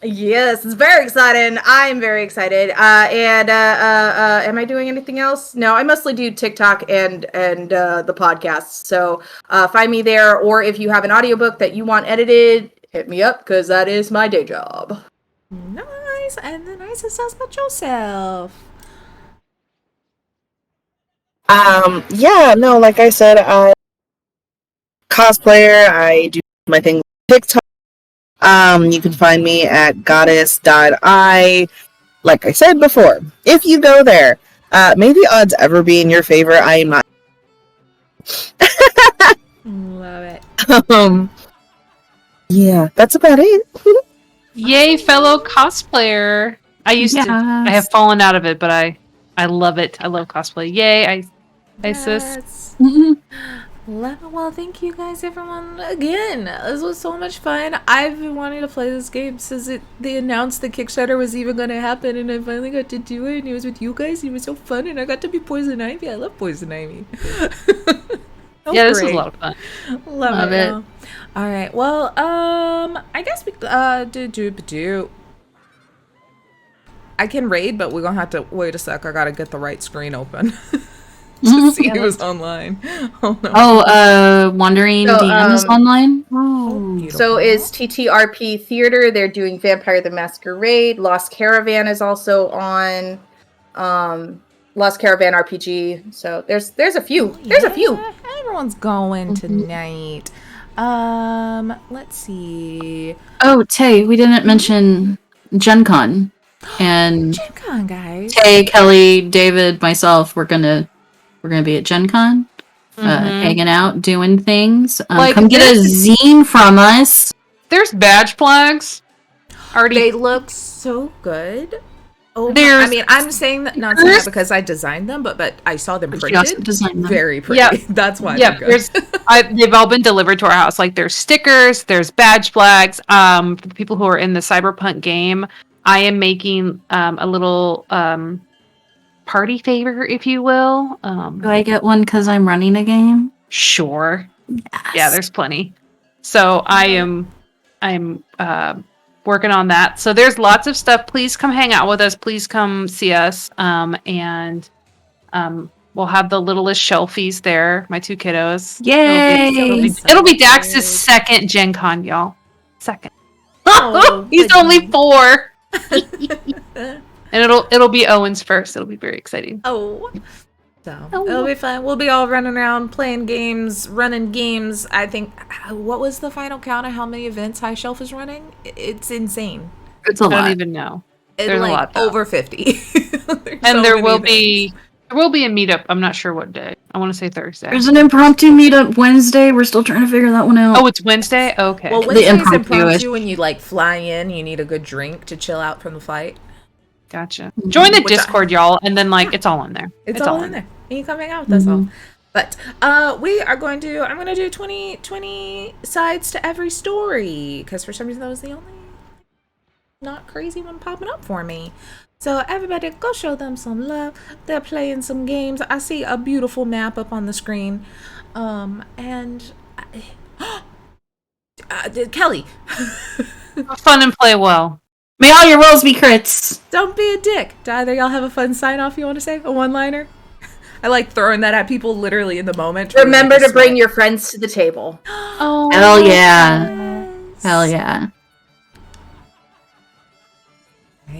Yes, it's very exciting. I'm very excited. And am I doing anything else? No, I mostly do TikTok and the podcasts. So find me there, or if you have an audiobook that you want edited, hit me up, because that is my day job. Nice. And the nicest stuff about yourself. Yeah, no, like I said, I cosplayer, I do my thing on TikTok. You can find me at goddess.I. Like I said before, if you go there, may the odds ever be in your favor. I am not. Love it. Yeah, that's about it. yay, fellow cosplayer! I have fallen out of it, but I love it. I love cosplay. Yay, I sis. Love it. Well, thank you guys, everyone, again. This was so much fun. I've been wanting to play this game since they announced the Kickstarter was even going to happen, and I finally got to do it, and it was with you guys, and it was so fun, and I got to be Poison Ivy. I love Poison Ivy. Yeah, this was a lot of fun. Love it. All right. Well, I guess we I can raid, but we're gonna have to wait a sec. I gotta get the right screen open to see who's online. Oh no. Wandering So, DM is online. Beautiful. So is TTRP Theater. They're doing Vampire the Masquerade. Lost Caravan is also on. Lost Caravan RPG. So there's a few. There's a few. Everyone's going tonight. Let's see. Oh, Tay, we didn't mention Gen Con. And Gen Con, guys. Tay, Kelly, David, myself, we're gonna be at Gen Con. Hanging out, doing things. Like, come get a zine from us. There's badge flags. Already. They look so good. Oh, There's- I mean, I'm saying that not saying that because I designed them, but I saw them She also printed. designed them. Very pretty. Yeah. That's why. Yeah, they're good. they've all been delivered to our house. Like there's stickers, there's badge flags. For the people who are in the cyberpunk game, I am making a little party favor, if you will. Do I get one because I'm running a game? Sure. Yes. Yeah, there's plenty. So I'm working on that. So there's lots of stuff. Please come hang out with us. Please come see us. And we'll have the littlest shelfies there. My two kiddos. Yay! It'll be Dax's second Gen Con, y'all. Second. Oh, He's only 4. goodness. And it'll be Owen's first. It'll be very exciting. Oh. So it'll be fun. We'll be all running around playing games, running games. I think, what was the final count of how many events High Shelf is running? It's insane. It's a I lot. don't even know. It's a like lot, though. over 50. And there will be a meetup. I'm not sure what day. I want to say Thursday. There's an impromptu meetup Wednesday. We're still trying to figure that one out. Oh, it's Wednesday? Okay. Well, The Wednesday's impromptu impromptu when you like fly in, you need a good drink to chill out from the flight. Gotcha. Join the Which I- Discord, y'all, and then it's all in there. It's all in there. And you come hang out with us all. But I'm going to do 20 sides to every story because for some reason that was the only not crazy one popping up for me. So everybody go show them some love. They're playing some games. I see a beautiful map up on the screen. Kelly, Have fun and play well. May all your rolls be crits. don't be a dick. Do either y'all have a fun sign off you want to say? A one-liner? I like throwing that at people literally in the moment. Remember to bring your friends to the table. Oh. Hell yeah. Hell yeah.